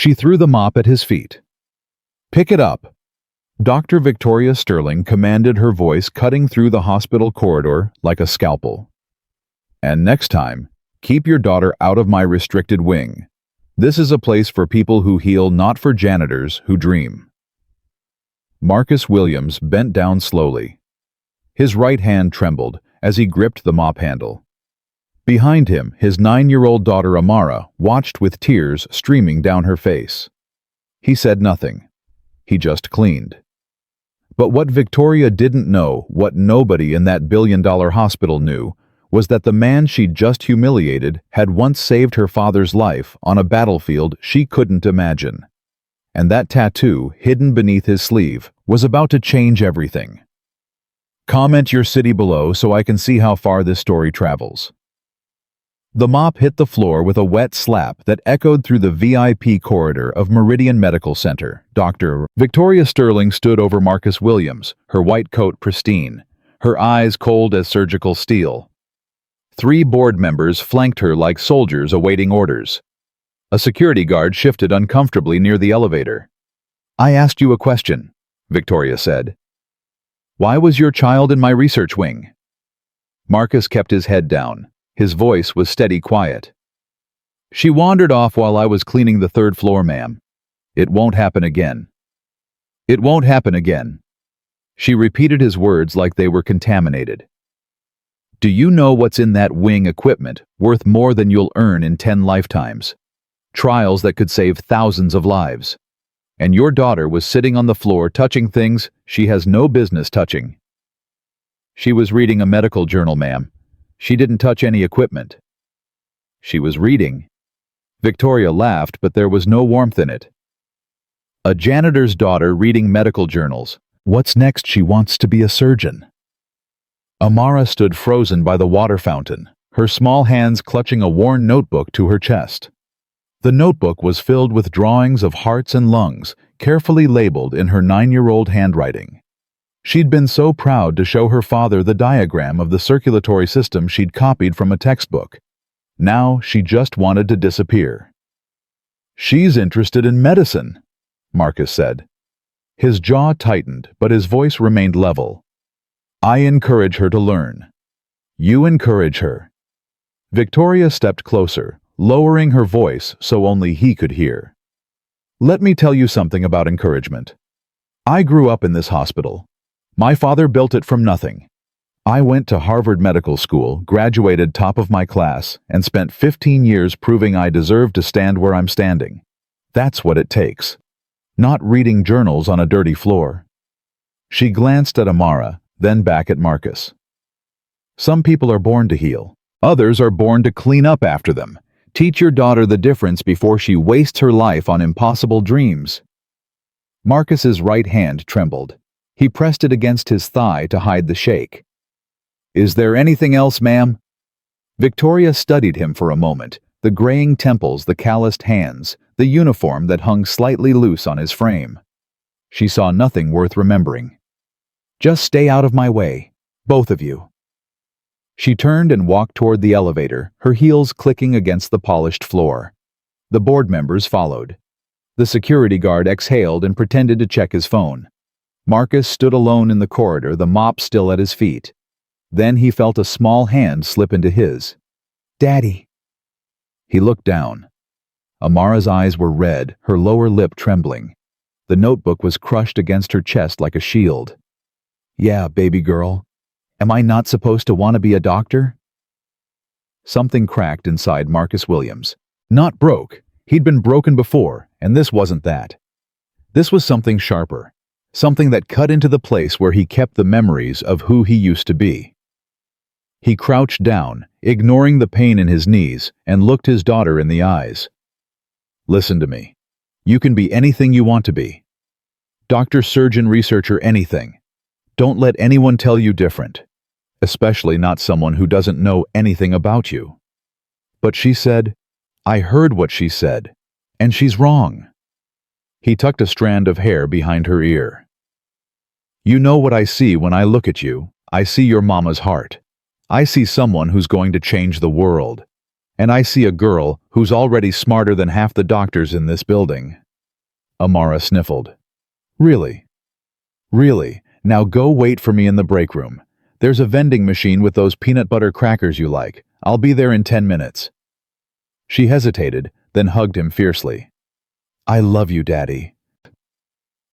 She threw the mop at his feet. "Pick it up." Dr. Victoria Sterling commanded, her voice cutting through the hospital corridor like a scalpel. "And next time, keep your daughter out of my restricted wing. This is a place for people who heal, not for janitors who dream." Marcus Williams bent down slowly. His right hand trembled as he gripped the mop handle. Behind him, his 9-year-old daughter Amara watched with tears streaming down her face. He said nothing. He just cleaned. But what Victoria didn't know, what nobody in that billion-dollar hospital knew, was that the man she'd just humiliated had once saved her father's life on a battlefield she couldn't imagine. And that tattoo, hidden beneath his sleeve, was about to change everything. Comment your city below so I can see how far this story travels. The mop hit the floor with a wet slap that echoed through the VIP corridor of Meridian Medical Center. Dr. Victoria Sterling stood over Marcus Williams, her white coat pristine, her eyes cold as surgical steel. 3 board members flanked her like soldiers awaiting orders. A security guard shifted uncomfortably near the elevator. "I asked you a question," Victoria said. "Why was your child in my research wing?" Marcus kept his head down. His voice was steady quiet. "She wandered off while I was cleaning the 3rd floor, ma'am. It won't happen again." "It won't happen again." She repeated his words like they were contaminated. "Do you know what's in that wing equipment worth more than you'll earn in 10 lifetimes? Trials that could save thousands of lives. And your daughter was sitting on the floor touching things she has no business touching." "She was reading a medical journal, ma'am. She didn't touch any equipment." "She was reading." Victoria laughed, but there was no warmth in it. "A janitor's daughter reading medical journals. What's next? She wants to be a surgeon." Amara stood frozen by the water fountain, her small hands clutching a worn notebook to her chest. The notebook was filled with drawings of hearts and lungs, carefully labeled in her 9-year-old handwriting. She'd been so proud to show her father the diagram of the circulatory system she'd copied from a textbook. Now she just wanted to disappear. "She's interested in medicine," Marcus said. His jaw tightened, but his voice remained level. "I encourage her to learn." "You encourage her." Victoria stepped closer, lowering her voice so only he could hear. "Let me tell you something about encouragement. I grew up in this hospital. My father built it from nothing. I went to Harvard Medical School, graduated top of my class, and spent 15 years proving I deserved to stand where I'm standing. That's what it takes. Not reading journals on a dirty floor." She glanced at Amara, then back at Marcus. "Some people are born to heal. Others are born to clean up after them. Teach your daughter the difference before she wastes her life on impossible dreams." Marcus's right hand trembled. He pressed it against his thigh to hide the shake. "Is there anything else, ma'am?" Victoria studied him for a moment, the graying temples, the calloused hands, the uniform that hung slightly loose on his frame. She saw nothing worth remembering. "Just stay out of my way, both of you." She turned and walked toward the elevator, her heels clicking against the polished floor. The board members followed. The security guard exhaled and pretended to check his phone. Marcus stood alone in the corridor, the mop still at his feet. Then he felt a small hand slip into his. "Daddy." He looked down. Amara's eyes were red, her lower lip trembling. The notebook was crushed against her chest like a shield. "Yeah, baby girl. Am I not supposed to want to be a doctor?" Something cracked inside Marcus Williams. Not broke. He'd been broken before, and this wasn't that. This was something sharper. Something that cut into the place where he kept the memories of who he used to be. He crouched down, ignoring the pain in his knees, and looked his daughter in the eyes. "Listen to me. You can be anything you want to be. Doctor, surgeon, researcher, anything. Don't let anyone tell you different, especially not someone who doesn't know anything about you." But she said, "I heard what she said, and she's wrong." He tucked a strand of hair behind her ear. "You know what I see when I look at you. I see your mama's heart. I see someone who's going to change the world. And I see a girl who's already smarter than half the doctors in this building. Amara sniffled. Really? Really? Now go wait for me in the break room. There's a vending machine with those peanut butter crackers you like. I'll be there in 10 minutes. She hesitated, then hugged him fiercely. I love you, Daddy.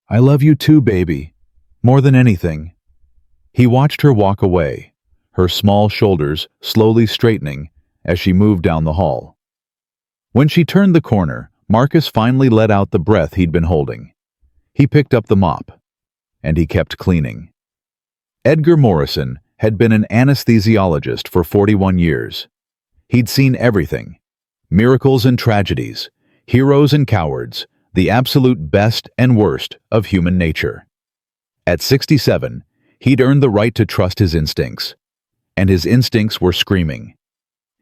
I love you too, baby. More than anything. He watched her walk away, her small shoulders slowly straightening as she moved down the hall. When she turned the corner, Marcus finally let out the breath he'd been holding. He picked up the mop, and he kept cleaning. Edgar Morrison had been an anesthesiologist for 41 years. He'd seen everything: miracles and tragedies, heroes and cowards, the absolute best and worst of human nature. At 67, he'd earned the right to trust his instincts, and his instincts were screaming.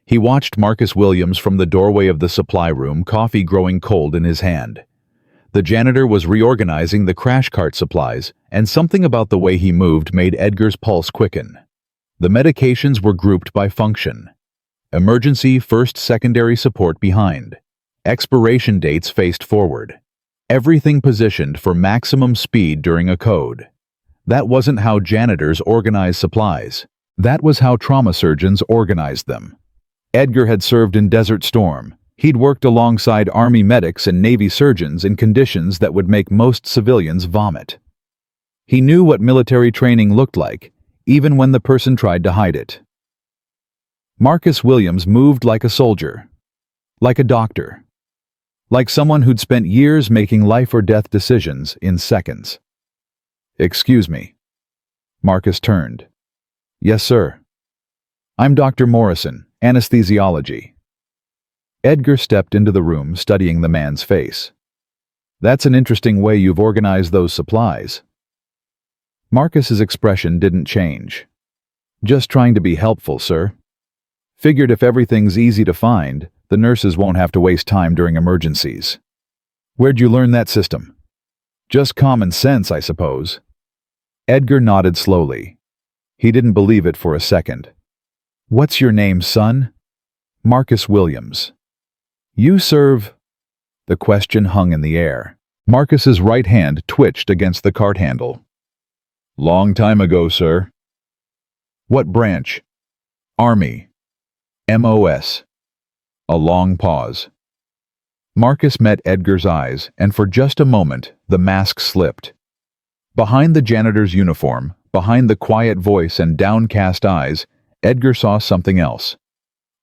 He watched Marcus Williams from the doorway of the supply room, coffee growing cold in his hand. The janitor was reorganizing the crash cart supplies, and something about the way he moved made Edgar's pulse quicken. The medications were grouped by function. Emergency, first, secondary support behind. Expiration dates faced forward. Everything positioned for maximum speed during a code. That wasn't how janitors organized supplies. That was how trauma surgeons organized them. Edgar had served in Desert Storm. He'd worked alongside Army medics and Navy surgeons in conditions that would make most civilians vomit. He knew what military training looked like, even when the person tried to hide it. Marcus Williams moved like a soldier, like a doctor, like someone who'd spent years making life-or-death decisions in seconds. Excuse me. Marcus turned. Yes, sir. I'm Dr. Morrison, anesthesiology. Edgar stepped into the room, studying the man's face. That's an interesting way you've organized those supplies. Marcus's expression didn't change. Just trying to be helpful, sir. Figured if everything's easy to find, the nurses won't have to waste time during emergencies. Where'd you learn that system? Just common sense, I suppose. Edgar nodded slowly. He didn't believe it for a second. What's your name, son? Marcus Williams. You serve... The question hung in the air. Marcus's right hand twitched against the cart handle. Long time ago, sir. What branch? Army. MOS. A long pause. Marcus met Edgar's eyes, and for just a moment, the mask slipped. Behind the janitor's uniform, behind the quiet voice and downcast eyes, Edgar saw something else.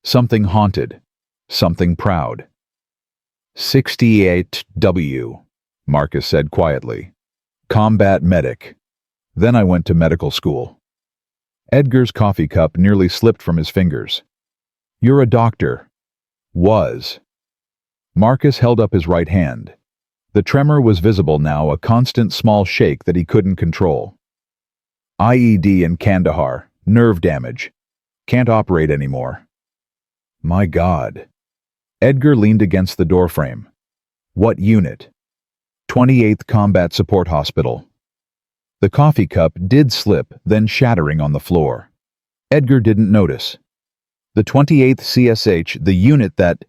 Something haunted. Something proud. 68W, Marcus said quietly. Combat medic. Then I went to medical school. Edgar's coffee cup nearly slipped from his fingers. You're a doctor. Was. Marcus held up his right hand. The tremor was visible now, a constant small shake that he couldn't control. IED in Kandahar. Nerve damage. Can't operate anymore. My God. Edgar leaned against the doorframe. What unit? 28th Combat Support Hospital. The coffee cup did slip, then shattering on the floor. Edgar didn't notice. The 28th CSH, the unit that...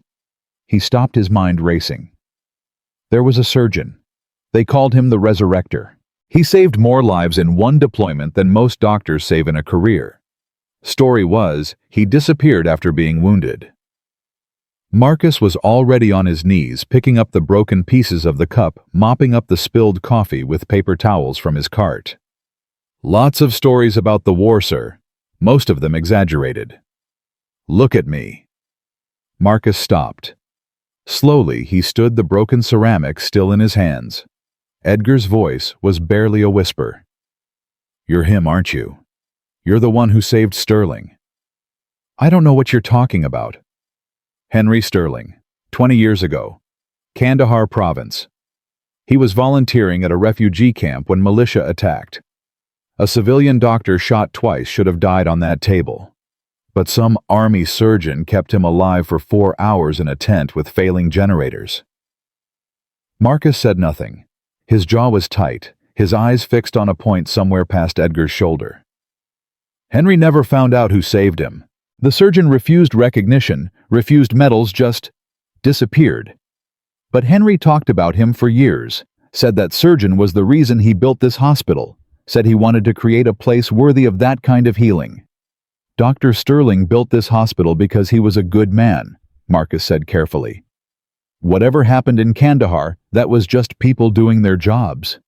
He stopped, his mind racing. There was a surgeon. They called him the Resurrector. He saved more lives in one deployment than most doctors save in a career. Story was, he disappeared after being wounded. Marcus was already on his knees, picking up the broken pieces of the cup, mopping up the spilled coffee with paper towels from his cart. Lots of stories about the war, sir. Most of them exaggerated. Look at me. Marcus stopped. Slowly, he stood, the broken ceramic still in his hands. Edgar's voice was barely a whisper. You're him, aren't you? You're the one who saved Sterling. I don't know what you're talking about. Henry Sterling, 20 years ago, Kandahar province. He was volunteering at a refugee camp when militia attacked. A civilian doctor shot twice should have died on that table. But some army surgeon kept him alive for 4 hours in a tent with failing generators. Marcus said nothing. His jaw was tight, his eyes fixed on a point somewhere past Edgar's shoulder. Henry never found out who saved him. The surgeon refused recognition, refused medals, just disappeared. But Henry talked about him for years, said that surgeon was the reason he built this hospital, said he wanted to create a place worthy of that kind of healing. Dr. Sterling built this hospital because he was a good man, Marcus said carefully. Whatever happened in Kandahar, that was just people doing their jobs.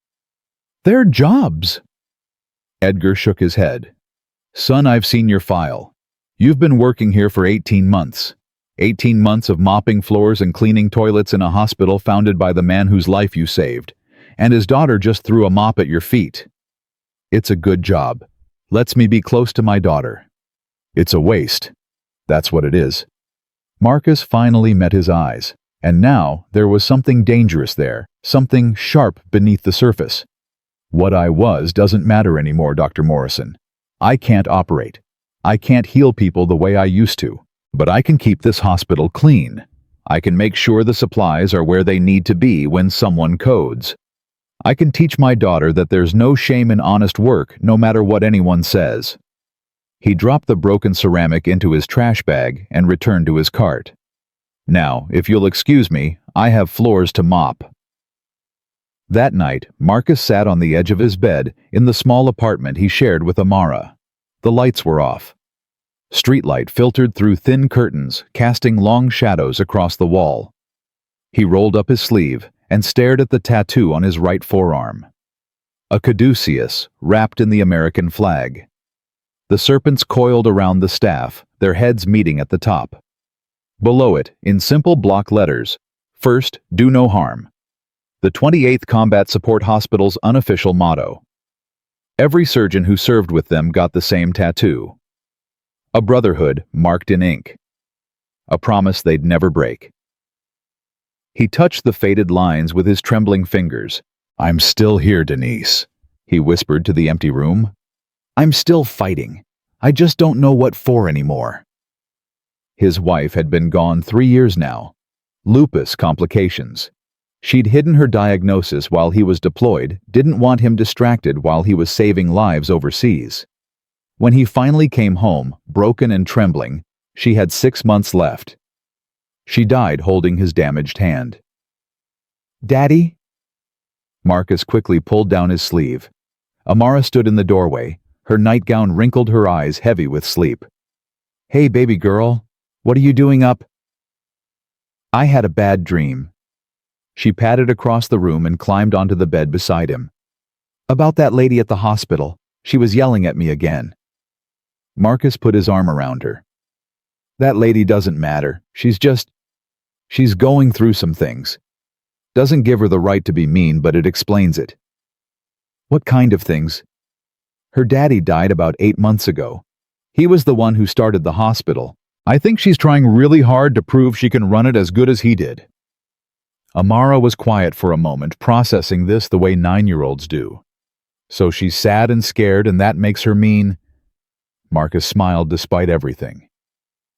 Their jobs? Edgar shook his head. Son, I've seen your file. You've been working here for 18 months. 18 months of mopping floors and cleaning toilets in a hospital founded by the man whose life you saved, and his daughter just threw a mop at your feet. It's a good job. Lets me be close to my daughter. It's a waste. That's what it is. Marcus finally met his eyes, and now there was something dangerous there, something sharp beneath the surface. What I was doesn't matter anymore, Dr. Morrison. I can't operate. I can't heal people the way I used to, but I can keep this hospital clean. I can make sure the supplies are where they need to be when someone codes. I can teach my daughter that there's no shame in honest work, no matter what anyone says. He dropped the broken ceramic into his trash bag and returned to his cart. Now, if you'll excuse me, I have floors to mop. That night, Marcus sat on the edge of his bed in the small apartment he shared with Amara. The lights were off. Streetlight filtered through thin curtains, casting long shadows across the wall. He rolled up his sleeve and stared at the tattoo on his right forearm. A caduceus wrapped in the American flag. The serpents coiled around the staff, their heads meeting at the top. Below it, in simple block letters, "First, do no harm." The 28th Combat Support Hospital's unofficial motto. Every surgeon who served with them got the same tattoo. A brotherhood marked in ink. A promise they'd never break. He touched the faded lines with his trembling fingers. "I'm still here, Denise," he whispered to the empty room. "I'm still fighting. I just don't know what for anymore." His wife had been gone 3 years now. Lupus complications. She'd hidden her diagnosis while he was deployed, didn't want him distracted while he was saving lives overseas. When he finally came home, broken and trembling, she had 6 months left. She died holding his damaged hand. "Daddy?" Marcus quickly pulled down his sleeve. Amara stood in the doorway, her nightgown wrinkled, her eyes heavy with sleep. "Hey, baby girl, what are you doing up?" "I had a bad dream." She padded across the room and climbed onto the bed beside him. "About that lady at the hospital. She was yelling at me again." Marcus put his arm around her. "That lady doesn't matter. She's going through some things. Doesn't give her the right to be mean, but it explains it." "What kind of things?" "Her daddy died about 8 months ago. He was the one who started the hospital. I think she's trying really hard to prove she can run it as good as he did." Amara was quiet for a moment, processing this the way 9-year-olds do. "So she's sad and scared, and that makes her mean?" Marcus smiled despite everything.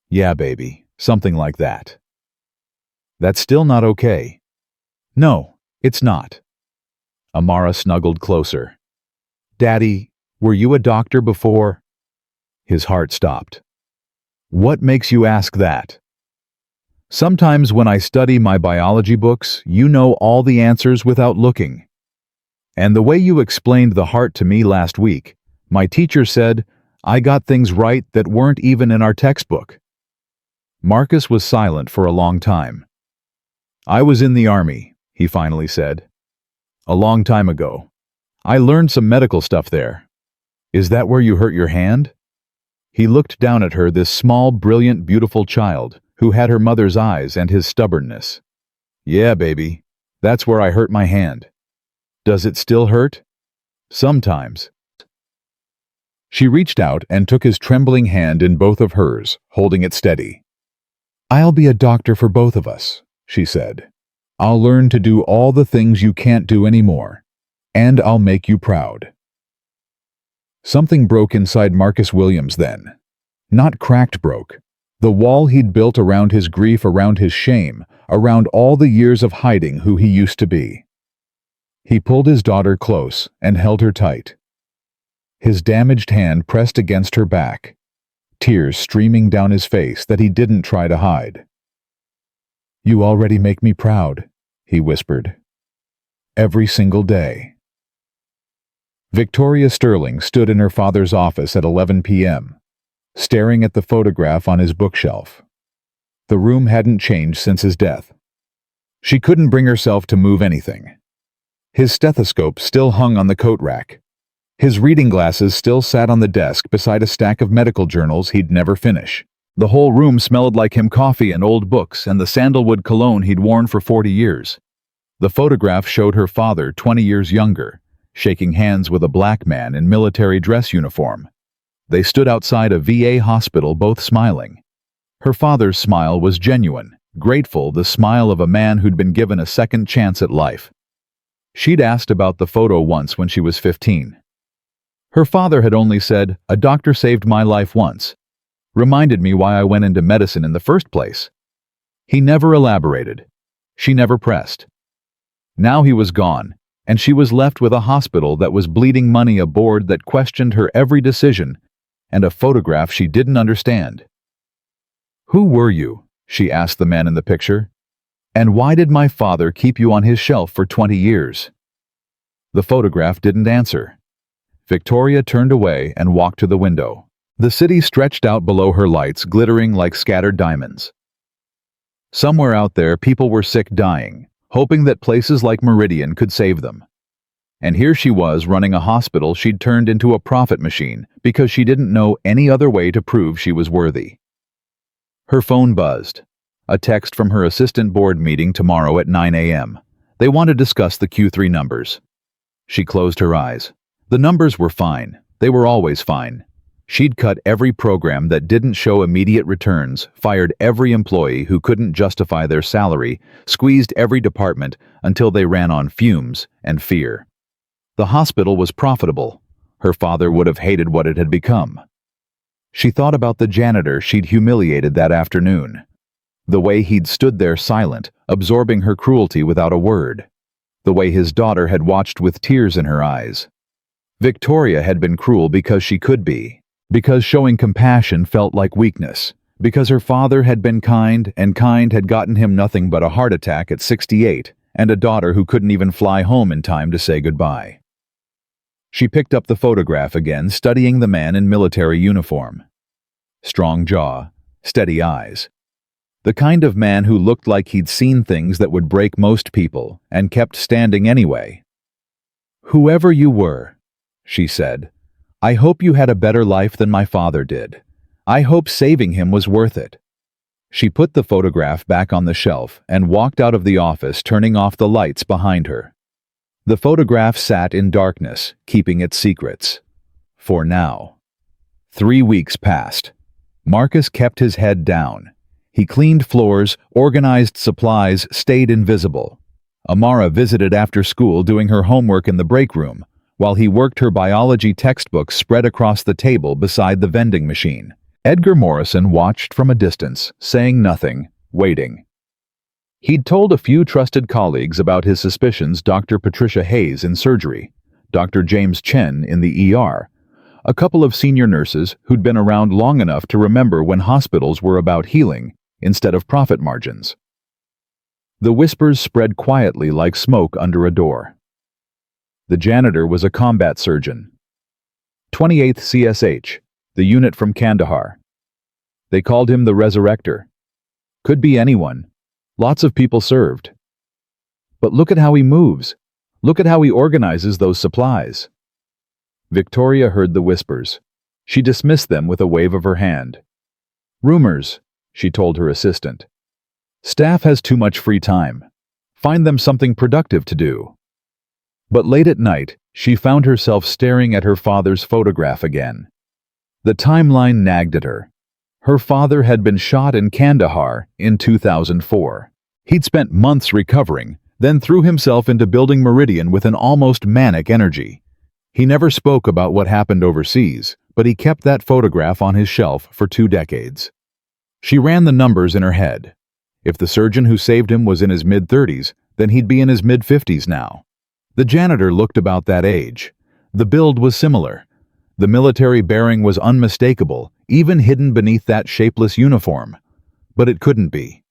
"Yeah, baby, something like that." "That's still not okay." "No, it's not." Amara snuggled closer. "Daddy, were you a doctor before?" His heart stopped. "What makes you ask that?" "Sometimes when I study my biology books, you know all the answers without looking. And the way you explained the heart to me last week, my teacher said I got things right that weren't even in our textbook." Marcus was silent for a long time. "I was in the army," he finally said. "A long time ago. I learned some medical stuff there." "Is that where you hurt your hand?" He looked down at her, this small, brilliant, beautiful child, who had her mother's eyes and his stubbornness. "Yeah, baby. That's where I hurt my hand." "Does it still hurt?" "Sometimes." She reached out and took his trembling hand in both of hers, holding it steady. "I'll be a doctor for both of us," she said. "I'll learn to do all the things you can't do anymore. And I'll make you proud." Something broke inside Marcus Williams then. Not cracked broke. The wall he'd built around his grief, around his shame, around all the years of hiding who he used to be. He pulled his daughter close and held her tight. His damaged hand pressed against her back. tears streaming down his face that he didn't try to hide. "You already make me proud," he whispered. "Every single day." Victoria Sterling stood in her father's office at 11 p.m., staring at the photograph on his bookshelf. The room hadn't changed since his death. She couldn't bring herself to move anything. His stethoscope still hung on the coat rack. His reading glasses still sat on the desk beside a stack of medical journals he'd never finish. The whole room smelled like him coffee and old books and the sandalwood cologne he'd worn for 40 years. The photograph showed her father 20 years younger, shaking hands with a black man in military dress uniform. They stood outside a VA hospital, both smiling. Her father's smile was genuine, grateful, the smile of a man who'd been given a second chance at life. She'd asked about the photo once when she was 15. Her father had only said, "A doctor saved my life once. Reminded me why I went into medicine in the first place." He never elaborated. She never pressed. Now he was gone, and she was left with a hospital that was bleeding money, a board that questioned her every decision, and a photograph she didn't understand. "Who were you?" she asked the man in the picture. "And why did my father keep you on his shelf for 20 years? The photograph didn't answer. Victoria turned away and walked to the window. The city stretched out below her, lights glittering like scattered diamonds. Somewhere out there, people were sick, dying, hoping that places like Meridian could save them. And here she was running a hospital she'd turned into a profit machine because she didn't know any other way to prove she was worthy. Her phone buzzed. A text from her assistant board meeting tomorrow at 9 a.m. They want to discuss the Q3 numbers. She closed her eyes. The numbers were fine. They were always fine. She'd cut every program that didn't show immediate returns, fired every employee who couldn't justify their salary, squeezed every department until they ran on fumes and fear. The hospital was profitable. Her father would have hated what it had become. She thought about the janitor she'd humiliated that afternoon. The way he'd stood there silent, absorbing her cruelty without a word. The way his daughter had watched with tears in her eyes. Victoria had been cruel because she could be. Because showing compassion felt like weakness. Because her father had been kind, and kind had gotten him nothing but a heart attack at 68, and a daughter who couldn't even fly home in time to say goodbye. She picked up the photograph again, studying the man in military uniform. Strong jaw, steady eyes. The kind of man who looked like he'd seen things that would break most people, and kept standing anyway. "Whoever you were," she said, "I hope you had a better life than my father did. I hope saving him was worth it." She put the photograph back on the shelf and walked out of the office, turning off the lights behind her. The photograph sat in darkness, keeping its secrets. For now. 3 weeks passed. Marcus kept his head down. He cleaned floors, organized supplies, stayed invisible. Amara visited after school, doing her homework in the break room, while he worked her biology textbooks spread across the table beside the vending machine. Edgar Morrison watched from a distance, saying nothing, waiting. He'd told a few trusted colleagues about his suspicions, Dr. Patricia Hayes in surgery, Dr. James Chen in the ER, a couple of senior nurses who'd been around long enough to remember when hospitals were about healing instead of profit margins. The whispers spread quietly like smoke under a door. The janitor was a combat surgeon. 28th CSH, the unit from Kandahar. They called him the Resurrector. Could be anyone. Lots of people served. But look at how he moves. Look at how he organizes those supplies. Victoria heard the whispers. She dismissed them with a wave of her hand. Rumors, she told her assistant. Staff has too much free time. Find them something productive to do. But late at night, she found herself staring at her father's photograph again. The timeline nagged at her. Her father had been shot in Kandahar in 2004. He'd spent months recovering, then threw himself into building Meridian with an almost manic energy. He never spoke about what happened overseas, but he kept that photograph on his shelf for 2 decades. She ran the numbers in her head. If the surgeon who saved him was in his mid-30s, then he'd be in his mid-50s now. The janitor looked about that age. The build was similar. The military bearing was unmistakable, even hidden beneath that shapeless uniform. But it couldn't be.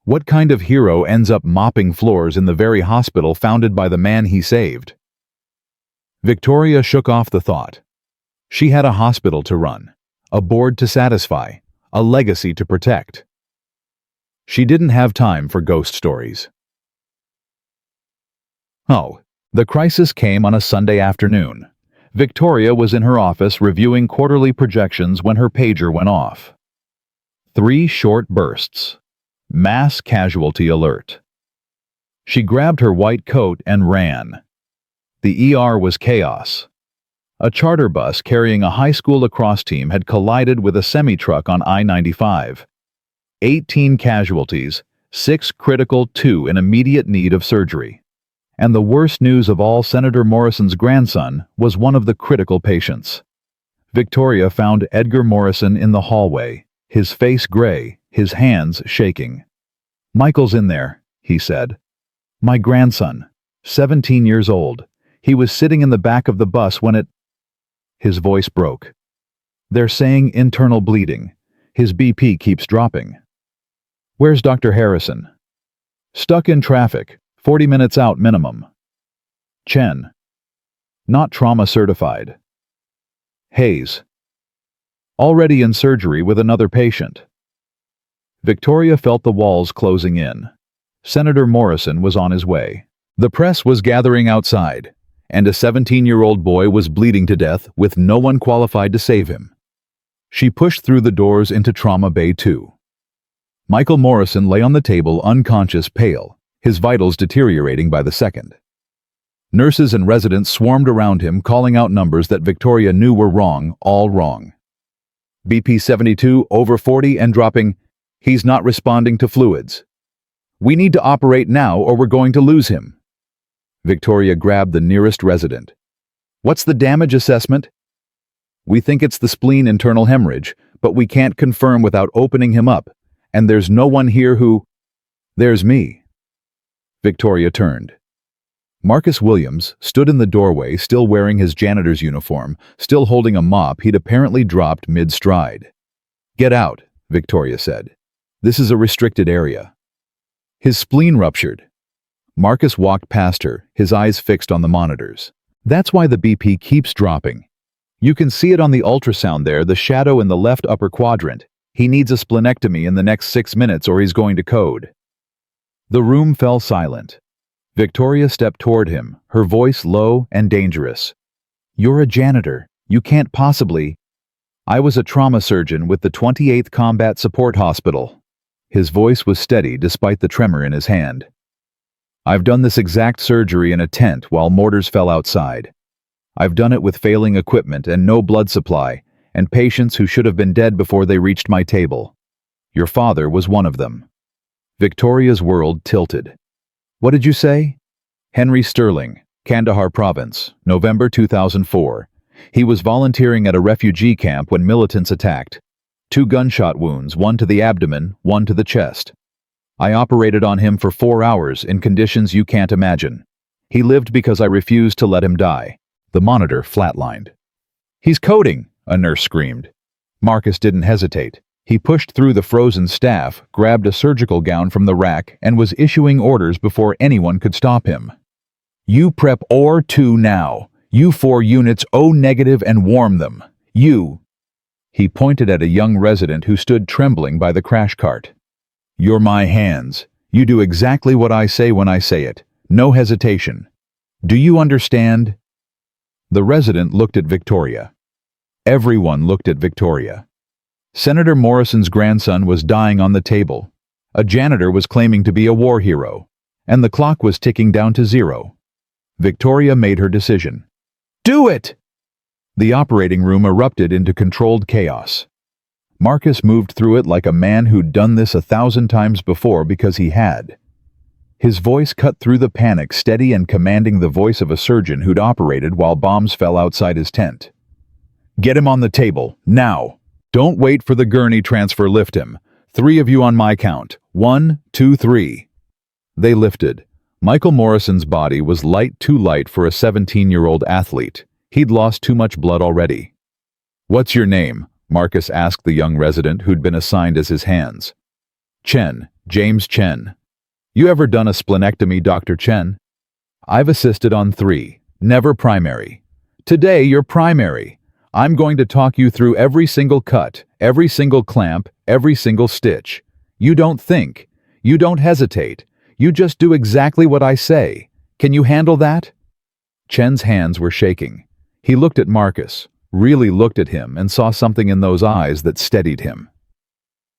What kind of hero ends up mopping floors in the very hospital founded by the man he saved? Victoria shook off the thought. She had a hospital to run, a board to satisfy, a legacy to protect. She didn't have time for ghost stories. Oh, the crisis came on a Sunday afternoon. Victoria was in her office reviewing quarterly projections when her pager went off. 3 short bursts. Mass casualty alert. She grabbed her white coat and ran. The ER was chaos. A charter bus carrying a high school lacrosse team had collided with a semi-truck on I-95. 18 casualties, 6 critical, 2 in immediate need of surgery. And the worst news of all, Senator Morrison's grandson was one of the critical patients. Victoria found Edgar Morrison in the hallway, his face gray, his hands shaking. "Michael's in there," he said. "My grandson, 17 years old. He was sitting in the back of the bus when it—" His voice broke. "They're saying internal bleeding. His BP keeps dropping." "Where's Dr. Harrison?" "Stuck in traffic. 40 minutes out minimum." "Chen." "Not trauma certified." "Hayes." "Already in surgery with another patient." Victoria felt the walls closing in. Senator Morrison was on his way. The press was gathering outside, and a 17-year-old boy was bleeding to death with no one qualified to save him. She pushed through the doors into Trauma Bay 2. Michael Morrison lay on the table, unconscious, pale, his vitals deteriorating by the second. Nurses and residents swarmed around him, calling out numbers that Victoria knew were wrong, all wrong. BP 72, over 40 and dropping. He's not responding to fluids. We need to operate now or we're going to lose him. Victoria grabbed the nearest resident. What's the damage assessment? We think it's the spleen internal hemorrhage, but we can't confirm without opening him up, and there's no one here who... There's me. Victoria turned. Marcus Williams stood in the doorway, still wearing his janitor's uniform, still holding a mop he'd apparently dropped mid-stride. Get out, Victoria said. This is a restricted area. His spleen ruptured. Marcus walked past her, his eyes fixed on the monitors. That's why the BP keeps dropping. You can see it on the ultrasound there, the shadow in the left upper quadrant. He needs a splenectomy in the next 6 minutes or he's going to code. The room fell silent. Victoria stepped toward him, her voice low and dangerous. You're a janitor. You can't possibly... I was a trauma surgeon with the 28th Combat Support Hospital. His voice was steady despite the tremor in his hand. I've done this exact surgery in a tent while mortars fell outside. I've done it with failing equipment and no blood supply, and patients who should have been dead before they reached my table. Your father was one of them. Victoria's world tilted. What did you say? Henry Sterling, Kandahar Province, November 2004. He was volunteering at a refugee camp when militants attacked. 2 gunshot wounds, 1 to the abdomen, 1 to the chest. I operated on him for 4 hours in conditions you can't imagine. He lived because I refused to let him die. The monitor flatlined. He's coding, a nurse screamed. Marcus didn't hesitate. He pushed through the frozen staff, grabbed a surgical gown from the rack, and was issuing orders before anyone could stop him. You prep OR2 now. You 4 units O negative and warm them. You. He pointed at a young resident who stood trembling by the crash cart. You're my hands. You do exactly what I say when I say it. No hesitation. Do you understand? The resident looked at Victoria. Everyone looked at Victoria. Senator Morrison's grandson was dying on the table. A janitor was claiming to be a war hero. And the clock was ticking down to 0. Victoria made her decision. Do it! The operating room erupted into controlled chaos. Marcus moved through it like a man who'd done this 1,000 times before because he had. His voice cut through the panic, steady and commanding, the voice of a surgeon who'd operated while bombs fell outside his tent. Get him on the table, now! Don't wait for the gurney transfer, lift him. 3 of you on my count. 1, 2, 3. They lifted. Michael Morrison's body was light, too light for a 17-year-old athlete. He'd lost too much blood already. "What's your name?" Marcus asked the young resident who'd been assigned as his hands. "Chen, James Chen." "You ever done a splenectomy, Dr. Chen?" "I've assisted on 3, never primary. Today you're primary. I'm going to talk you through every single cut, every single clamp, every single stitch. You don't think. You don't hesitate. You just do exactly what I say. Can you handle that?" Chen's hands were shaking. He looked at Marcus, really looked at him, and saw something in those eyes that steadied him.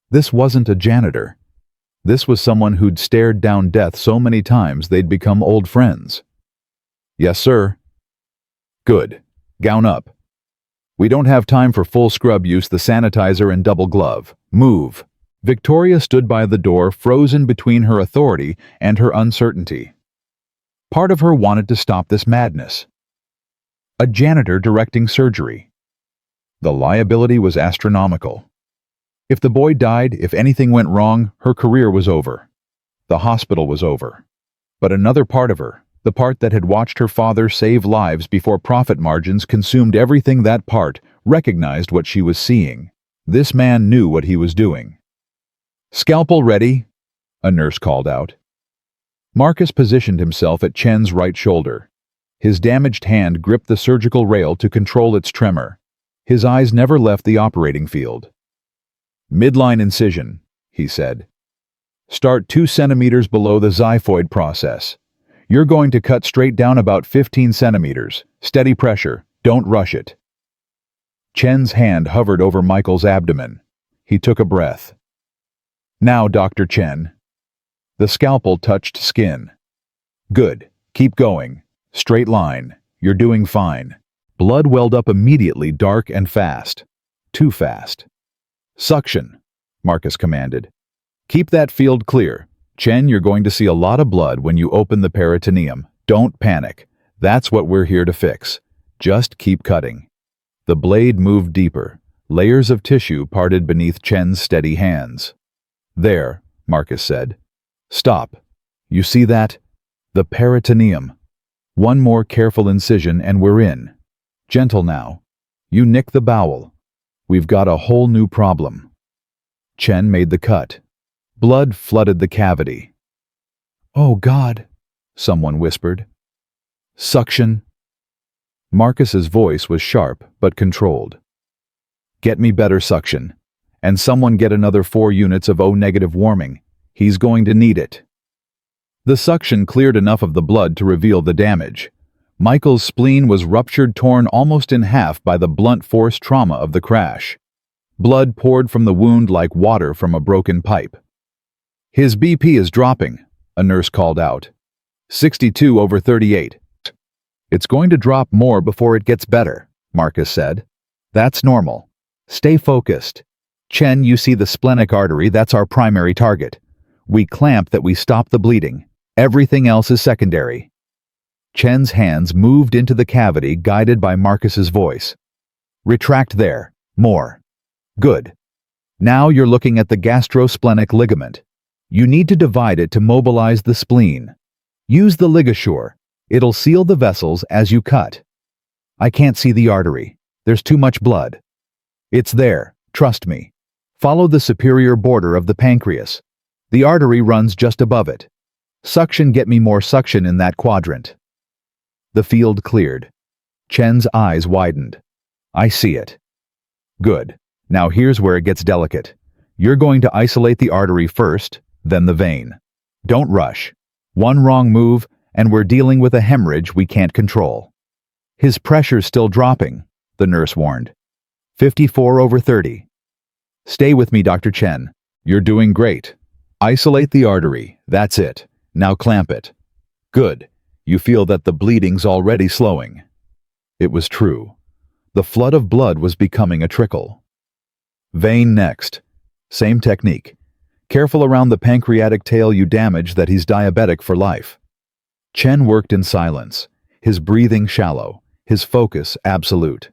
This wasn't a janitor. This was someone who'd stared down death so many times they'd become old friends. "Yes, sir." "Good. Gown up. We don't have time for full scrub use, the sanitizer and double glove. Move." Victoria stood by the door, frozen between her authority and her uncertainty. Part of her wanted to stop this madness. A janitor directing surgery. The liability was astronomical. If the boy died, if anything went wrong, her career was over. The hospital was over. But another part of her, the part that had watched her father save lives before profit margins consumed everything, that part recognized what she was seeing. This man knew what he was doing. "Scalpel ready," a nurse called out. Marcus positioned himself at Chen's right shoulder. His damaged hand gripped the surgical rail to control its tremor. His eyes never left the operating field. "Midline incision," he said. "Start 2 centimeters below the xiphoid process. You're going to cut straight down about 15 centimeters. Steady pressure. Don't rush it." Chen's hand hovered over Michael's abdomen. He took a breath. "Now, Dr. Chen." The scalpel touched skin. "Good. Keep going. Straight line. You're doing fine." Blood welled up immediately, dark and fast. Too fast. "Suction," Marcus commanded. "Keep that field clear. Chen, you're going to see a lot of blood when you open the peritoneum. Don't panic. That's what we're here to fix. Just keep cutting." The blade moved deeper. Layers of tissue parted beneath Chen's steady hands. "There," Marcus said. "Stop. You see that? The peritoneum. One more careful incision and we're in. Gentle now. You nick the bowel. We've got a whole new problem." Chen made the cut. Blood flooded the cavity. "Oh God," someone whispered. "Suction." Marcus's voice was sharp but controlled. "Get me better suction. And someone get another 4 units of O-negative warming. He's going to need it." The suction cleared enough of the blood to reveal the damage. Michael's spleen was ruptured, torn almost in half by the blunt force trauma of the crash. Blood poured from the wound like water from a broken pipe. "His BP is dropping," a nurse called out. 62/38. "It's going to drop more before it gets better," Marcus said. "That's normal. Stay focused. Chen, you see the splenic artery, that's our primary target. We clamp that we stop the bleeding. Everything else is secondary." Chen's hands moved into the cavity, guided by Marcus's voice. "Retract there. More. Good. Now you're looking at the gastrosplenic ligament. You need to divide it to mobilize the spleen. Use the ligashore. It'll seal the vessels as you cut." "I can't see the artery. There's too much blood." "It's there. Trust me. Follow the superior border of the pancreas. The artery runs just above it. Suction, get me more suction in that quadrant." The field cleared. Chen's eyes widened. "I see it." "Good. Now here's where it gets delicate. You're going to isolate the artery first, then the vein. Don't rush. One wrong move, and we're dealing with a hemorrhage we can't control." "His pressure's still dropping," the nurse warned. 54/30. "Stay with me, Dr. Chen. You're doing great. Isolate the artery. That's it. Now clamp it." "Good. You feel that the bleeding's already slowing." It was true. The flood of blood was becoming a trickle. "Vein next. Same technique. Careful around the pancreatic tail, you damage that, he's diabetic for life." Chen worked in silence, his breathing shallow, his focus absolute.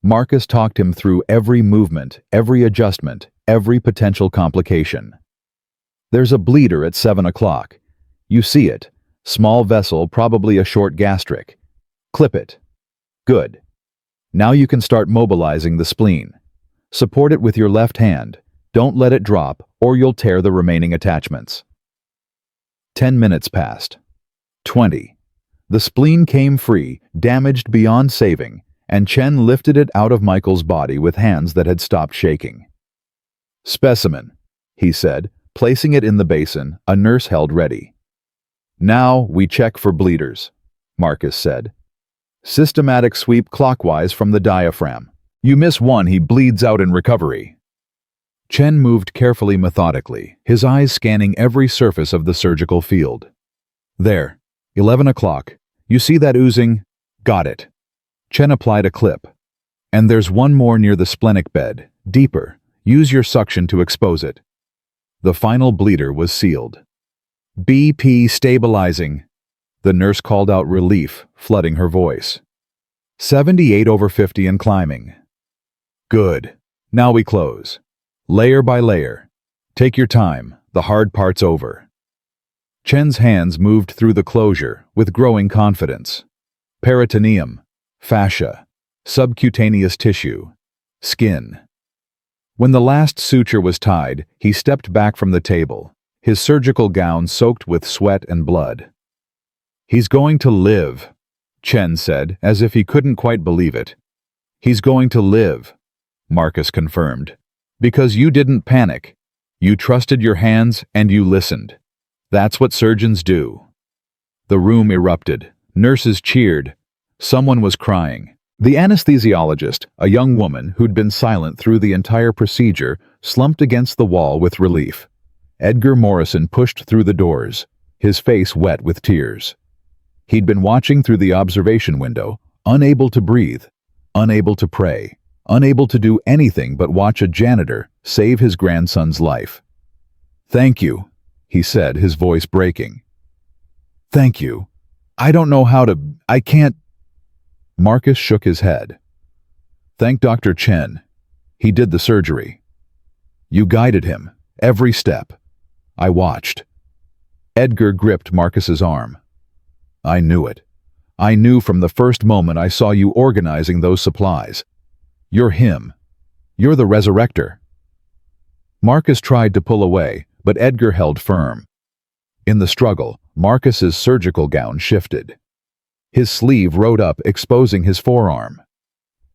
Marcus talked him through every movement, every adjustment, every potential complication. "There's a bleeder at 7 o'clock. You see it. Small vessel, probably a short gastric. Clip it. Good. Now you can start mobilizing the spleen. Support it with your left hand. Don't let it drop, or you'll tear the remaining attachments. 10 minutes passed. 20. The spleen came free, damaged beyond saving, and Chen lifted it out of Michael's body with hands that had stopped shaking. "Specimen," he said, placing it in the basin a nurse held ready. "Now we check for bleeders," Marcus said. "Systematic sweep clockwise from the diaphragm. You miss one, he bleeds out in recovery." Chen moved carefully, methodically, his eyes scanning every surface of the surgical field. "There, 11 o'clock. You see that oozing? Got it." Chen applied a clip. "And there's one more near the splenic bed, deeper. Use your suction to expose it." The final bleeder was sealed. "BP stabilizing." The nurse called out, relief flooding her voice. 78/50 and climbing. "Good. Now we close. Layer by layer. Take your time, the hard part's over." Chen's hands moved through the closure with growing confidence. Peritoneum, fascia, subcutaneous tissue, skin. When the last suture was tied, he stepped back from the table, his surgical gown soaked with sweat and blood. "He's going to live," Chen said, as if he couldn't quite believe it. "He's going to live," Marcus confirmed. "Because you didn't panic. You trusted your hands and you listened. That's what surgeons do." The room erupted. Nurses cheered. Someone was crying. The anesthesiologist, a young woman who'd been silent through the entire procedure, slumped against the wall with relief. Edgar Morrison pushed through the doors, his face wet with tears. He'd been watching through the observation window, unable to breathe, unable to pray, unable to do anything but watch a janitor save his grandson's life. "Thank you," he said, his voice breaking. "Thank you. I don't know how to... I can't..." Marcus shook his head. "Thank Dr. Chen. He did the surgery. You guided him, every step. I watched." Edgar gripped Marcus's arm. "I knew it. I knew from the first moment I saw you organizing those supplies. You're him. You're the resurrector." Marcus tried to pull away, but Edgar held firm. In the struggle, Marcus's surgical gown shifted. His sleeve rode up, exposing his forearm.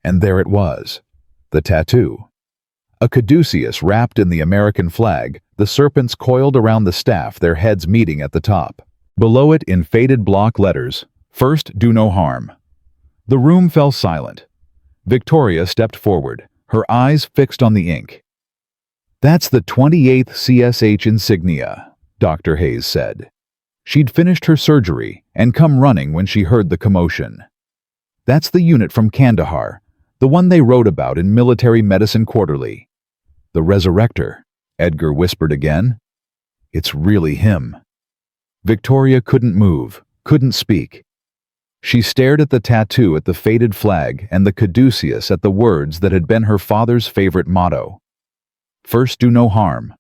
And there it was, the tattoo. A caduceus wrapped in the American flag, the serpents coiled around the staff, their heads meeting at the top. Below it, in faded block letters, "First, do no harm." The room fell silent. Victoria stepped forward, her eyes fixed on the ink. "That's the 28th CSH insignia," Dr. Hayes said. She'd finished her surgery and come running when she heard the commotion. "That's the unit from Kandahar, the one they wrote about in Military Medicine Quarterly." "The Resurrector," Edgar whispered again. "It's really him." Victoria couldn't move, couldn't speak. She stared at the tattoo, at the faded flag, and the caduceus, at the words that had been her father's favorite motto. "First, do no harm."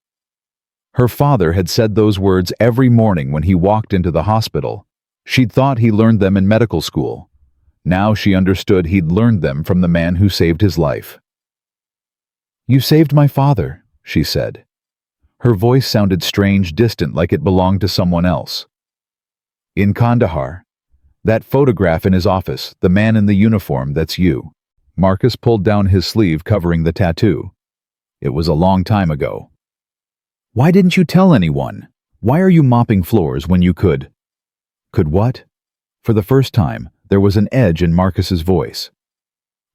Her father had said those words every morning when he walked into the hospital. She'd thought he learned them in medical school. Now she understood he'd learned them from the man who saved his life. "You saved my father," she said. Her voice sounded strange, distant, like it belonged to someone else. "In Kandahar. That photograph in his office, the man in the uniform, that's you." Marcus pulled down his sleeve covering the tattoo. "It was a long time ago." "Why didn't you tell anyone? Why are you mopping floors when you could?" "Could what?" For the first time, there was an edge in Marcus's voice.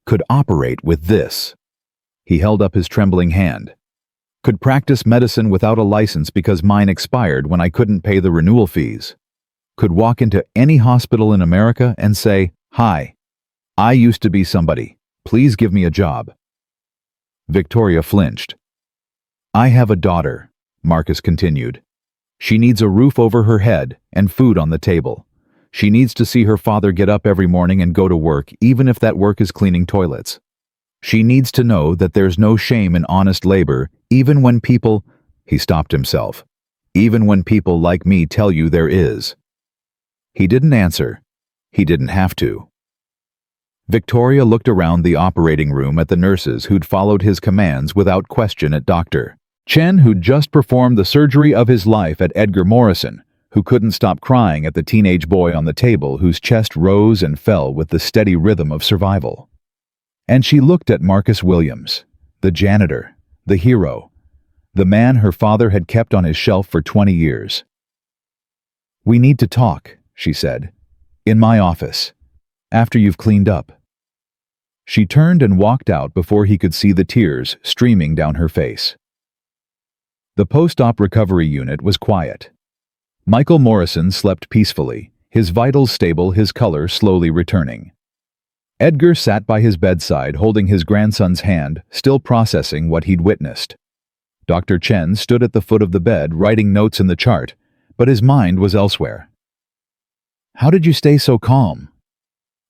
"Could operate with this." He held up his trembling hand. "Could practice medicine without a license because mine expired when I couldn't pay the renewal fees. Could walk into any hospital in America and say, 'Hi, I used to be somebody. Please give me a job.'" Victoria flinched. "I have a daughter," Marcus continued. "She needs a roof over her head and food on the table. She needs to see her father get up every morning and go to work, even if that work is cleaning toilets. She needs to know that there's no shame in honest labor, even when people..." He stopped himself. "Even when people like me tell you there is." He didn't answer. He didn't have to. Victoria looked around the operating room at the nurses who'd followed his commands without question at Dr. Chen, who'd just performed the surgery of his life at Edgar Morrison, who couldn't stop crying at the teenage boy on the table whose chest rose and fell with the steady rhythm of survival. And she looked at Marcus Williams, the janitor, the hero, the man her father had kept on his shelf for 20 years. "We need to talk," she said. "In my office. After you've cleaned up." She turned and walked out before he could see the tears streaming down her face. The post-op recovery unit was quiet. Michael Morrison slept peacefully, his vitals stable, his color slowly returning. Edgar sat by his bedside holding his grandson's hand, still processing what he'd witnessed. Dr. Chen stood at the foot of the bed writing notes in the chart, but his mind was elsewhere. "How did you stay so calm?"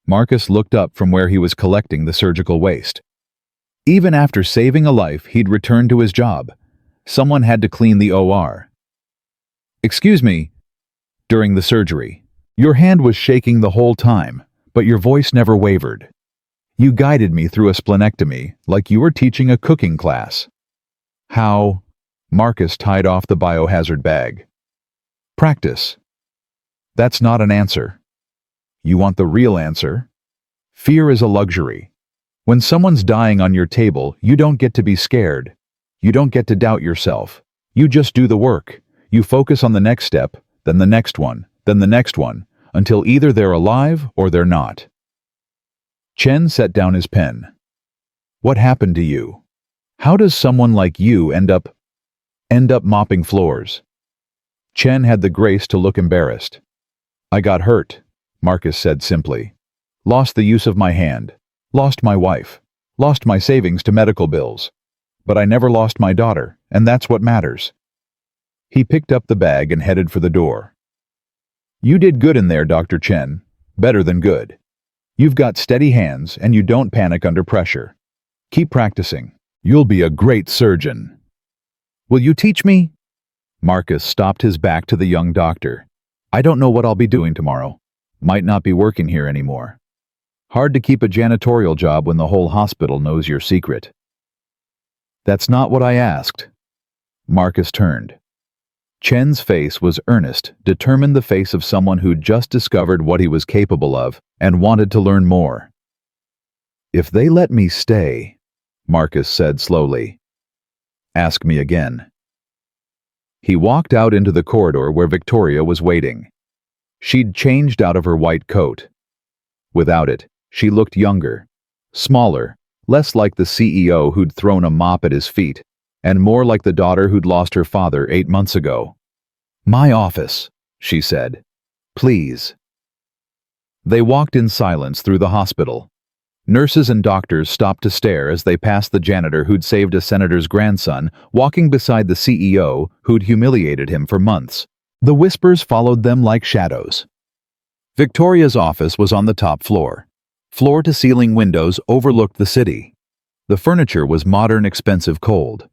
Marcus looked up from where he was collecting the surgical waste. Even after saving a life, he'd returned to his job. Someone had to clean the OR. "Excuse me." During the surgery, your hand was shaking the whole time, but your voice never wavered. You guided me through a splenectomy like you were teaching a cooking class. "How?" Marcus tied off the biohazard bag. "Practice." "That's not an answer." "You want the real answer?" "Fear is a luxury. When someone's dying on your table, you don't get to be scared. You don't get to doubt yourself. You just do the work. You focus on the next step, then the next one, then the next one, until either they're alive or they're not." Chen set down his pen. "What happened to you? How does someone like you end up mopping floors?" Chen had the grace to look embarrassed. "I got hurt," Marcus said simply. "Lost the use of my hand. Lost my wife. Lost my savings to medical bills. But I never lost my daughter, and that's what matters." He picked up the bag and headed for the door. "You did good in there, Dr. Chen. Better than good. You've got steady hands, and you don't panic under pressure. Keep practicing. You'll be a great surgeon." "Will you teach me?" Marcus stopped his back to the young doctor. "I don't know what I'll be doing tomorrow. Might not be working here anymore. Hard to keep a janitorial job when the whole hospital knows your secret." "That's not what I asked." Marcus turned. Chen's face was earnest, determined, the face of someone who'd just discovered what he was capable of and wanted to learn more. "If they let me stay," Marcus said slowly, "ask me again." He walked out into the corridor where Victoria was waiting. She'd changed out of her white coat. Without it, she looked younger, smaller, less like the CEO who'd thrown a mop at his feet, and more like the daughter who'd lost her father 8 months ago. "My office," she said. "Please." They walked in silence through the hospital. Nurses and doctors stopped to stare as they passed the janitor who'd saved a senator's grandson, walking beside the CEO who'd humiliated him for months. The whispers followed them like shadows. Victoria's office was on the top floor. Floor-to-ceiling windows overlooked the city. The furniture was modern, expensive, cold.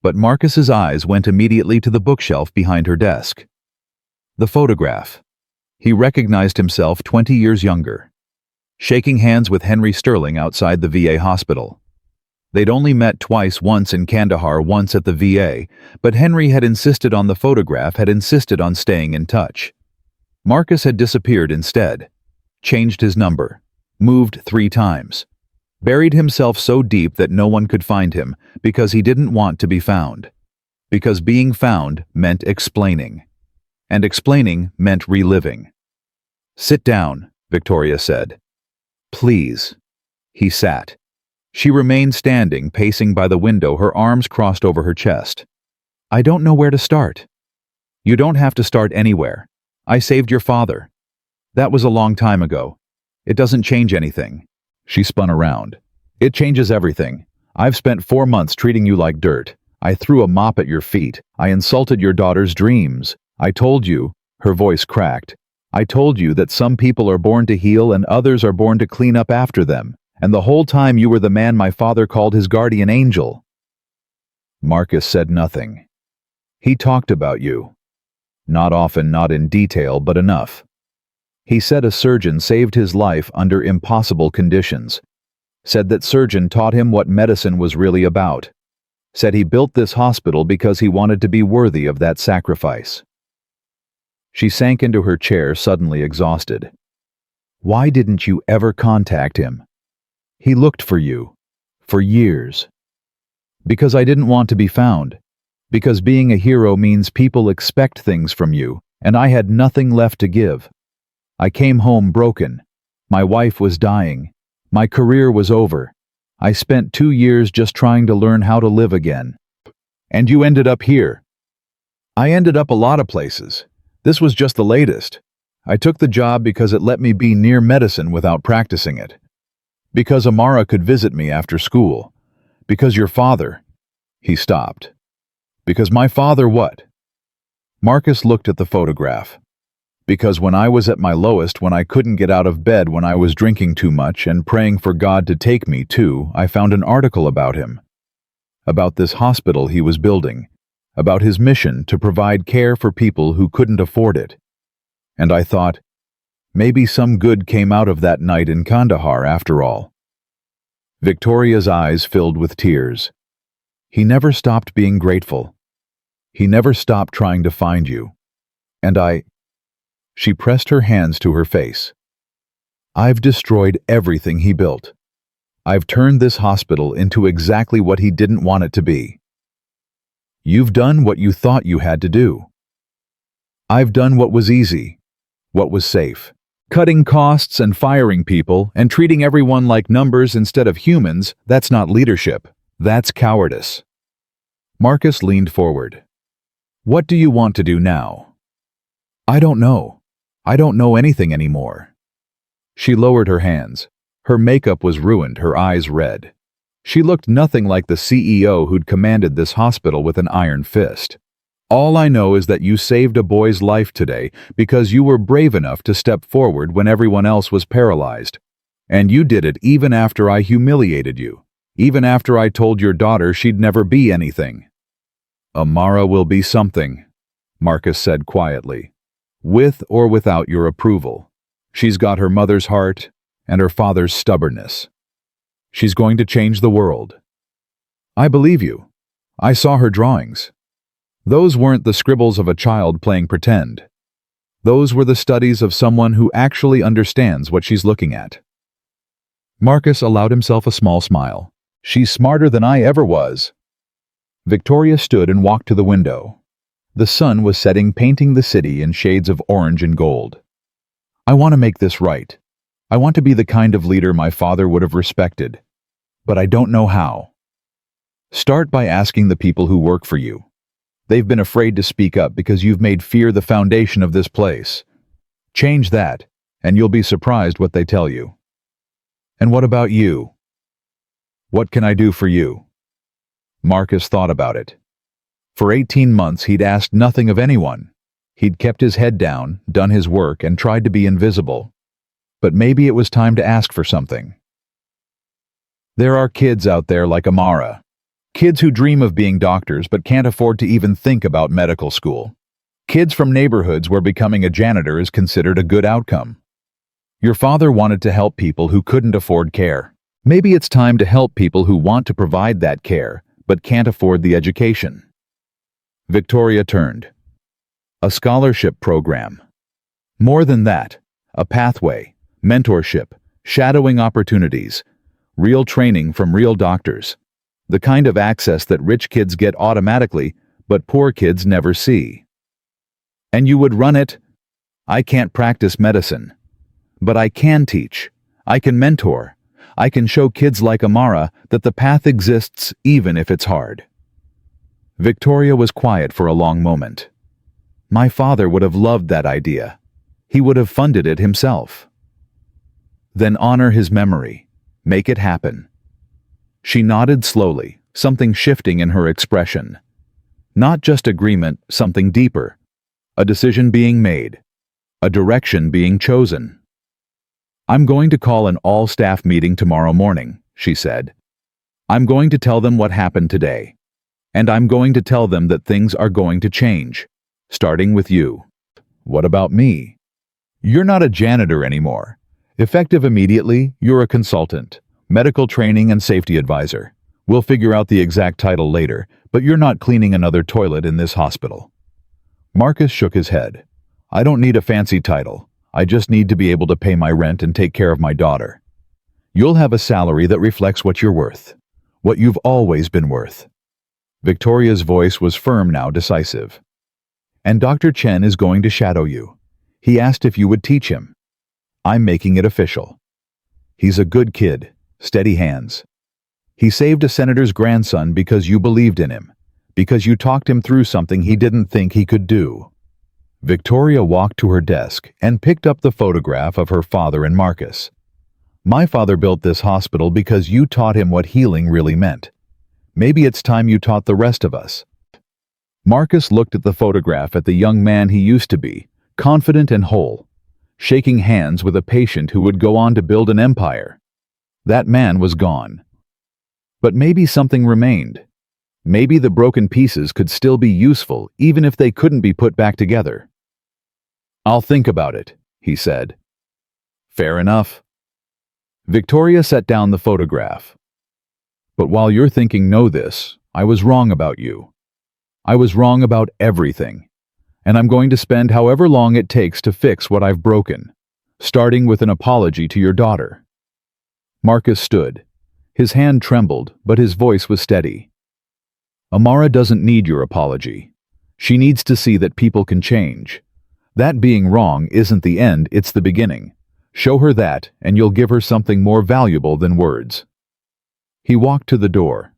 But Marcus's eyes went immediately to the bookshelf behind her desk. The photograph. He recognized himself 20 years younger, shaking hands with Henry Sterling outside the VA hospital. They'd only met twice, once in Kandahar, once at the VA, but Henry had insisted on the photograph, had insisted on staying in touch. Marcus had disappeared instead, changed his number, moved 3 times, buried himself so deep that no one could find him because he didn't want to be found. Because being found meant explaining, and explaining meant reliving. "Sit down," Victoria said. "Please." He sat. She remained standing, pacing by the window, her arms crossed over her chest. "I don't know where to start." "You don't have to start anywhere. I saved your father. That was a long time ago. It doesn't change anything." She spun around. "It changes everything. I've spent 4 months treating you like dirt. I threw a mop at your feet. I insulted your daughter's dreams. I told you," her voice cracked, "I told you that some people are born to heal and others are born to clean up after them. And the whole time you were the man my father called his guardian angel." Marcus said nothing. "He talked about you. Not often, not in detail, but enough. He said a surgeon saved his life under impossible conditions. Said that surgeon taught him what medicine was really about. Said he built this hospital because he wanted to be worthy of that sacrifice. She sank into her chair, suddenly exhausted. Why didn't you ever contact him? He looked for you. For years. Because I didn't want to be found. Because being a hero means people expect things from you, and I had nothing left to give. I came home broken. My wife was dying. My career was over. I spent 2 years just trying to learn how to live again. And you ended up here. I ended up a lot of places. This was just the latest. I took the job because it let me be near medicine without practicing it. Because Amara could visit me after school. Because your father... He stopped. Because my father what? Marcus looked at the photograph. Because when I was at my lowest, when I couldn't get out of bed, when I was drinking too much and praying for God to take me too, I found an article about him. About this hospital he was building. About his mission to provide care for people who couldn't afford it. And I thought, maybe some good came out of that night in Kandahar after all. Victoria's eyes filled with tears. He never stopped being grateful. He never stopped trying to find you. And She pressed her hands to her face. I've destroyed everything he built. I've turned this hospital into exactly what he didn't want it to be. You've done what you thought you had to do. I've done what was easy, what was safe. Cutting costs and firing people and treating everyone like numbers instead of humans, that's not leadership. That's cowardice. Marcus leaned forward. What do you want to do now? I don't know. I don't know anything anymore. She lowered her hands. Her makeup was ruined, her eyes red. She looked nothing like the CEO who'd commanded this hospital with an iron fist. All I know is that you saved a boy's life today because you were brave enough to step forward when everyone else was paralyzed. And you did it even after I humiliated you, even after I told your daughter she'd never be anything. Amara will be something, Marcus said quietly, with or without your approval. She's got her mother's heart and her father's stubbornness. She's going to change the world. I believe you. I saw her drawings. Those weren't the scribbles of a child playing pretend. Those were the studies of someone who actually understands what she's looking at. Marcus allowed himself a small smile. She's smarter than I ever was. Victoria stood and walked to the window. The sun was setting, painting the city in shades of orange and gold. I want to make this right. I want to be the kind of leader my father would have respected. But I don't know how. Start by asking the people who work for you. They've been afraid to speak up because you've made fear the foundation of this place. Change that, and you'll be surprised what they tell you. And what about you? What can I do for you? Marcus thought about it. For 18 months he'd asked nothing of anyone. He'd kept his head down, done his work, and tried to be invisible. But maybe it was time to ask for something. There are kids out there like Amara. Kids who dream of being doctors but can't afford to even think about medical school. Kids from neighborhoods where becoming a janitor is considered a good outcome. Your father wanted to help people who couldn't afford care. Maybe it's time to help people who want to provide that care but can't afford the education. Victoria turned. A scholarship program. More than that, a pathway, mentorship, shadowing opportunities, real training from real doctors. The kind of access that rich kids get automatically, but poor kids never see. And you would run it? I can't practice medicine. But I can teach. I can mentor. I can show kids like Amara that the path exists even if it's hard. Victoria was quiet for a long moment. My father would have loved that idea. He would have funded it himself. Then honor his memory. Make it happen. She nodded slowly, something shifting in her expression. Not just agreement, something deeper. A decision being made. A direction being chosen. I'm going to call an all-staff meeting tomorrow morning, she said. I'm going to tell them what happened today. And I'm going to tell them that things are going to change, starting with you. What about me? You're not a janitor anymore. Effective immediately, you're a consultant, medical training and safety advisor. We'll figure out the exact title later, but you're not cleaning another toilet in this hospital." Marcus shook his head. "I don't need a fancy title. I just need to be able to pay my rent and take care of my daughter. You'll have a salary that reflects what you're worth, what you've always been worth." Victoria's voice was firm now, decisive. "And Dr. Chen is going to shadow you. He asked if you would teach him. I'm making it official. He's a good kid, steady hands. He saved a senator's grandson because you believed in him, because you talked him through something he didn't think he could do." Victoria walked to her desk and picked up the photograph of her father and Marcus. "My father built this hospital because you taught him what healing really meant. Maybe it's time you taught the rest of us." Marcus looked at the photograph at the young man he used to be, confident and whole, shaking hands with a patient who would go on to build an empire. That man was gone. But maybe something remained. Maybe the broken pieces could still be useful even if they couldn't be put back together. "I'll think about it," he said. "Fair enough." Victoria set down the photograph. "But while you're thinking, know this, I was wrong about you. I was wrong about everything. And I'm going to spend however long it takes to fix what I've broken, starting with an apology to your daughter." Marcus stood. His hand trembled, but his voice was steady. "Amara doesn't need your apology. She needs to see that people can change. That being wrong isn't the end, it's the beginning. Show her that, and you'll give her something more valuable than words." He walked to the door.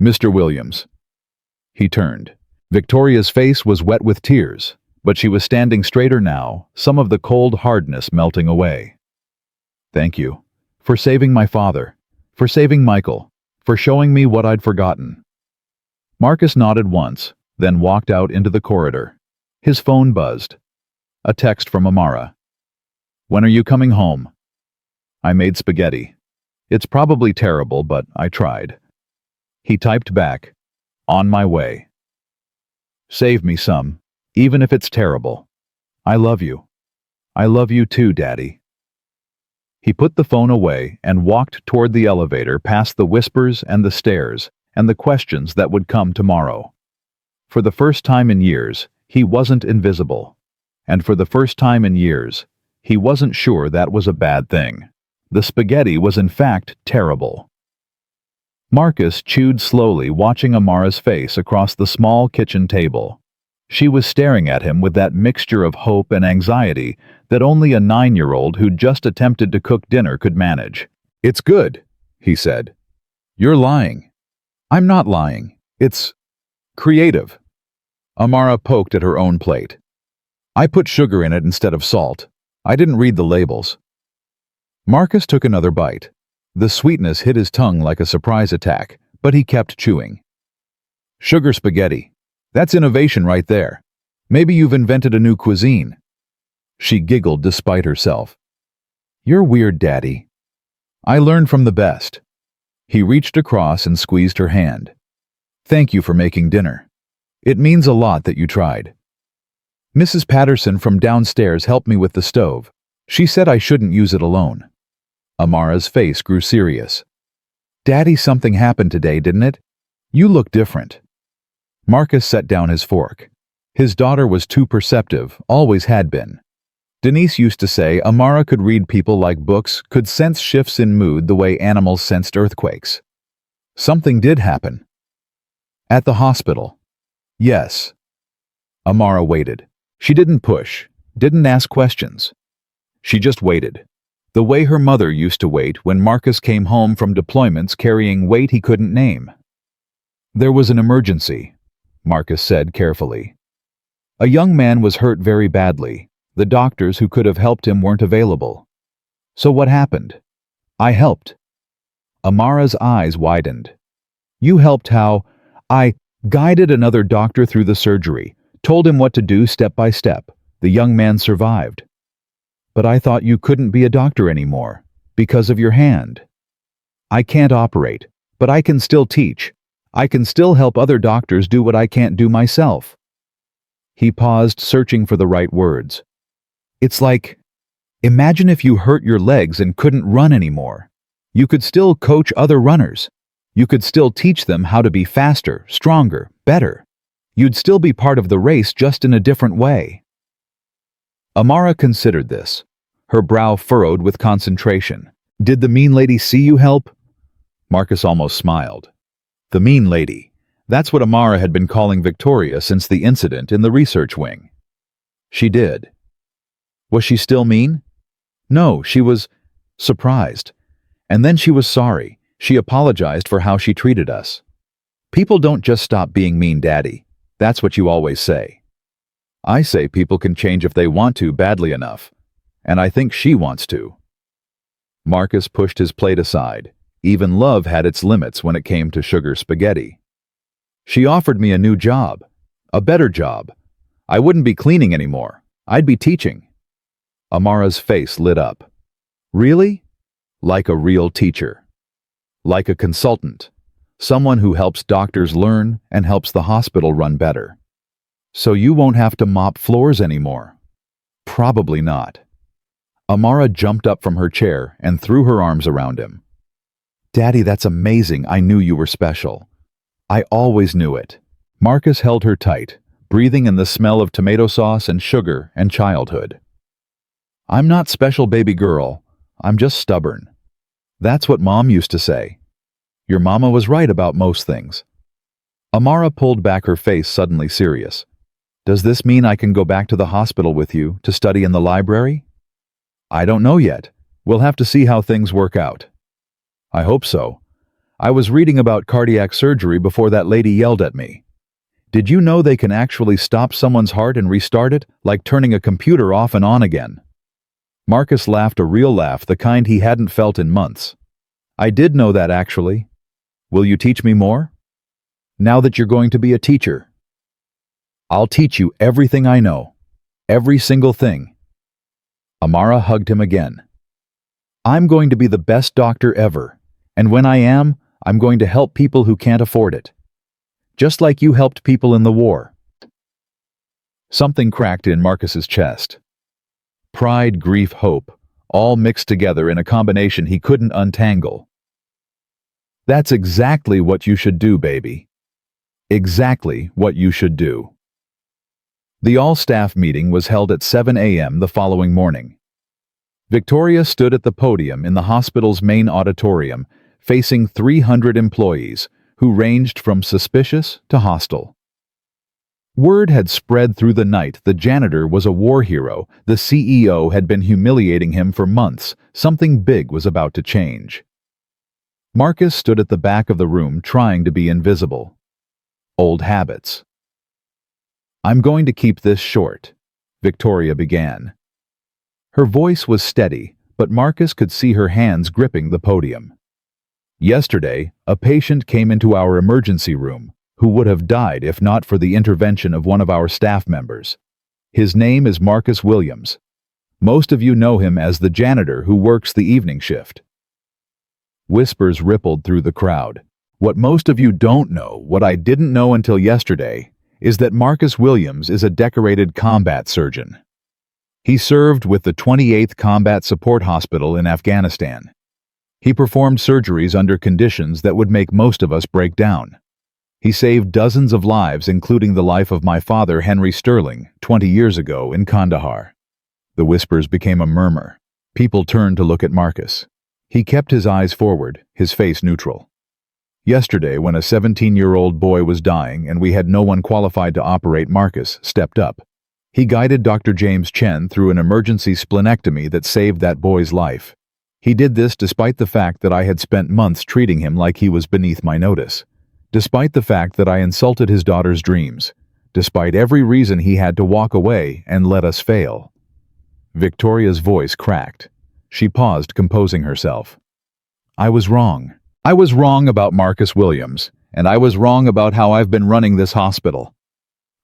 "Mr. Williams." He turned. Victoria's face was wet with tears, but she was standing straighter now, some of the cold hardness melting away. "Thank you. For saving my father. For saving Michael. For showing me what I'd forgotten." Marcus nodded once, then walked out into the corridor. His phone buzzed. A text from Amara. "When are you coming home?" "I made spaghetti. It's probably terrible, but I tried." He typed back, "On my way. Save me some, even if it's terrible. I love you. I love you too, Daddy." He put the phone away and walked toward the elevator past the whispers and the stares and the questions that would come tomorrow. For the first time in years, he wasn't invisible. And for the first time in years, he wasn't sure that was a bad thing. The spaghetti was in fact terrible. Marcus chewed slowly, watching Amara's face across the small kitchen table. She was staring at him with that mixture of hope and anxiety that only a 9-year-old who'd just attempted to cook dinner could manage. "It's good," he said. "You're lying." "I'm not lying. It's creative." Amara poked at her own plate. "I put sugar in it instead of salt. I didn't read the labels." Marcus took another bite. The sweetness hit his tongue like a surprise attack, but he kept chewing. "Sugar spaghetti. That's innovation right there. Maybe you've invented a new cuisine." She giggled despite herself. "You're weird, Daddy." "I learned from the best." He reached across and squeezed her hand. "Thank you for making dinner. It means a lot that you tried. Mrs. Patterson from downstairs helped me with the stove. She said I shouldn't use it alone." Amara's face grew serious. "Daddy, something happened today, didn't it? You look different." Marcus set down his fork. His daughter was too perceptive, always had been. Denise used to say Amara could read people like books, could sense shifts in mood the way animals sensed earthquakes. Something did happen. "At the hospital." "Yes." Amara waited. She didn't push, didn't ask questions. She just waited. The way her mother used to wait when Marcus came home from deployments carrying weight he couldn't name. "There was an emergency," Marcus said carefully. "A young man was hurt very badly. The doctors who could have helped him weren't available. So what happened? I helped." Amara's eyes widened. "You helped how?" "I guided another doctor through the surgery, told him what to do step by step. The young man survived." "But I thought you couldn't be a doctor anymore, because of your hand." "I can't operate, but I can still teach. I can still help other doctors do what I can't do myself." He paused, searching for the right words. It's like, imagine if you hurt your legs and couldn't run anymore. You could still coach other runners. You could still teach them how to be faster, stronger, better. You'd still be part of the race, just in a different way. Amara considered this, her brow furrowed with concentration. Did the mean lady see you help? Marcus almost smiled. The mean lady. That's what Amara had been calling Victoria since the incident in the research wing. She did. Was she still mean? No, she was surprised. And then she was sorry. She apologized for how she treated us. People don't just stop being mean, Daddy. That's what you always say. I say people can change if they want to badly enough. And I think she wants to. Marcus pushed his plate aside. Even love had its limits when it came to sugar spaghetti. She offered me a new job. A better job. I wouldn't be cleaning anymore. I'd be teaching. Amara's face lit up. Really? Like a real teacher. Like a consultant. Someone who helps doctors learn and helps the hospital run better. So you won't have to mop floors anymore. Probably not. Amara jumped up from her chair and threw her arms around him. Daddy, that's amazing. I knew you were special. I always knew it. Marcus held her tight, breathing in the smell of tomato sauce and sugar and childhood. I'm not special, baby girl. I'm just stubborn. That's what Mom used to say. Your mama was right about most things. Amara pulled back, her face suddenly serious. Does this mean I can go back to the hospital with you to study in the library? I don't know yet. We'll have to see how things work out. I hope so. I was reading about cardiac surgery before that lady yelled at me. Did you know they can actually stop someone's heart and restart it, like turning a computer off and on again? Marcus laughed, a real laugh, the kind he hadn't felt in months. I did know that, actually. Will you teach me more? Now that you're going to be a teacher. I'll teach you everything I know. Every single thing. Amara hugged him again. I'm going to be the best doctor ever, and when I am, I'm going to help people who can't afford it. Just like you helped people in the war. Something cracked in Marcus's chest. Pride, grief, hope, all mixed together in a combination he couldn't untangle. That's exactly what you should do, baby. Exactly what you should do. The all-staff meeting was held at 7 a.m. the following morning. Victoria stood at the podium in the hospital's main auditorium, facing 300 employees, who ranged from suspicious to hostile. Word had spread through the night the janitor was a war hero. The CEO had been humiliating him for months. Something big was about to change. Marcus stood at the back of the room, trying to be invisible. Old habits. I'm going to keep this short, Victoria began. Her voice was steady, but Marcus could see her hands gripping the podium. Yesterday, a patient came into our emergency room who would have died if not for the intervention of one of our staff members. His name is Marcus Williams. Most of you know him as the janitor who works the evening shift. Whispers rippled through the crowd. What most of you don't know, what I didn't know until yesterday, is that Marcus Williams is a decorated combat surgeon. He served with the 28th Combat Support Hospital in Afghanistan. He performed surgeries under conditions that would make most of us break down. He saved dozens of lives, including the life of my father, Henry Sterling, 20 years ago in Kandahar. The whispers became a murmur. People turned to look at Marcus. He kept his eyes forward, his face neutral. Yesterday, when a 17-year-old boy was dying and we had no one qualified to operate, Marcus stepped up. He guided Dr. James Chen through an emergency splenectomy that saved that boy's life. He did this despite the fact that I had spent months treating him like he was beneath my notice. Despite the fact that I insulted his daughter's dreams. Despite every reason he had to walk away and let us fail. Victoria's voice cracked. She paused, composing herself. I was wrong. I was wrong about Marcus Williams, and I was wrong about how I've been running this hospital.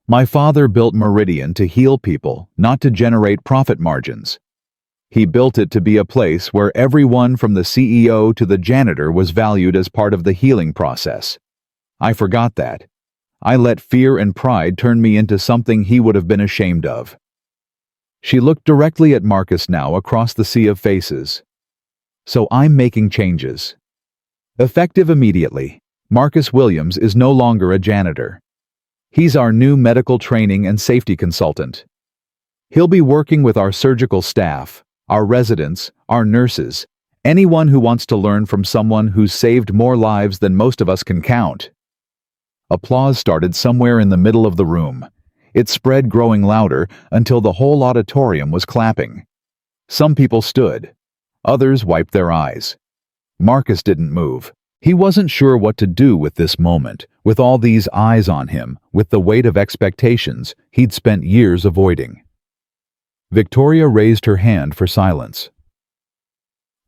My father built Meridian to heal people, not to generate profit margins. He built it to be a place where everyone from the CEO to the janitor was valued as part of the healing process. I forgot that. I let fear and pride turn me into something he would have been ashamed of. She looked directly at Marcus now across the sea of faces. So I'm making changes. Effective immediately, Marcus Williams is no longer a janitor. He's our new medical training and safety consultant. He'll be working with our surgical staff, our residents, our nurses, anyone who wants to learn from someone who's saved more lives than most of us can count. Applause started somewhere in the middle of the room. It spread, growing louder until the whole auditorium was clapping. Some people stood. Others wiped their eyes. Marcus didn't move. He wasn't sure what to do with this moment, with all these eyes on him, with the weight of expectations he'd spent years avoiding. Victoria raised her hand for silence.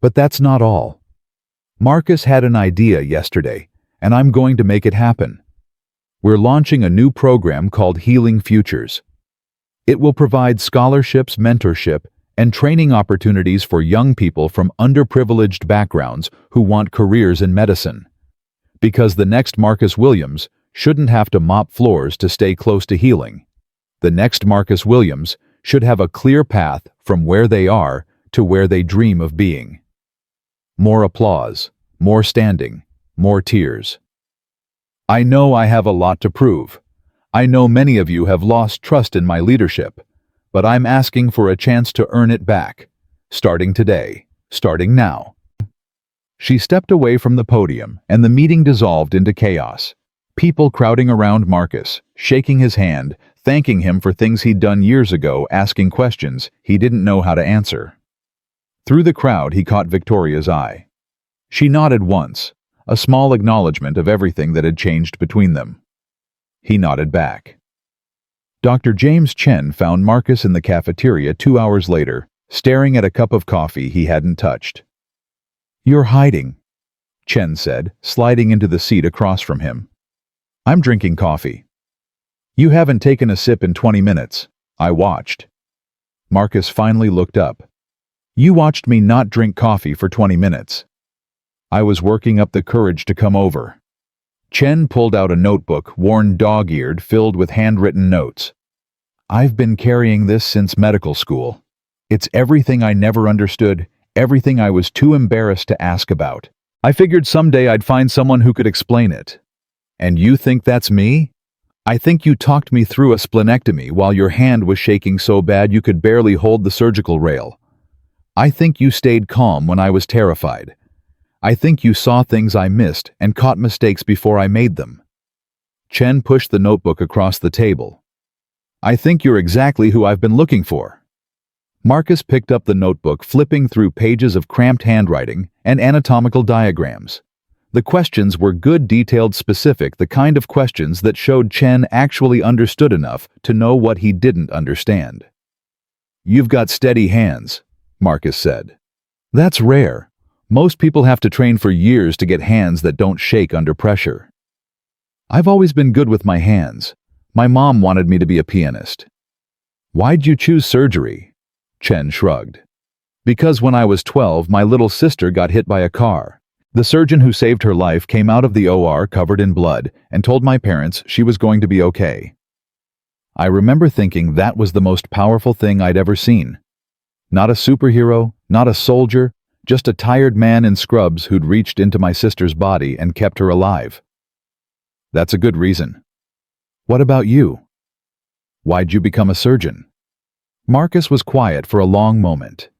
But that's not all. Marcus had an idea yesterday, and I'm going to make it happen. We're launching a new program called Healing Futures. It will provide scholarships, mentorship, and training opportunities for young people from underprivileged backgrounds who want careers in medicine. Because the next Marcus Williams shouldn't have to mop floors to stay close to healing. The next Marcus Williams should have a clear path from where they are to where they dream of being. More applause, more standing, more tears. I know I have a lot to prove. I know many of you have lost trust in my leadership, but I'm asking for a chance to earn it back, starting today, starting now. She stepped away from the podium, and the meeting dissolved into chaos. People crowding around Marcus, shaking his hand, thanking him for things he'd done years ago, asking questions he didn't know how to answer. Through the crowd, he caught Victoria's eye. She nodded once, a small acknowledgement of everything that had changed between them. He nodded back. Dr. James Chen found Marcus in the cafeteria 2 hours later, staring at a cup of coffee he hadn't touched. "You're hiding," Chen said, sliding into the seat across from him. "I'm drinking coffee." "You haven't taken a sip in 20 minutes. I watched." Marcus finally looked up. "You watched me not drink coffee for 20 minutes. I was working up the courage to come over." Chen pulled out a notebook, worn dog-eared, filled with handwritten notes. "I've been carrying this since medical school. It's everything I never understood, everything I was too embarrassed to ask about. I figured someday I'd find someone who could explain it. And you think that's me? I think you talked me through a splenectomy while your hand was shaking so bad you could barely hold the surgical rail. I think you stayed calm when I was terrified. I think you saw things I missed and caught mistakes before I made them." Chen pushed the notebook across the table. "I think you're exactly who I've been looking for." Marcus picked up the notebook, flipping through pages of cramped handwriting and anatomical diagrams. The questions were good, detailed, specific, the kind of questions that showed Chen actually understood enough to know what he didn't understand. "You've got steady hands," Marcus said. "That's rare. Most people have to train for years to get hands that don't shake under pressure." "I've always been good with my hands. My mom wanted me to be a pianist." "Why'd you choose surgery?" Chen shrugged. "Because when I was 12, my little sister got hit by a car. The surgeon who saved her life came out of the OR covered in blood and told my parents she was going to be okay. I remember thinking that was the most powerful thing I'd ever seen. Not a superhero, not a soldier, just a tired man in scrubs who'd reached into my sister's body and kept her alive. That's a good reason. What about you? Why'd you become a surgeon?" Marcus was quiet for a long moment.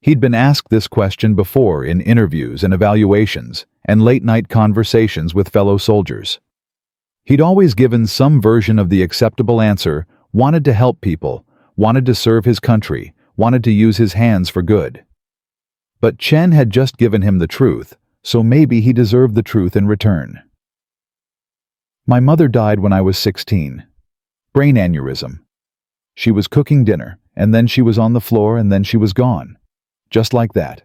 He'd been asked this question before in interviews and evaluations and late-night conversations with fellow soldiers. He'd always given some version of the acceptable answer: wanted to help people, wanted to serve his country, wanted to use his hands for good. But Chen had just given him the truth, so maybe he deserved the truth in return. "My mother died when I was 16. Brain aneurysm. She was cooking dinner, and then she was on the floor, and then she was gone. Just like that.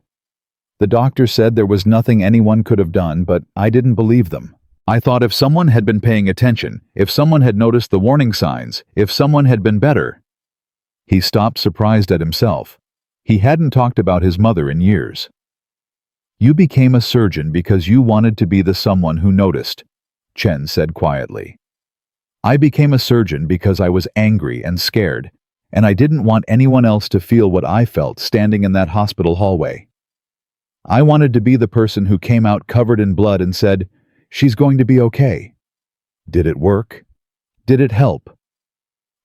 The doctor said there was nothing anyone could have done, but I didn't believe them. I thought if someone had been paying attention, if someone had noticed the warning signs, if someone had been better." He stopped, surprised at himself. He hadn't talked about his mother in years. "You became a surgeon because you wanted to be the someone who noticed," Chen said quietly. "I became a surgeon because I was angry and scared, and I didn't want anyone else to feel what I felt standing in that hospital hallway. I wanted to be the person who came out covered in blood and said, "She's going to be okay." Did it work? Did it help?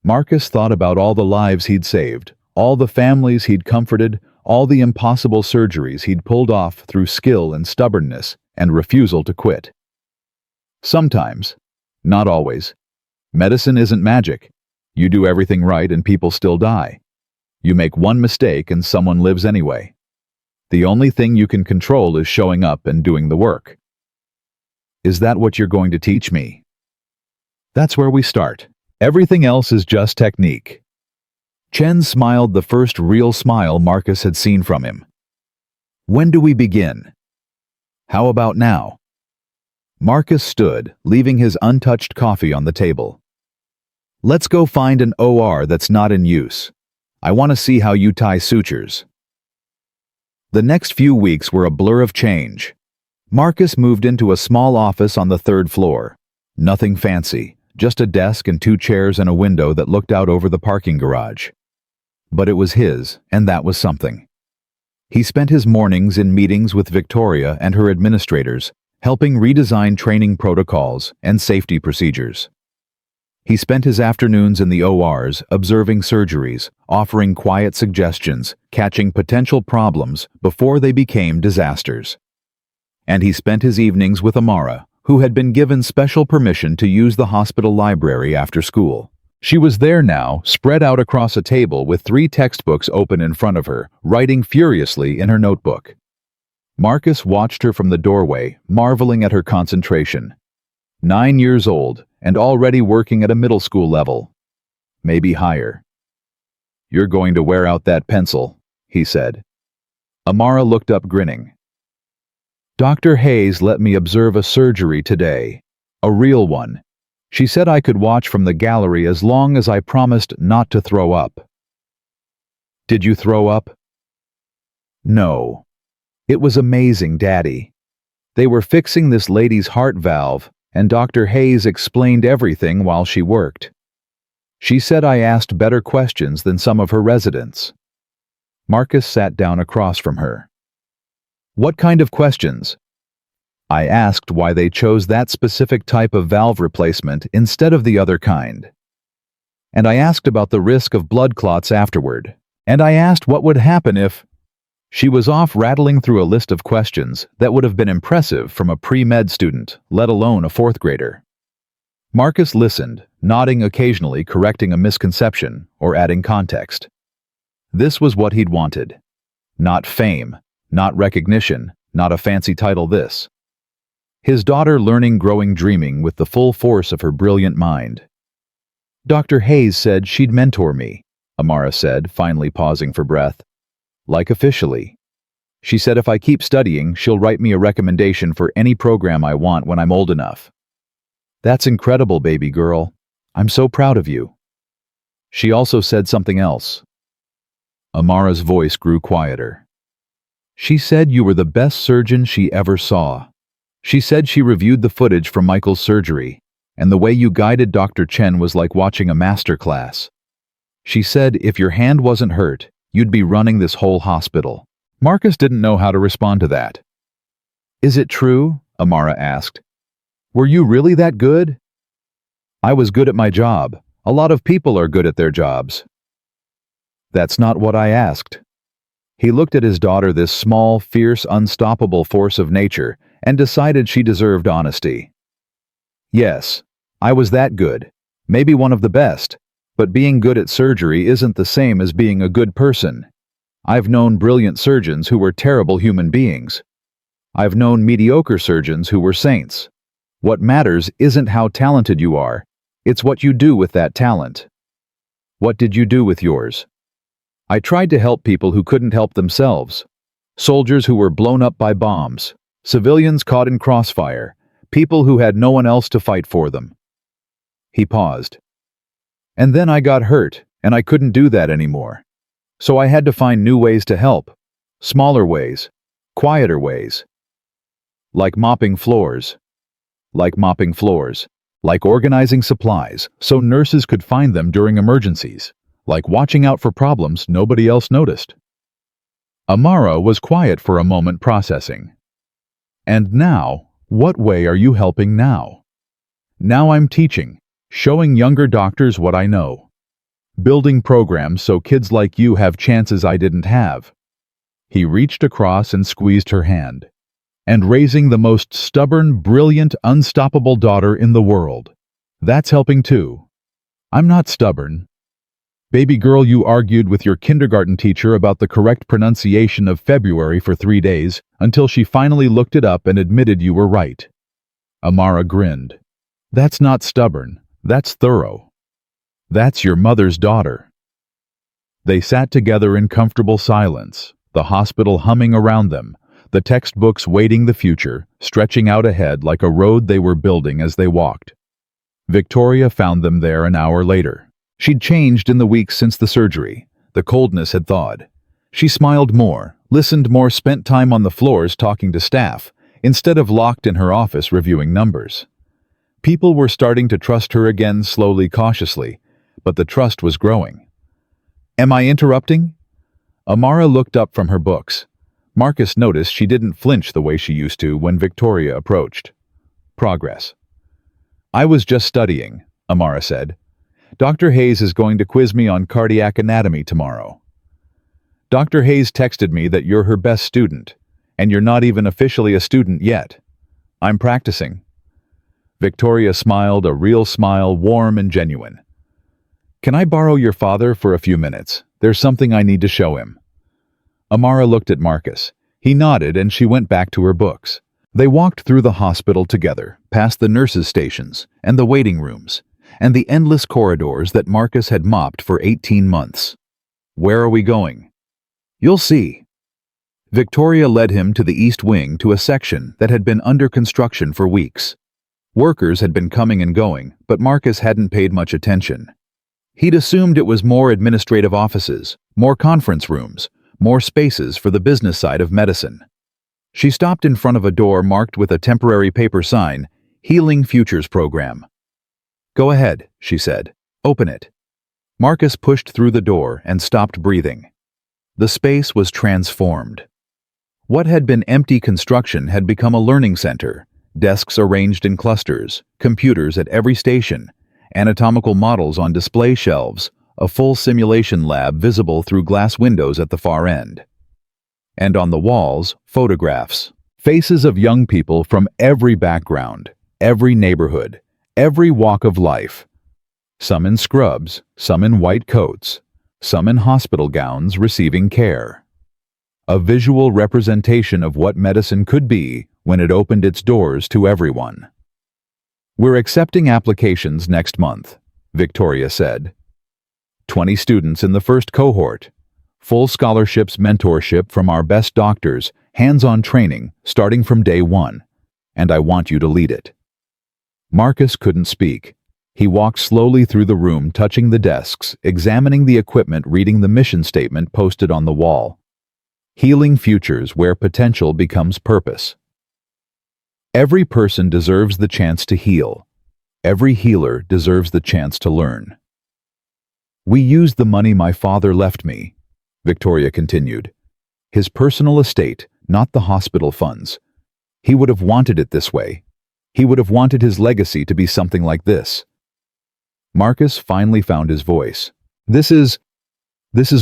Marcus thought about all the lives he'd saved, all the families he'd comforted, all the impossible surgeries he'd pulled off through skill and stubbornness and refusal to quit. Sometimes, not always, medicine isn't magic. You do everything right and people still die. You make one mistake and someone lives anyway. The only thing you can control is showing up and doing the work. Is that what you're going to teach me? That's where we start. Everything else is just technique. Chen smiled, the first real smile Marcus had seen from him. When do we begin? How about now? Marcus stood, leaving his untouched coffee on the table. Let's go find an OR that's not in use. I want to see how you tie sutures. The next few weeks were a blur of change. Marcus moved into a small office on the third floor. Nothing fancy, just a desk and 2 chairs and a window that looked out over the parking garage. But it was his, and that was something. He spent his mornings in meetings with Victoria and her administrators, helping redesign training protocols and safety procedures. He spent his afternoons in the ORs, observing surgeries, offering quiet suggestions, catching potential problems before they became disasters. And he spent his evenings with Amara, who had been given special permission to use the hospital library after school. She was there now, spread out across a table with 3 textbooks open in front of her, writing furiously in her notebook. Marcus watched her from the doorway, marveling at her concentration. 9 years old, and already working at a middle school level. Maybe higher. "You're going to wear out that pencil," he said. Amara looked up, grinning. "Dr. Hayes let me observe a surgery today. A real one. She said I could watch from the gallery as long as I promised not to throw up." "Did you throw up?" "No. It was amazing, Daddy. They were fixing this lady's heart valve, and Dr. Hayes explained everything while she worked. She said I asked better questions than some of her residents." Marcus sat down across from her. "What kind of questions?" "I asked why they chose that specific type of valve replacement instead of the other kind. And I asked about the risk of blood clots afterward. And I asked what would happen if—" She was off rattling through a list of questions that would have been impressive from a pre-med student, let alone a 4th grader. Marcus listened, nodding occasionally, correcting a misconception or adding context. This was what he'd wanted. Not fame, not recognition, not a fancy title, this. His daughter learning, growing, dreaming with the full force of her brilliant mind. "Dr. Hayes said she'd mentor me," Amara said, finally pausing for breath. "Like officially. She said if I keep studying, she'll write me a recommendation for any program I want when I'm old enough." "That's incredible, baby girl. I'm so proud of you." She also said something else. Amara's voice grew quieter. "She said you were the best surgeon she ever saw. She said she reviewed the footage from Michael's surgery, and the way you guided Dr. Chen was like watching a master class. She said if your hand wasn't hurt, you'd be running this whole hospital." Marcus didn't know how to respond to that. "Is it true?" Amara asked. "Were you really that good?" "I was good at my job. A lot of people are good at their jobs." "That's not what I asked." He looked at his daughter, this small, fierce, unstoppable force of nature, and decided she deserved honesty. "Yes, I was that good. Maybe one of the best. But being good at surgery isn't the same as being a good person. I've known brilliant surgeons who were terrible human beings. I've known mediocre surgeons who were saints. What matters isn't how talented you are, it's what you do with that talent. What did you do with yours?" "I tried to help people who couldn't help themselves. Soldiers who were blown up by bombs, civilians caught in crossfire, people who had no one else to fight for them." He paused. "And then I got hurt, and I couldn't do that anymore. So I had to find new ways to help. Smaller ways. Quieter ways. Like mopping floors. Like mopping floors. Like organizing supplies so nurses could find them during emergencies. like watching out for problems nobody else noticed. Amara was quiet for a moment, processing. And now, what way are you helping now? Now I'm teaching, showing younger doctors what I know. Building programs so kids like you have chances I didn't have. He reached across and squeezed her hand. And raising the most stubborn, brilliant, unstoppable daughter in the world. That's helping too. I'm not stubborn. Baby girl, you argued with your kindergarten teacher about the correct pronunciation of February for 3 days until she finally looked it up and admitted you were right. Amara grinned. That's not stubborn. That's thorough. That's your mother's daughter. They sat together in comfortable silence, the hospital humming around them, the textbooks waiting the future, stretching out ahead like a road they were building as they walked. Victoria found them there an hour later. She'd changed in the weeks since the surgery. The coldness had thawed. She smiled more, listened more, spent time on the floors talking to staff, instead of locked in her office reviewing numbers. People were starting to trust her again, slowly, cautiously, but the trust was growing. Am I interrupting? Amara looked up from her books. Marcus noticed she didn't flinch the way she used to when Victoria approached. Progress. I was just studying, Amara said. Dr. Hayes is going to quiz me on cardiac anatomy tomorrow. Dr. Hayes texted me that you're her best student, and you're not even officially a student yet. I'm practicing. Victoria smiled, a real smile, warm and genuine. Can I borrow your father for a few minutes? There's something I need to show him. Amara looked at Marcus. He nodded and she went back to her books. They walked through the hospital together, past the nurses' stations and the waiting rooms, and the endless corridors that Marcus had mopped for 18 months. Where are we going? You'll see. Victoria led him to the east wing, to a section that had been under construction for weeks. Workers had been coming and going, but Marcus hadn't paid much attention. He'd assumed it was more administrative offices, more conference rooms, more spaces for the business side of medicine. She stopped in front of a door marked with a temporary paper sign, Healing Futures Program. Go ahead, she said. Open it. Marcus pushed through the door and stopped breathing. The space was transformed. What had been empty construction had become a learning center, desks arranged in clusters, computers at every station, anatomical models on display shelves, a full simulation lab visible through glass windows at the far end. And on the walls, photographs, faces of young people from every background, every neighborhood, every walk of life. Some in scrubs, some in white coats, some in hospital gowns receiving care. A visual representation of what medicine could be when it opened its doors to everyone. We're accepting applications next month, Victoria said. 20 students in the first cohort. Full scholarships, mentorship from our best doctors, hands-on training, starting from day one. And I want you to lead it. Marcus couldn't speak. He walked slowly through the room, touching the desks, examining the equipment, reading the mission statement posted on the wall. Healing futures where potential becomes purpose. Every person deserves the chance to heal. Every healer deserves the chance to learn. We used the money my father left me, Victoria continued. His personal estate, not the hospital funds. He would have wanted it this way. He would have wanted his legacy to be something like this. Marcus finally found his voice. This is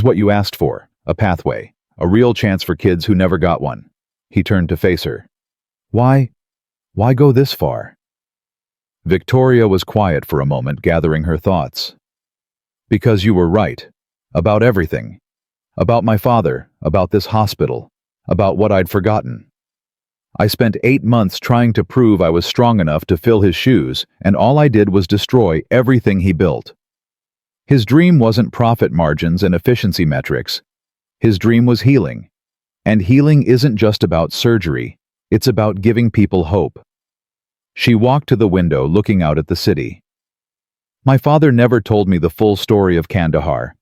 what you asked for, a pathway, a real chance for kids who never got one. He turned to face her. Why go this far? Victoria was quiet for a moment, gathering her thoughts. Because you were right. About everything. About my father, about this hospital, about what I'd forgotten. I spent 8 months trying to prove I was strong enough to fill his shoes, and all I did was destroy everything he built. His dream wasn't profit margins and efficiency metrics. His dream was healing. And healing isn't just about surgery, it's about giving people hope. She walked to the window, looking out at the city. My father never told me the full story of Kandahar.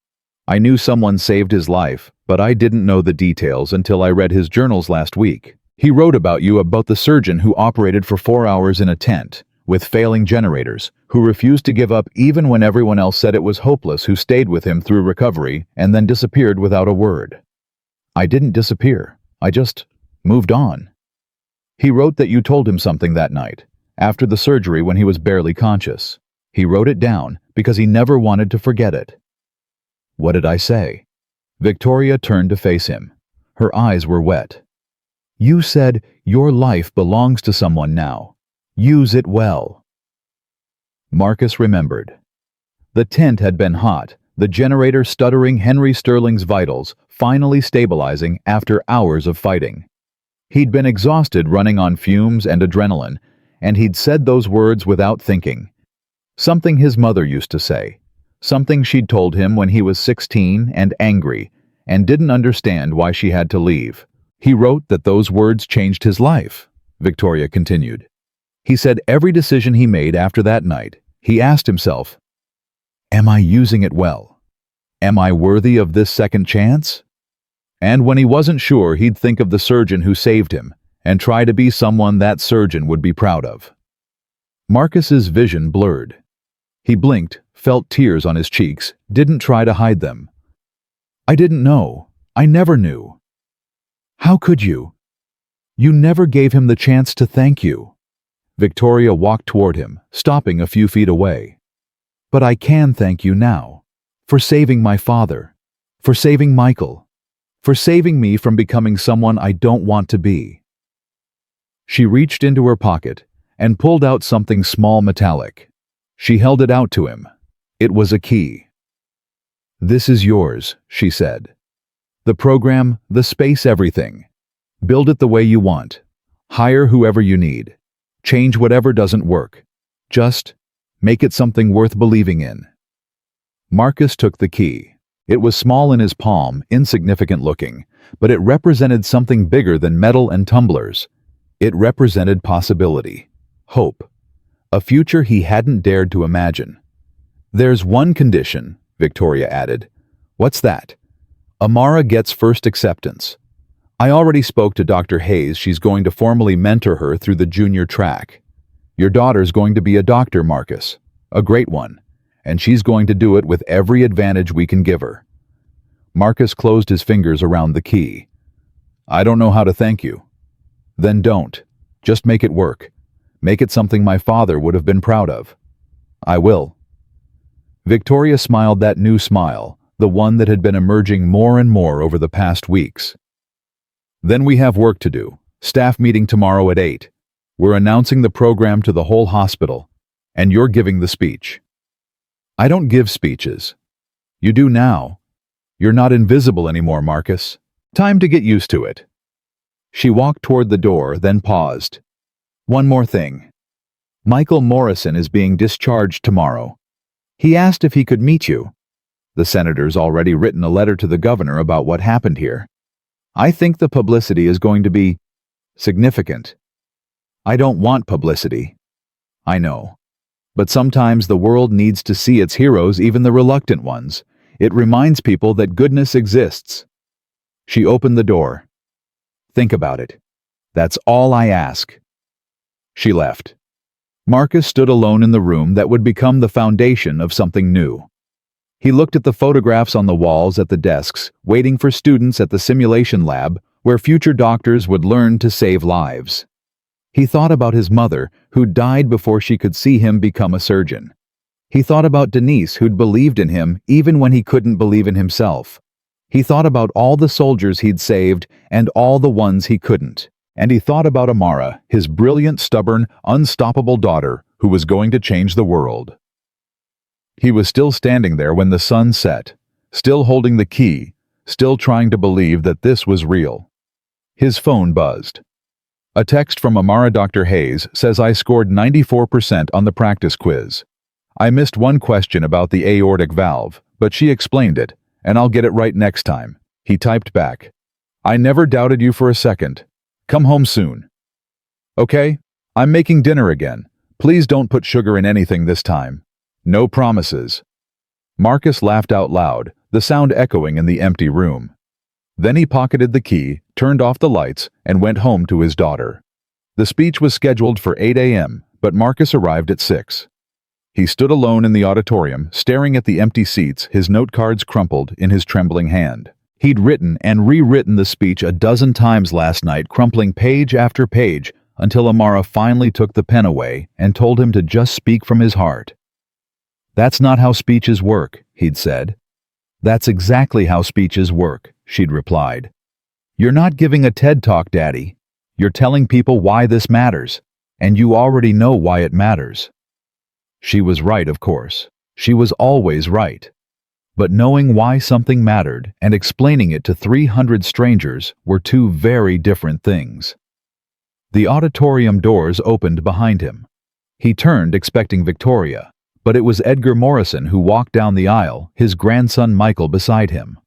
I knew someone saved his life, but I didn't know the details until I read his journals last week. He wrote about you, about the surgeon who operated for 4 hours in a tent, with failing generators, who refused to give up even when everyone else said it was hopeless, who stayed with him through recovery and then disappeared without a word. I didn't disappear. I just moved on. He wrote that you told him something that night, after the surgery when he was barely conscious. He wrote it down because he never wanted to forget it. What did I say? Victoria turned to face him. Her eyes were wet. You said your life belongs to someone now. Use it well. Marcus remembered. The tent had been hot, the generator stuttering Henry Sterling's vitals, finally stabilizing after hours of fighting. He'd been exhausted running on fumes and adrenaline, and he'd said those words without thinking. Something his mother used to say, something she'd told him when he was 16 and angry, and didn't understand why she had to leave. He wrote that those words changed his life, Victoria continued. He said every decision he made after that night, he asked himself, am I using it well? Am I worthy of this second chance? And when he wasn't sure, he'd think of the surgeon who saved him and try to be someone that surgeon would be proud of. Marcus's vision blurred. He blinked, felt tears on his cheeks, didn't try to hide them. I didn't know. I never knew. How could you? You never gave him the chance to thank you. Victoria walked toward him, stopping a few feet away. But I can thank you now. For saving my father. For saving Michael. For saving me from becoming someone I don't want to be. She reached into her pocket and pulled out something small metallic. She held it out to him. It was a key. This is yours, she said. The program, the space, everything. Build it the way you want. Hire whoever you need. Change whatever doesn't work. Just make it something worth believing in. Marcus took the key. It was small in his palm, insignificant looking, but it represented something bigger than metal and tumblers. It represented possibility, hope, a future he hadn't dared to imagine. There's one condition, Victoria added. What's that? Amara gets first acceptance. I already spoke to Dr. Hayes. She's going to formally mentor her through the junior track. Your daughter's going to be a doctor, Marcus, a great one, and she's going to do it with every advantage we can give her. Marcus closed his fingers around the key. I don't know how to thank you. Then don't. Just make it work. Make it something my father would have been proud of. I will. Victoria smiled that new smile, the one that had been emerging more and more over the past weeks. Then we have work to do. Staff meeting tomorrow at 8. We're announcing the program to the whole hospital, and you're giving the speech. I don't give speeches. You do now. You're not invisible anymore, Marcus. Time to get used to it. She walked toward the door, then paused. One more thing. Michael Morrison is being discharged tomorrow. He asked if he could meet you. The senator's already written a letter to the governor about what happened here. I think the publicity is going to be significant. I don't want publicity. I know. But sometimes the world needs to see its heroes, even the reluctant ones. It reminds people that goodness exists. She opened the door. Think about it. That's all I ask. She left. Marcus stood alone in the room that would become the foundation of something new. He looked at the photographs on the walls at the desks, waiting for students at the simulation lab where future doctors would learn to save lives. He thought about his mother, who died before she could see him become a surgeon. He thought about Denise, who'd believed in him even when he couldn't believe in himself. He thought about all the soldiers he'd saved and all the ones he couldn't. And he thought about Amara, his brilliant, stubborn, unstoppable daughter, who was going to change the world. He was still standing there when the sun set, still holding the key, still trying to believe that this was real. His phone buzzed. A text from Amara. Dr. Hayes says I scored 94% on the practice quiz. I missed one question about the aortic valve, but she explained it, and I'll get it right next time. He typed back. I never doubted you for a second. Come home soon. Okay, I'm making dinner again. Please don't put sugar in anything this time. No promises. Marcus laughed out loud, the sound echoing in the empty room. Then he pocketed the key, turned off the lights, and went home to his daughter. The speech was scheduled for 8 a.m., but Marcus arrived at 6. He stood alone in the auditorium, staring at the empty seats, his note cards crumpled in his trembling hand. He'd written and rewritten the speech a dozen times last night, crumpling page after page, until Amara finally took the pen away and told him to just speak from his heart. "That's not how speeches work," he'd said. "That's exactly how speeches work," she'd replied. "You're not giving a TED Talk, Daddy. You're telling people why this matters, and you already know why it matters." She was right, of course. She was always right. But knowing why something mattered and explaining it to 300 strangers were two very different things. The auditorium doors opened behind him. He turned, expecting Victoria, but it was Edgar Morrison who walked down the aisle, his grandson Michael beside him.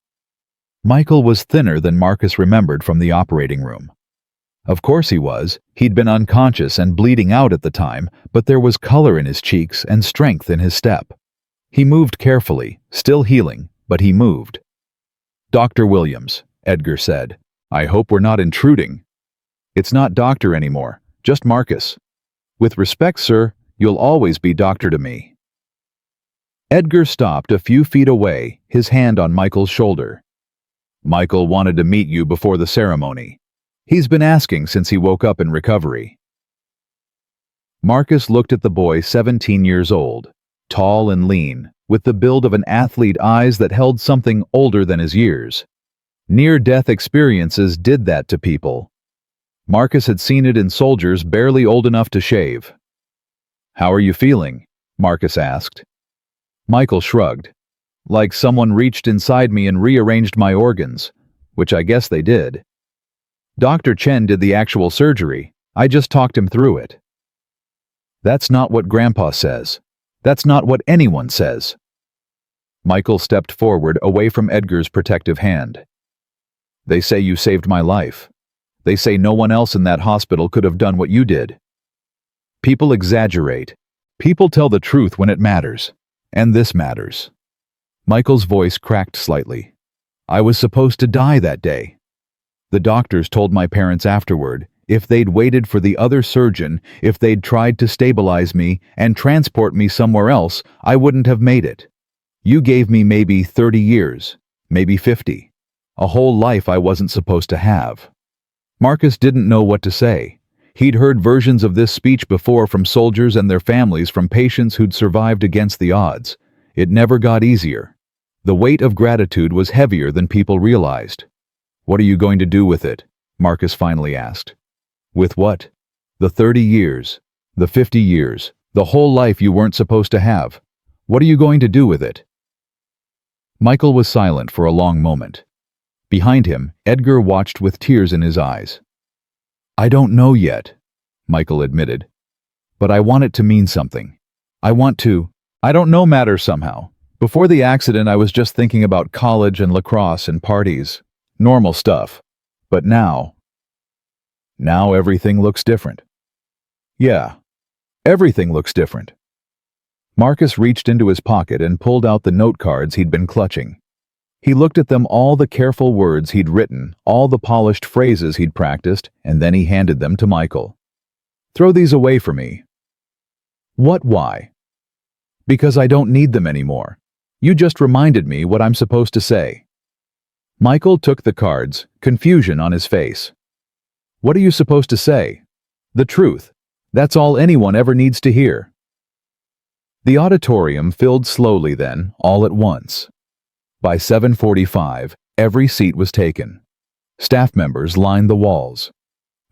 Michael was thinner than Marcus remembered from the operating room. Of course he was. He'd been unconscious and bleeding out at the time, but there was color in his cheeks and strength in his step. He moved carefully, still healing, but he moved. "Dr. Williams," Edgar said. "I hope we're not intruding." "It's not doctor anymore, just Marcus." "With respect, sir, you'll always be doctor to me." Edgar stopped a few feet away, his hand on Michael's shoulder. "Michael wanted to meet you before the ceremony. He's been asking since he woke up in recovery." Marcus looked at the boy, 17 years old, tall and lean, with the build of an athlete, eyes that held something older than his years. Near-death experiences did that to people. Marcus had seen it in soldiers barely old enough to shave. "How are you feeling?" Marcus asked. Michael shrugged. "Like someone reached inside me and rearranged my organs, which I guess they did. Dr. Chen did the actual surgery. I just talked him through it." "That's not what Grandpa says. That's not what anyone says." Michael stepped forward, away from Edgar's protective hand. "They say you saved my life. They say no one else in that hospital could have done what you did." "People exaggerate. People tell the truth when it matters. And this matters." Michael's voice cracked slightly. "I was supposed to die that day. The doctors told my parents afterward, if they'd waited for the other surgeon, if they'd tried to stabilize me and transport me somewhere else, I wouldn't have made it. You gave me maybe 30 years, maybe 50. A whole life I wasn't supposed to have." Marcus didn't know what to say. He'd heard versions of this speech before from soldiers and their families, from patients who'd survived against the odds. It never got easier. The weight of gratitude was heavier than people realized. "What are you going to do with it?" Marcus finally asked. "With what?" "The 30 years, the 50 years, the whole life you weren't supposed to have. What are you going to do with it?" Michael was silent for a long moment. Behind him, Edgar watched with tears in his eyes. "I don't know yet," Michael admitted. "But I want it to mean something. I don't know, matter somehow. Before the accident, I was just thinking about college and lacrosse and parties. Normal stuff. But now everything looks different." "Yeah, everything looks different." Marcus reached into his pocket and pulled out the note cards he'd been clutching. He looked at them, all the careful words he'd written, all the polished phrases he'd practiced, and then he handed them to Michael. "Throw these away for me." "What, why?" "Because I don't need them anymore. You just reminded me what I'm supposed to say." Michael took the cards, confusion on his face. "What are you supposed to say?" "The truth. That's all anyone ever needs to hear." The auditorium filled slowly then, all at once. By 7:45, every seat was taken. Staff members lined the walls.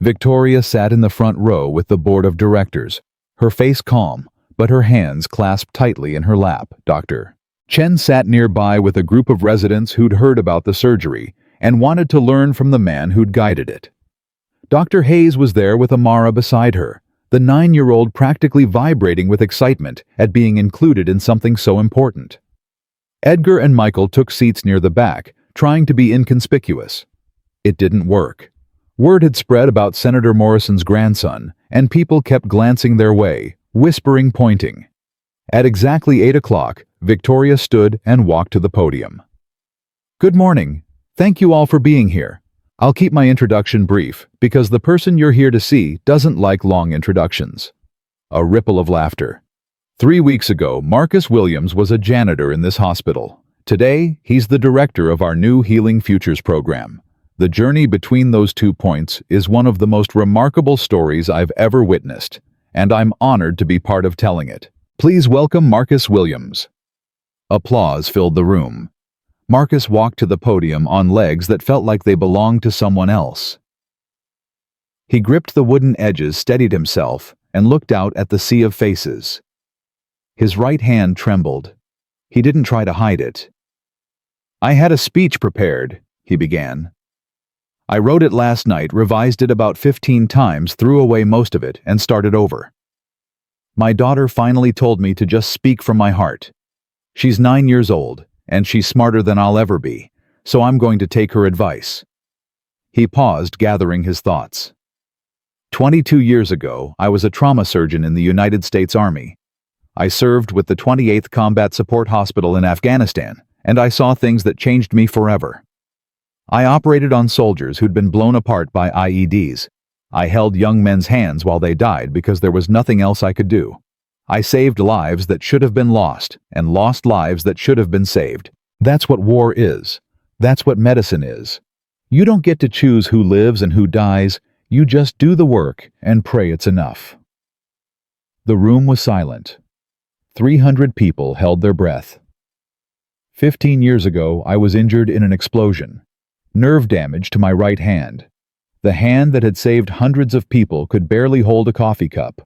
Victoria sat in the front row with the board of directors, her face calm, but her hands clasped tightly in her lap. Dr. Chen sat nearby with a group of residents who'd heard about the surgery and wanted to learn from the man who'd guided it. Dr. Hayes was there with Amara beside her, the 9-year-old practically vibrating with excitement at being included in something so important. Edgar and Michael took seats near the back, trying to be inconspicuous. It didn't work. Word had spread about Senator Morrison's grandson, and people kept glancing their way, whispering, pointing. At exactly 8 o'clock, Victoria stood and walked to the podium. "Good morning. Thank you all for being here. I'll keep my introduction brief, because the person you're here to see doesn't like long introductions. A ripple of laughter. 3 weeks ago, Marcus Williams was a janitor in this hospital. Today, he's the director of our new Healing Futures program. The journey between those 2 points is one of the most remarkable stories I've ever witnessed, and I'm honored to be part of telling it. Please welcome Marcus Williams. Applause filled the room. Marcus walked to the podium on legs that felt like they belonged to someone else. He gripped the wooden edges, steadied himself, and looked out at the sea of faces. His right hand trembled. He didn't try to hide it. "I had a speech prepared," he began. "I wrote it last night, revised it about 15 times, threw away most of it, and started over. My daughter finally told me to just speak from my heart. She's 9 years old, and she's smarter than I'll ever be, so I'm going to take her advice." He paused, gathering his thoughts. 22 years ago, I was a trauma surgeon in the United States Army. I served with the 28th Combat Support Hospital in Afghanistan, and I saw things that changed me forever. I operated on soldiers who'd been blown apart by IEDs. I held young men's hands while they died because there was nothing else I could do. I saved lives that should have been lost, and lost lives that should have been saved. That's what war is. That's what medicine is. You don't get to choose who lives and who dies. You just do the work and pray it's enough. The room was silent. 300 people held their breath. 15 years ago, I was injured in an explosion. Nerve damage to my right hand. The hand that had saved hundreds of people could barely hold a coffee cup.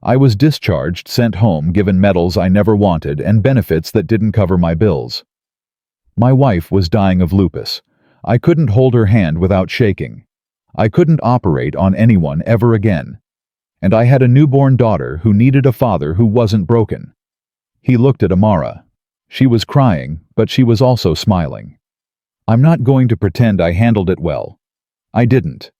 I was discharged, sent home, given medals I never wanted, and benefits that didn't cover my bills. My wife was dying of lupus. I couldn't hold her hand without shaking. I couldn't operate on anyone ever again. And I had a newborn daughter who needed a father who wasn't broken. He looked at Amara. She was crying, but she was also smiling. I'm not going to pretend I handled it well. I didn't.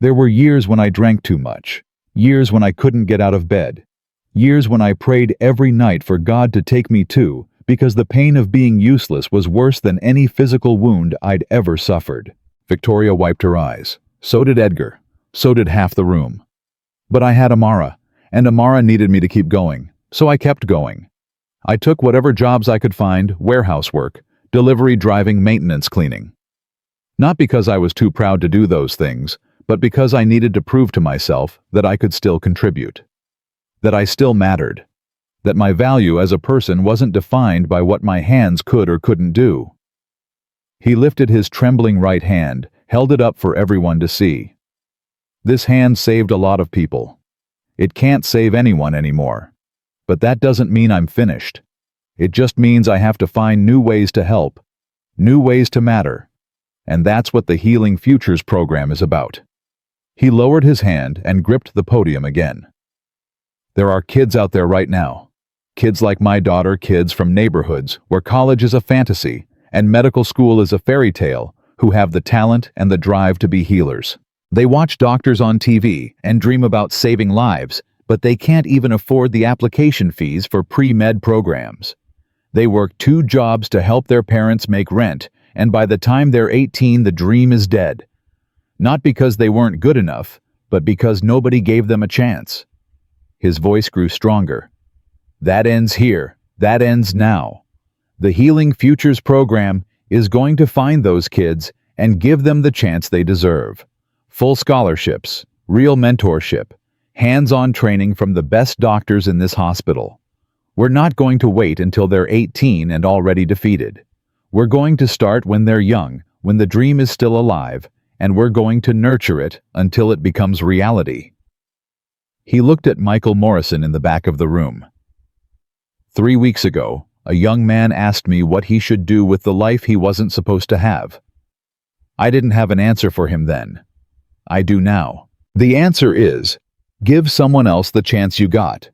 There were years when I drank too much. Years when I couldn't get out of bed. Years when I prayed every night for God to take me too, because the pain of being useless was worse than any physical wound I'd ever suffered. Victoria wiped her eyes. So did Edgar. So did half the room. But I had Amara, and Amara needed me to keep going, so I kept going. I took whatever jobs I could find, warehouse work, delivery driving, maintenance cleaning. Not because I was too proud to do those things, but because I needed to prove to myself that I could still contribute. That I still mattered. That my value as a person wasn't defined by what my hands could or couldn't do. He lifted his trembling right hand, held it up for everyone to see. This hand saved a lot of people. It can't save anyone anymore. But that doesn't mean I'm finished. It just means I have to find new ways to help, new ways to matter. And that's what the Healing Futures program is about. He lowered his hand and gripped the podium again. There are kids out there right now. Kids like my daughter, kids from neighborhoods where college is a fantasy and medical school is a fairy tale, who have the talent and the drive to be healers. They watch doctors on TV and dream about saving lives, but they can't even afford the application fees for pre-med programs. They work 2 jobs to help their parents make rent, and by the time they're 18, the dream is dead. Not because they weren't good enough, but because nobody gave them a chance. His voice grew stronger. That ends here. That ends now. The Healing Futures program is going to find those kids and give them the chance they deserve. Full scholarships, real mentorship, hands-on training from the best doctors in this hospital. We're not going to wait until they're 18 and already defeated. We're going to start when they're young, when the dream is still alive, and we're going to nurture it until it becomes reality. He looked at Michael Morrison in the back of the room. 3 weeks ago, a young man asked me what he should do with the life he wasn't supposed to have. I didn't have an answer for him then. I do now. The answer is, give someone else the chance you got.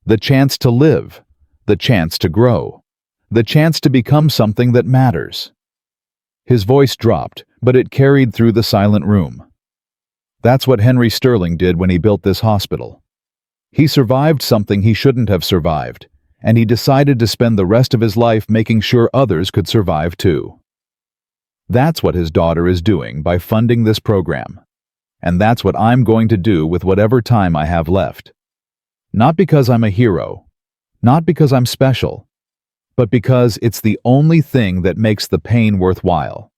The chance to live. The chance to grow. The chance to become something that matters. His voice dropped, but it carried through the silent room. That's what Henry Sterling did when he built this hospital. He survived something he shouldn't have survived, and he decided to spend the rest of his life making sure others could survive too. That's what his daughter is doing by funding this program. And that's what I'm going to do with whatever time I have left. Not because I'm a hero, not because I'm special, but because it's the only thing that makes the pain worthwhile.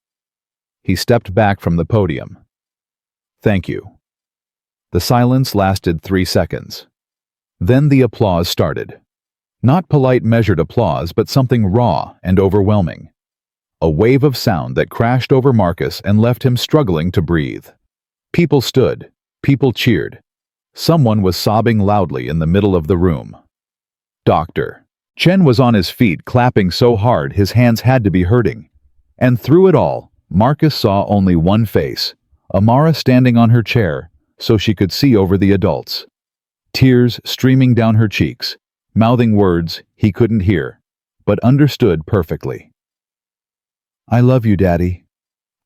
He stepped back from the podium. Thank you. The silence lasted 3 seconds. Then the applause started. Not polite measured applause, but something raw and overwhelming. A wave of sound that crashed over Marcus and left him struggling to breathe. People stood. People cheered. Someone was sobbing loudly in the middle of the room. Doctor. Chen was on his feet, clapping so hard his hands had to be hurting. And through it all, Marcus saw only one face, Amara standing on her chair, so she could see over the adults. Tears streaming down her cheeks, mouthing words he couldn't hear, but understood perfectly. I love you, Daddy.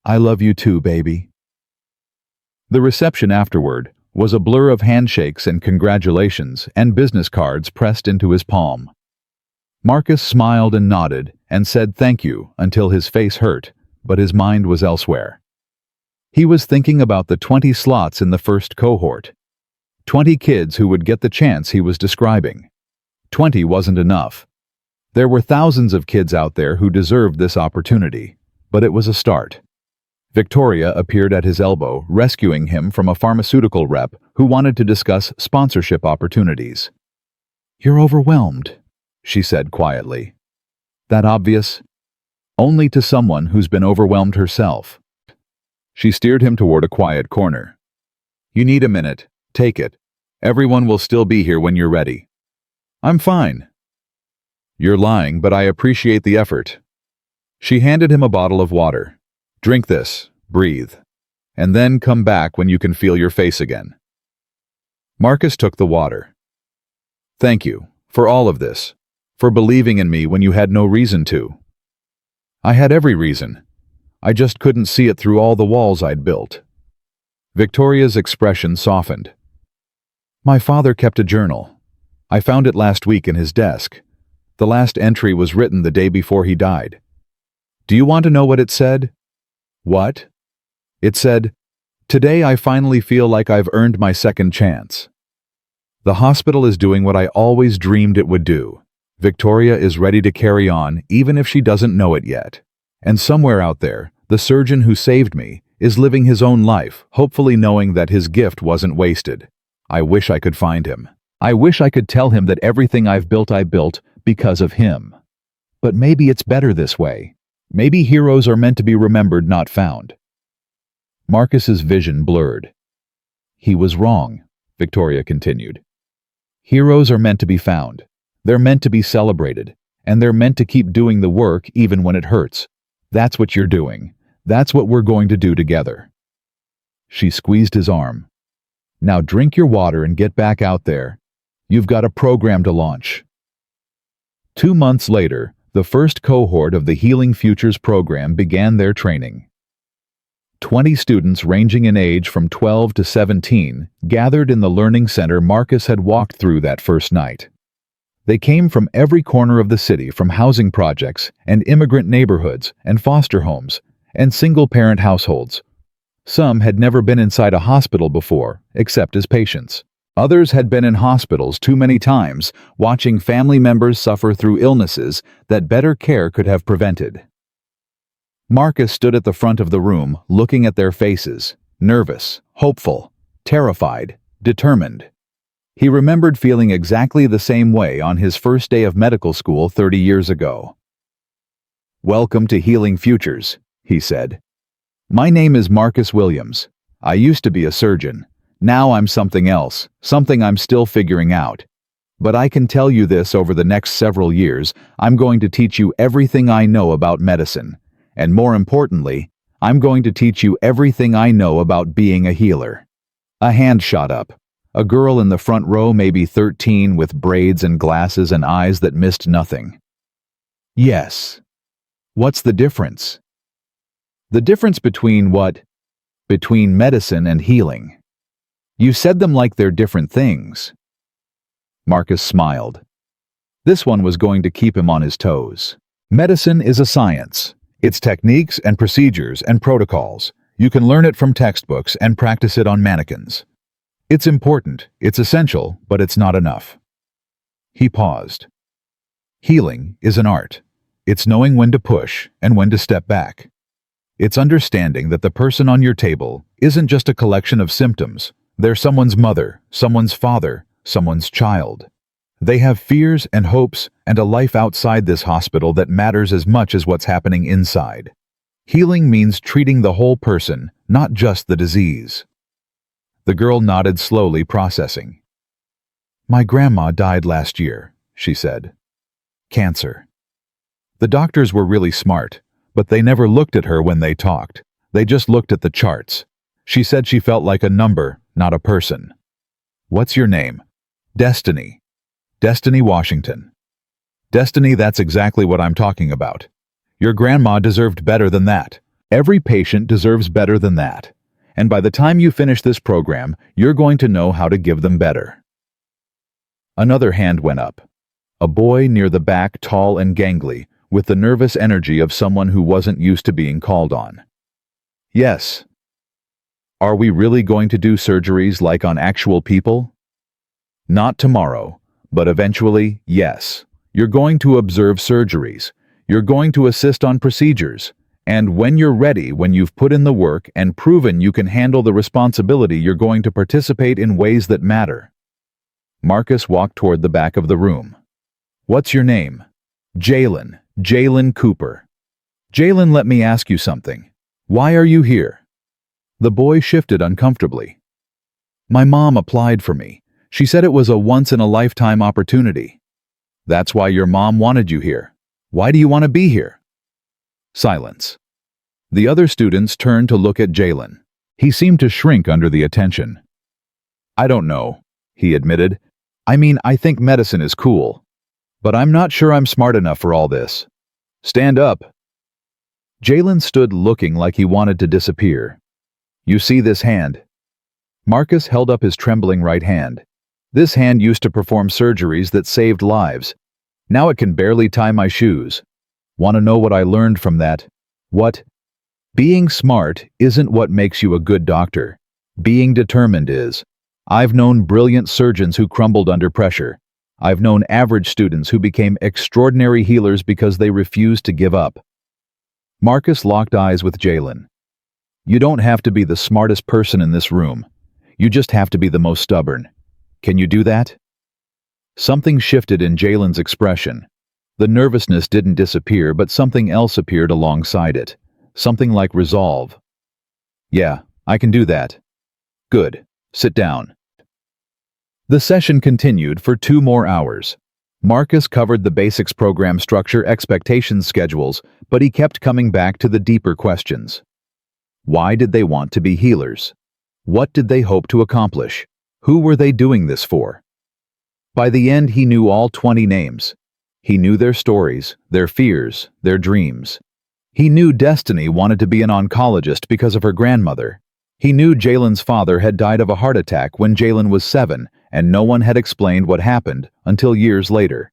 I love you too, baby. The reception afterward was a blur of handshakes and congratulations and business cards pressed into his palm. Marcus smiled and nodded and said thank you until his face hurt, but his mind was elsewhere. He was thinking about the 20 slots in the first cohort. 20 kids who would get the chance he was describing. 20 wasn't enough. There were thousands of kids out there who deserved this opportunity, but it was a start. Victoria appeared at his elbow, rescuing him from a pharmaceutical rep who wanted to discuss sponsorship opportunities. You're overwhelmed, she said quietly. That obvious? Only to someone who's been overwhelmed herself. She steered him toward a quiet corner. You need a minute. Take it. Everyone will still be here when you're ready. I'm fine. You're lying, but I appreciate the effort. She handed him a bottle of water. Drink this, breathe, and then come back when you can feel your face again. Marcus took the water. Thank you for all of this, for believing in me when you had no reason to. I had every reason. I just couldn't see it through all the walls I'd built. Victoria's expression softened. My father kept a journal. I found it last week in his desk. The last entry was written the day before he died. Do you want to know what it said? What? It said, "Today I finally feel like I've earned my second chance." The hospital is doing what I always dreamed it would do. Victoria is ready to carry on, even if she doesn't know it yet. And somewhere out there, the surgeon who saved me is living his own life, hopefully knowing that his gift wasn't wasted. I wish I could find him. I wish I could tell him that everything I built because of him. But maybe it's better this way. Maybe heroes are meant to be remembered, not found. Marcus's vision blurred. He was wrong, Victoria continued. Heroes are meant to be found. They're meant to be celebrated, and they're meant to keep doing the work even when it hurts. That's what you're doing. That's what we're going to do together. She squeezed his arm. Now drink your water and get back out there. You've got a program to launch. 2 months later, the first cohort of the Healing Futures program began their training. 20 students ranging in age from 12 to 17 gathered in the learning center Marcus had walked through that first night. They came from every corner of the city, from housing projects and immigrant neighborhoods and foster homes and single-parent households. Some had never been inside a hospital before, except as patients. Others had been in hospitals too many times, watching family members suffer through illnesses that better care could have prevented. Marcus stood at the front of the room, looking at their faces, nervous, hopeful, terrified, determined. He remembered feeling exactly the same way on his first day of medical school 30 years ago. Welcome to Healing Futures, he said. My name is Marcus Williams. I used to be a surgeon. Now I'm something else, something I'm still figuring out. But I can tell you this, over the next several years, I'm going to teach you everything I know about medicine. And more importantly, I'm going to teach you everything I know about being a healer. A hand shot up. A girl in the front row, maybe 13, with braids and glasses and eyes that missed nothing. Yes. What's the difference? The difference between what? Between medicine and healing. You said them like they're different things. Marcus smiled. This one was going to keep him on his toes. Medicine is a science. It's techniques and procedures and protocols. You can learn it from textbooks and practice it on mannequins. It's important, it's essential, but it's not enough. He paused. Healing is an art. It's knowing when to push and when to step back. It's understanding that the person on your table isn't just a collection of symptoms. They're someone's mother, someone's father, someone's child. They have fears and hopes and a life outside this hospital that matters as much as what's happening inside. Healing means treating the whole person, not just the disease. The girl nodded slowly, processing. My grandma died last year, she said. Cancer. The doctors were really smart, but they never looked at her when they talked. They just looked at the charts. She said she felt like a number, not a person. What's your name? Destiny. Destiny Washington. Destiny, that's exactly what I'm talking about. Your grandma deserved better than that. Every patient deserves better than that. And by the time you finish this program, you're going to know how to give them better. Another hand went up. A boy near the back, tall and gangly, with the nervous energy of someone who wasn't used to being called on. Yes. Are we really going to do surgeries like on actual people? Not tomorrow, but eventually, yes. You're going to observe surgeries. You're going to assist on procedures. And when you're ready, when you've put in the work and proven you can handle the responsibility, you're going to participate in ways that matter. Marcus walked toward the back of the room. What's your name? Jalen. Jalen Cooper. Jalen, let me ask you something. Why are you here? The boy shifted uncomfortably. My mom applied for me. She said it was a once-in-a-lifetime opportunity. That's why your mom wanted you here. Why do you want to be here? Silence. The other students turned to look at Jalen. He seemed to shrink under the attention. I don't know, he admitted. I mean, I think medicine is cool. But I'm not sure I'm smart enough for all this. Stand up. Jalen stood looking like he wanted to disappear. You see this hand? Marcus held up his trembling right hand. This hand used to perform surgeries that saved lives. Now it can barely tie my shoes. Want to know what I learned from that? What? Being smart isn't what makes you a good doctor. Being determined is. I've known brilliant surgeons who crumbled under pressure. I've known average students who became extraordinary healers because they refused to give up. Marcus locked eyes with Jalen. You don't have to be the smartest person in this room. You just have to be the most stubborn. Can you do that? Something shifted in Jalen's expression. The nervousness didn't disappear, but something else appeared alongside it. Something like resolve. Yeah, I can do that. Good. Sit down. The session continued for 2 more hours. Marcus covered the basics, program structure, expectations, schedules, but he kept coming back to the deeper questions. Why did they want to be healers? What did they hope to accomplish? Who were they doing this for? By the end, he knew all 20 names. He knew their stories, their fears, their dreams. He knew Destiny wanted to be an oncologist because of her grandmother. He knew Jalen's father had died of a heart attack when Jalen was 7, and no one had explained what happened until years later.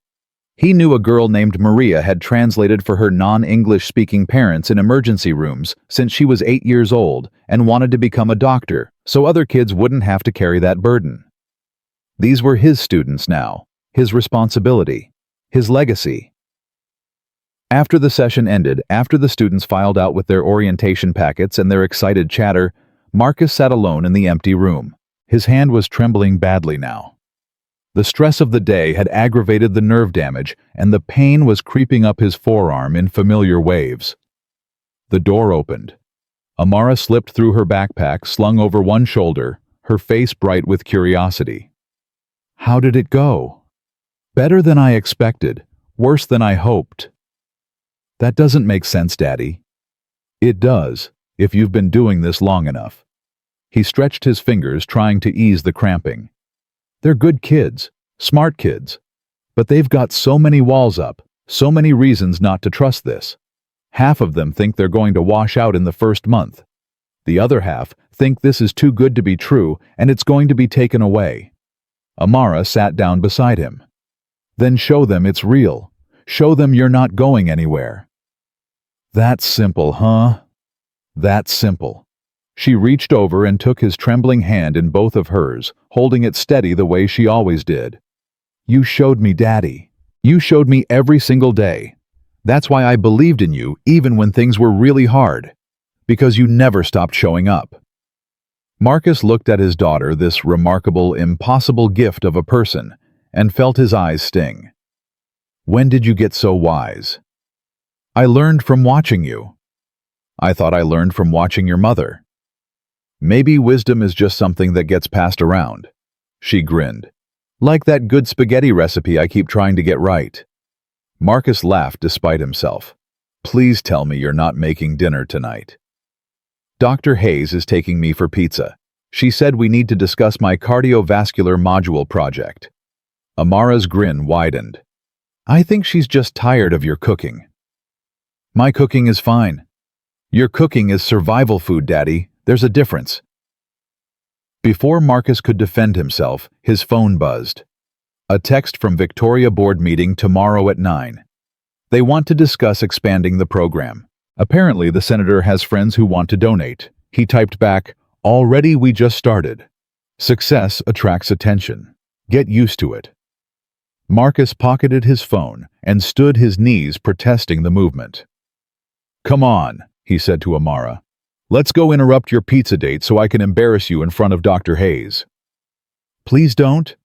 He knew a girl named Maria had translated for her non-English speaking parents in emergency rooms since she was 8 years old and wanted to become a doctor so other kids wouldn't have to carry that burden. These were his students now, his responsibility, his legacy. After the session ended, after the students filed out with their orientation packets and their excited chatter, Marcus sat alone in the empty room. His hand was trembling badly now. The stress of the day had aggravated the nerve damage, and the pain was creeping up his forearm in familiar waves. The door opened. Amara slipped through her backpack, slung over one shoulder, her face bright with curiosity. How did it go? Better than I expected, worse than I hoped. That doesn't make sense, Daddy. It does, if you've been doing this long enough. He stretched his fingers, trying to ease the cramping. They're good kids, smart kids. But they've got so many walls up, so many reasons not to trust this. Half of them think they're going to wash out in the first month. The other half think this is too good to be true and it's going to be taken away. Amara sat down beside him. Then show them it's real. Show them you're not going anywhere. That's simple, huh? That's simple. She reached over and took his trembling hand in both of hers, holding it steady the way she always did. "You showed me, Daddy. You showed me every single day. That's why I believed in you even when things were really hard. Because you never stopped showing up." Marcus looked at his daughter, this remarkable, impossible gift of a person, and felt his eyes sting. "When did you get so wise?" "I learned from watching you." "I thought I learned from watching your mother." "Maybe wisdom is just something that gets passed around." She grinned. "Like that good spaghetti recipe I keep trying to get right." Marcus laughed despite himself. "Please tell me you're not making dinner tonight." "Dr. Hayes is taking me for pizza. She said we need to discuss my cardiovascular module project." Amara's grin widened. "I think she's just tired of your cooking." "My cooking is fine." "Your cooking is survival food, Daddy. There's a difference." Before Marcus could defend himself, his phone buzzed. A text from Victoria board meeting tomorrow at 9. They want to discuss expanding the program. Apparently, the senator has friends who want to donate. He typed back, "Already we just started." Success attracts attention. Get used to it. Marcus pocketed his phone and stood his knees protesting the movement. "Come on," he said to Amara. "Let's go interrupt your pizza date so I can embarrass you in front of Dr. Hayes." "Please don't."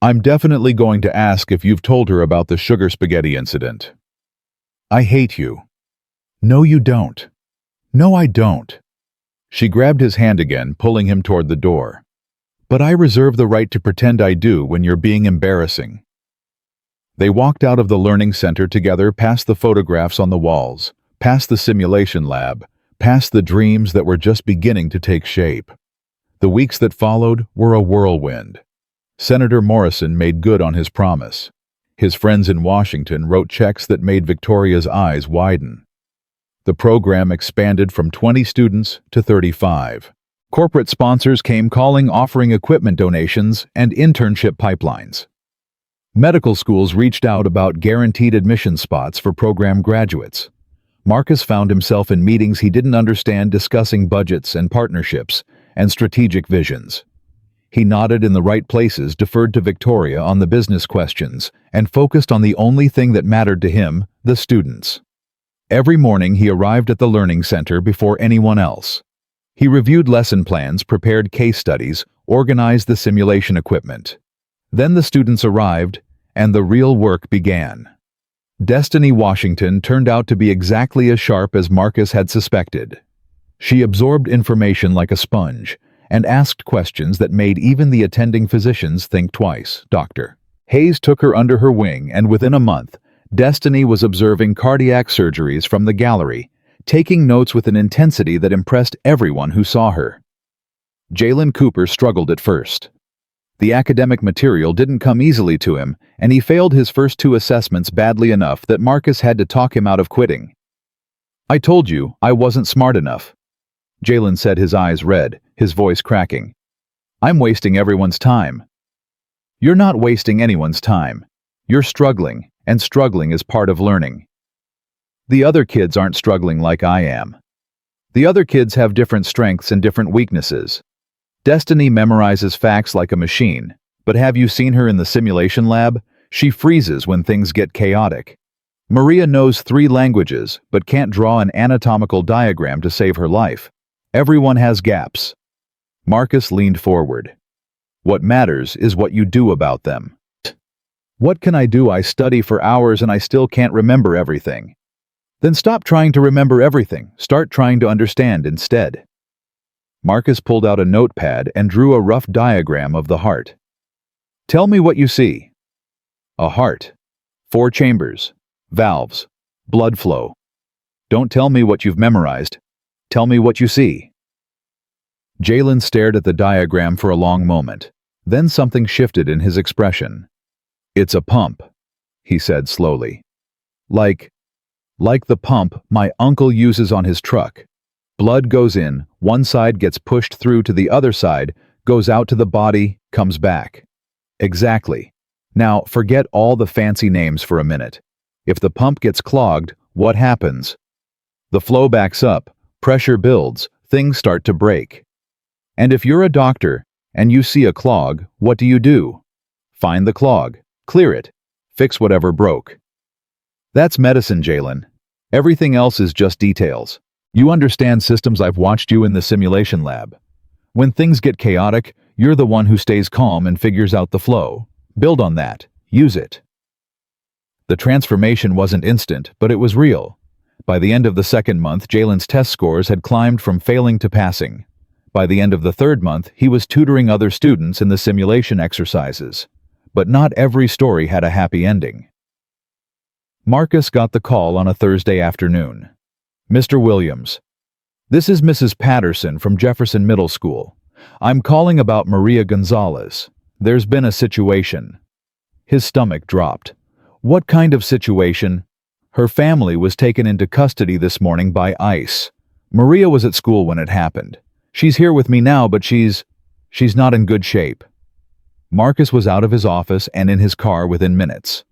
"I'm definitely going to ask if you've told her about the sugar spaghetti incident." "I hate you." "No, you don't." "No, I don't." She grabbed his hand again, pulling him toward the door. "But I reserve the right to pretend I do when you're being embarrassing." They walked out of the learning center together, past the photographs on the walls, past the simulation lab, past the dreams that were just beginning to take shape. The weeks that followed were a whirlwind. Senator Morrison made good on his promise. His friends in Washington wrote checks that made Victoria's eyes widen. The program expanded from 20 students to 35. Corporate sponsors came calling, offering equipment donations and internship pipelines. Medical schools reached out about guaranteed admission spots for program graduates. Marcus found himself in meetings he didn't understand, discussing budgets and partnerships and strategic visions. He nodded in the right places, deferred to Victoria on the business questions, and focused on the only thing that mattered to him, the students. Every morning he arrived at the learning center before anyone else. He reviewed lesson plans, prepared case studies, organized the simulation equipment. Then the students arrived, and the real work began. Destiny Washington turned out to be exactly as sharp as Marcus had suspected. She absorbed information like a sponge and asked questions that made even the attending physicians think twice. Dr. Hayes took her under her wing, and within a month, Destiny was observing cardiac surgeries from the gallery, taking notes with an intensity that impressed everyone who saw her. Jalen Cooper struggled at first. The academic material didn't come easily to him, and he failed his first 2 assessments badly enough that Marcus had to talk him out of quitting. "I told you I wasn't smart enough," Jalen said, his eyes red, his voice cracking. "I'm wasting everyone's time." "You're not wasting anyone's time. You're struggling, and struggling is part of learning. The other kids aren't struggling like I am. The other kids have different strengths and different weaknesses. Destiny memorizes facts like a machine, but have you seen her in the simulation lab? She freezes when things get chaotic. Maria knows 3 languages, but can't draw an anatomical diagram to save her life. Everyone has gaps." Marcus leaned forward. "What matters is what you do about them." "What can I do? I study for hours and I still can't remember everything." "Then stop trying to remember everything. Start trying to understand instead." Marcus pulled out a notepad and drew a rough diagram of the heart. "Tell me what you see." "A heart. 4 chambers, valves, blood flow. Don't tell me what you've memorized. Tell me what you see." Jalen stared at the diagram for a long moment. Then something shifted in his expression. "It's a pump," he said slowly. Like the pump my uncle uses on his truck. Blood goes in, one side gets pushed through to the other side, goes out to the body, comes back." "Exactly. Now, forget all the fancy names for a minute. If the pump gets clogged, what happens?" "The flow backs up, pressure builds, things start to break. And if you're a doctor and you see a clog, what do? Find the clog, clear it, fix whatever broke. That's medicine, Jalen. Everything else is just details. You understand systems. I've watched you in the simulation lab. When things get chaotic, you're the one who stays calm and figures out the flow. Build on that. Use it. The transformation wasn't instant, but it was real. By the end of the second month, Jalen's test scores had climbed from failing to passing. By the end of the third month, he was tutoring other students in the simulation exercises. But not every story had a happy ending. Marcus got the call on a Thursday afternoon. Mr. Williams, this is Mrs. Patterson from Jefferson Middle School. I'm calling about Maria Gonzalez. There's been a situation. His stomach dropped. What kind of situation? Her family was taken into custody this morning by ICE. Maria was at school when it happened. She's here with me now, but she's not in good shape. Marcus was out of his office and in his car within minutes.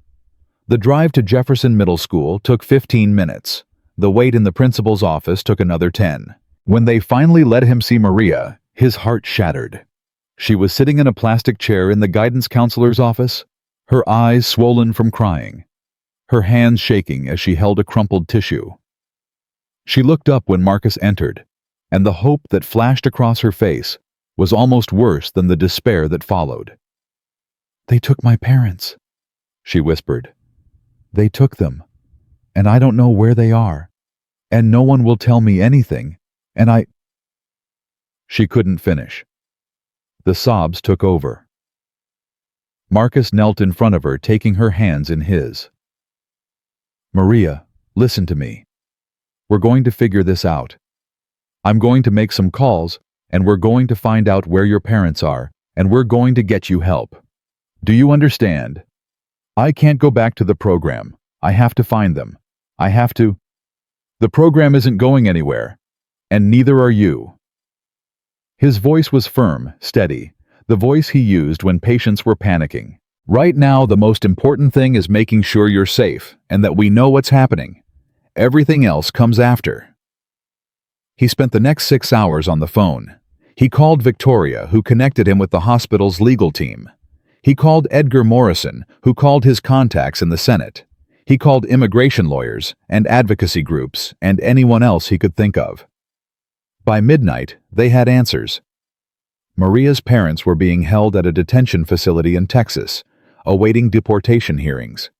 The drive to Jefferson Middle School took 15 minutes. The wait in the principal's office took another 10. When they finally let him see Maria, his heart shattered. She was sitting in a plastic chair in the guidance counselor's office, her eyes swollen from crying, her hands shaking as she held a crumpled tissue. She looked up when Marcus entered, and the hope that flashed across her face was almost worse than the despair that followed. "They took my parents," she whispered. "They took them, and I don't know where they are, and no one will tell me anything, and I—" She couldn't finish. The sobs took over. Marcus knelt in front of her, taking her hands in his. "Maria, listen to me. We're going to figure this out. I'm going to make some calls, and we're going to find out where your parents are, and we're going to get you help. Do you understand? I can't go back to the program. I have to find them. I have to. The program isn't going anywhere, and neither are you." His voice was firm, steady, the voice he used when patients were panicking. "Right now, the most important thing is making sure you're safe and that we know what's happening. Everything else comes after." He spent the next 6 hours on the phone. He called Victoria, who connected him with the hospital's legal team. He called Edgar Morrison, who called his contacts in the Senate. He called immigration lawyers and advocacy groups and anyone else he could think of. By midnight, they had answers. Maria's parents were being held at a detention facility in Texas, awaiting deportation hearings.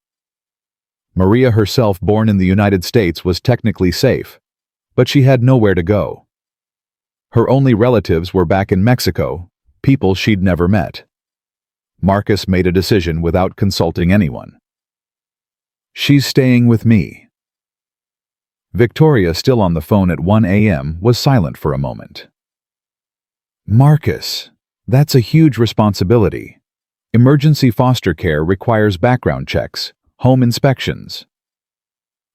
Maria herself, born in the United States, was technically safe, but she had nowhere to go. Her only relatives were back in Mexico, people she'd never met. Marcus made a decision without consulting anyone. "She's staying with me." Victoria, still on the phone at 1 a.m., was silent for a moment. "Marcus, that's a huge responsibility. Emergency foster care requires background checks, home inspections."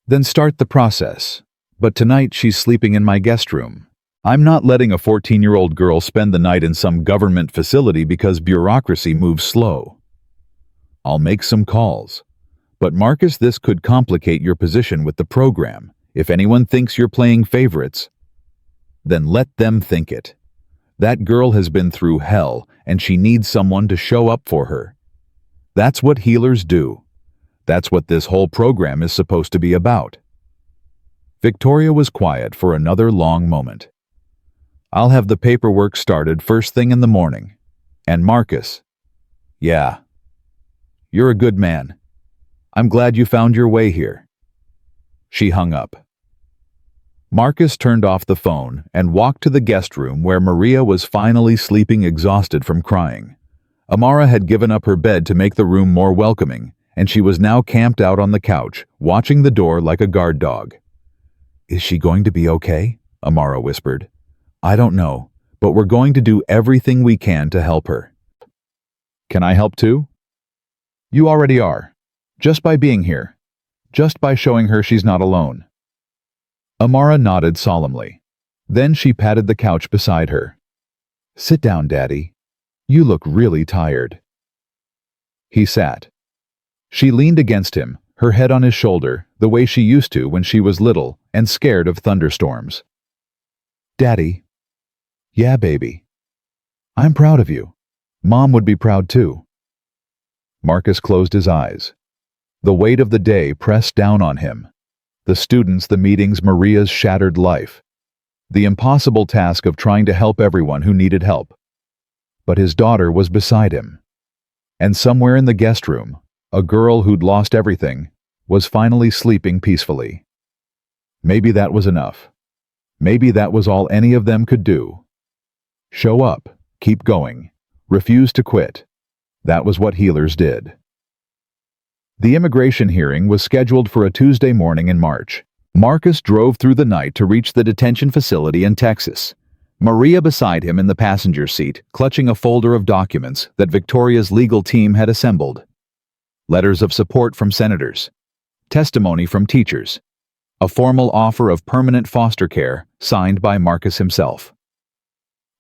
"Then start the process. But tonight she's sleeping in my guest room. I'm not letting a 14-year-old girl spend the night in some government facility because bureaucracy moves slow. I'll make some calls. But Marcus, this could complicate your position with the program. If anyone thinks you're playing favorites, then let them think it. That girl has been through hell, and she needs someone to show up for her. That's what healers do. That's what this whole program is supposed to be about." Victoria was quiet for another long moment. "I'll have the paperwork started first thing in the morning. And Marcus, yeah, you're a good man. I'm glad you found your way here." She hung up. Marcus turned off the phone and walked to the guest room where Maria was finally sleeping, exhausted from crying. Amara had given up her bed to make the room more welcoming, and she was now camped out on the couch, watching the door like a guard dog. "Is she going to be okay?" Amara whispered. "I don't know, but we're going to do everything we can to help her." "Can I help too?" "You already are. Just by being here. Just by showing her she's not alone." Amara nodded solemnly. Then she patted the couch beside her. "Sit down, Daddy. You look really tired." He sat. She leaned against him, her head on his shoulder, the way she used to when she was little and scared of thunderstorms. "Daddy, Yeah, baby. I'm proud of you. Mom would be proud too. Marcus closed his eyes. The weight of the day pressed down on him. The students, the meetings, Maria's shattered life. The impossible task of trying to help everyone who needed help. But his daughter was beside him. And somewhere in the guest room, a girl who'd lost everything was finally sleeping peacefully. Maybe that was enough. Maybe that was all any of them could do. Show up, keep going, refuse to quit. That was what healers did. The immigration hearing was scheduled for a Tuesday morning in March. Marcus drove through the night to reach the detention facility in Texas. Maria beside him in the passenger seat, clutching a folder of documents that Victoria's legal team had assembled. Letters of support from senators. Testimony from teachers. A formal offer of permanent foster care signed by Marcus himself.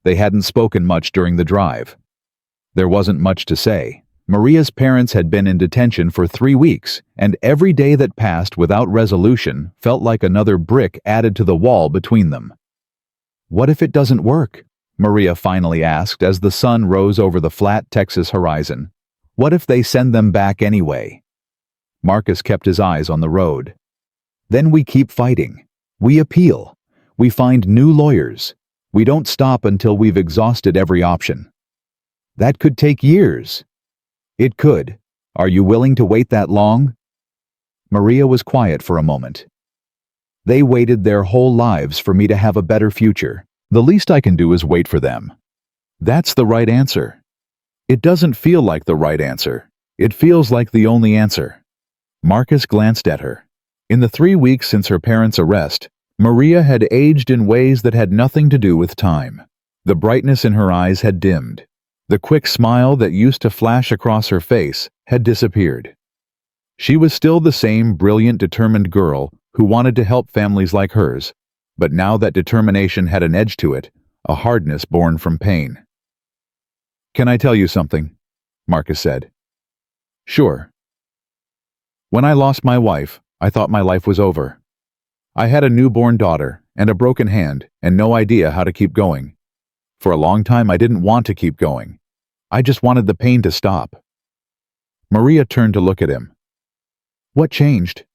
They hadn't spoken much during the drive. There wasn't much to say. Maria's parents had been in detention for 3 weeks, and every day that passed without resolution felt like another brick added to the wall between them. What if it doesn't work? Maria finally asked as the sun rose over the flat Texas horizon. What if they send them back anyway? Marcus kept his eyes on the road. Then we keep fighting. We appeal. We find new lawyers. We don't stop until we've exhausted every option. That could take years. It could. Are you willing to wait that long? Maria was quiet for a moment. They waited their whole lives for me to have a better future. The least I can do is wait for them. That's the right answer. It doesn't feel like the right answer. It feels like the only answer. Marcus glanced at her. In the 3 weeks since her parents' arrest, Maria had aged in ways that had nothing to do with time. The brightness in her eyes had dimmed. The quick smile that used to flash across her face had disappeared. She was still the same brilliant, determined girl who wanted to help families like hers, but now that determination had an edge to it, a hardness born from pain. "Can I tell you something?" Marcus said. "Sure." "When I lost my wife, I thought my life was over. I had a newborn daughter and a broken hand and no idea how to keep going. For a long time, I didn't want to keep going. I just wanted the pain to stop." Maria turned to look at him. "What changed?"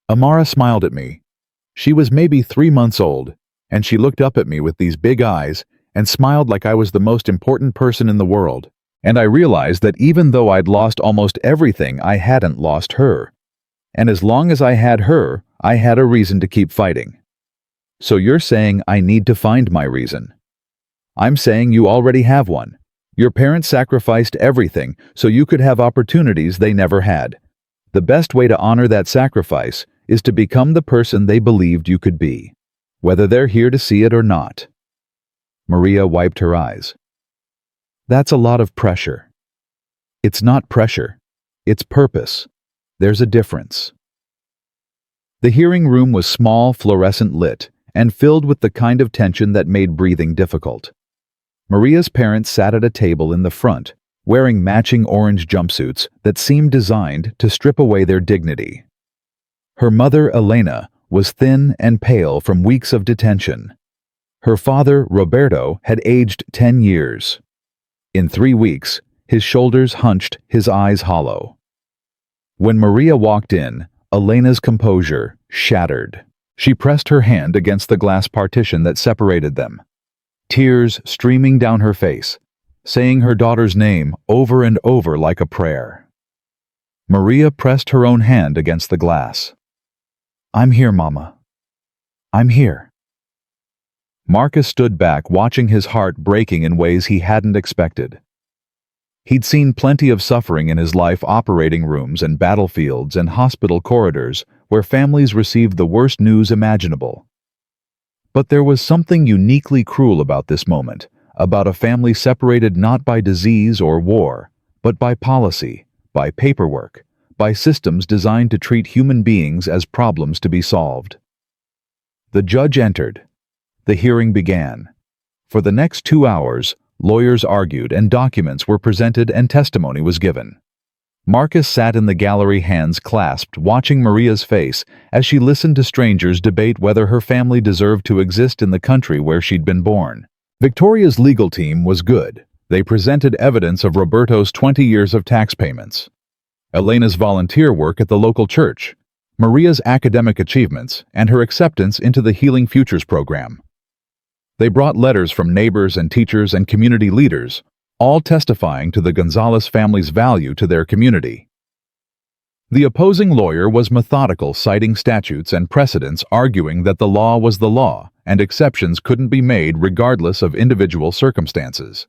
Amara smiled at me. She was maybe 3 months old, and she looked up at me with these big eyes and smiled like I was the most important person in the world. And I realized that even though I'd lost almost everything, I hadn't lost her. And as long as I had her, I had a reason to keep fighting. So you're saying I need to find my reason. I'm saying you already have one. Your parents sacrificed everything so you could have opportunities they never had. The best way to honor that sacrifice is to become the person they believed you could be, whether they're here to see it or not. Maria wiped her eyes. That's a lot of pressure. It's not pressure. It's purpose. There's a difference. The hearing room was small, fluorescent lit, and filled with the kind of tension that made breathing difficult. Maria's parents sat at a table in the front, wearing matching orange jumpsuits that seemed designed to strip away their dignity. Her mother, Elena, was thin and pale from weeks of detention. Her father, Roberto, had aged 10 years. In 3 weeks, his shoulders hunched, his eyes hollow. When Maria walked in, Elena's composure shattered. She pressed her hand against the glass partition that separated them, tears streaming down her face, saying her daughter's name over and over like a prayer. Maria pressed her own hand against the glass. "I'm here, Mama. I'm here." Marcus stood back, watching his heart breaking in ways he hadn't expected. He'd seen plenty of suffering in his life, operating rooms and battlefields and hospital corridors where families received the worst news imaginable. But there was something uniquely cruel about this moment, about a family separated not by disease or war, but by policy, by paperwork, by systems designed to treat human beings as problems to be solved. The judge entered. The hearing began. For the next 2 hours, lawyers argued and documents were presented and testimony was given. Marcus sat in the gallery, hands clasped, watching Maria's face as she listened to strangers debate whether her family deserved to exist in the country where she'd been born. Victoria's legal team was good. They presented evidence of Roberto's 20 years of tax payments, Elena's volunteer work at the local church, Maria's academic achievements, and her acceptance into the Healing Futures program. They brought letters from neighbors and teachers and community leaders, all testifying to the Gonzalez family's value to their community. The opposing lawyer was methodical, citing statutes and precedents, arguing that the law was the law and exceptions couldn't be made regardless of individual circumstances.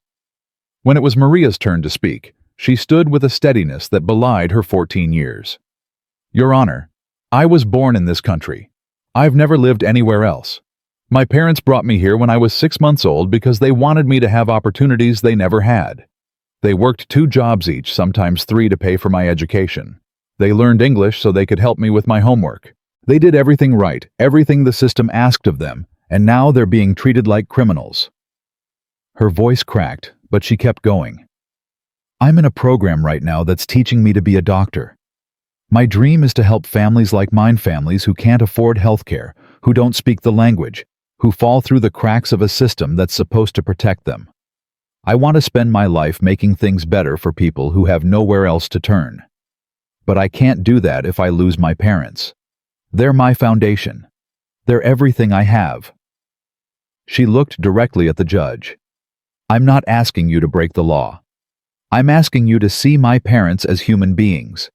When it was Maria's turn to speak, she stood with a steadiness that belied her 14 years. "Your Honor, I was born in this country. I've never lived anywhere else. My parents brought me here when I was 6 months old because they wanted me to have opportunities they never had. They worked 2 jobs each, sometimes 3, to pay for my education. They learned English so they could help me with my homework. They did everything right, everything the system asked of them, and now they're being treated like criminals." Her voice cracked, but she kept going. "I'm in a program right now that's teaching me to be a doctor. My dream is to help families like mine, families who can't afford health care, who don't speak the language, who fall through the cracks of a system that's supposed to protect them. I want to spend my life making things better for people who have nowhere else to turn. But I can't do that if I lose my parents. They're my foundation. They're everything I have." She looked directly at the judge. "I'm not asking you to break the law. I'm asking you to see my parents as human beings,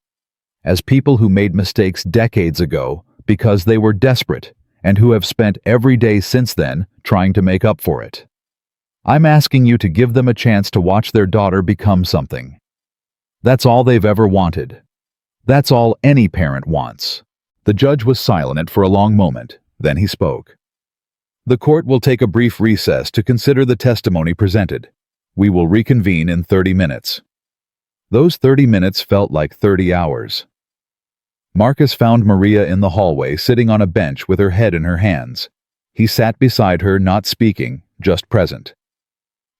as people who made mistakes decades ago because they were desperate and who have spent every day since then trying to make up for it. I'm asking you to give them a chance to watch their daughter become something. That's all they've ever wanted. That's all any parent wants." The judge was silent for a long moment. Then he spoke. "The court will take a brief recess to consider the testimony presented. We will reconvene in 30 minutes. Those 30 minutes felt like 30 hours. Marcus found Maria in the hallway, sitting on a bench with her head in her hands. He sat beside her, not speaking, just present.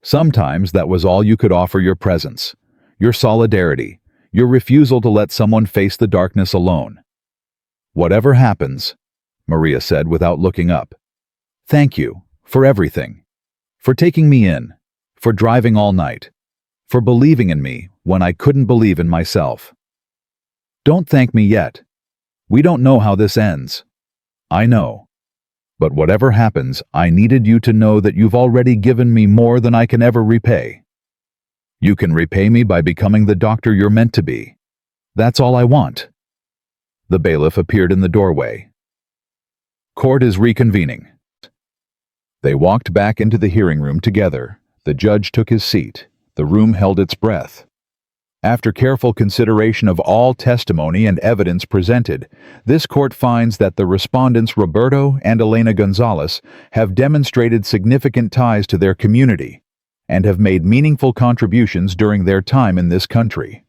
Sometimes that was all you could offer: your presence, your solidarity, your refusal to let someone face the darkness alone. "Whatever happens," Maria said without looking up, "thank you for everything. For taking me in, for driving all night, for believing in me when I couldn't believe in myself. Don't thank me yet. We don't know how this ends. I know. But whatever happens, I needed you to know that you've already given me more than I can ever repay. You can repay me by becoming the doctor you're meant to be. That's all I want." The bailiff appeared in the doorway. "Court is reconvening." They walked back into the hearing room together. The judge took his seat. The room held its breath. After careful consideration of all testimony and evidence presented, this court finds that the respondents Roberto and Elena Gonzalez have demonstrated significant ties to their community and have made meaningful contributions during their time in this country.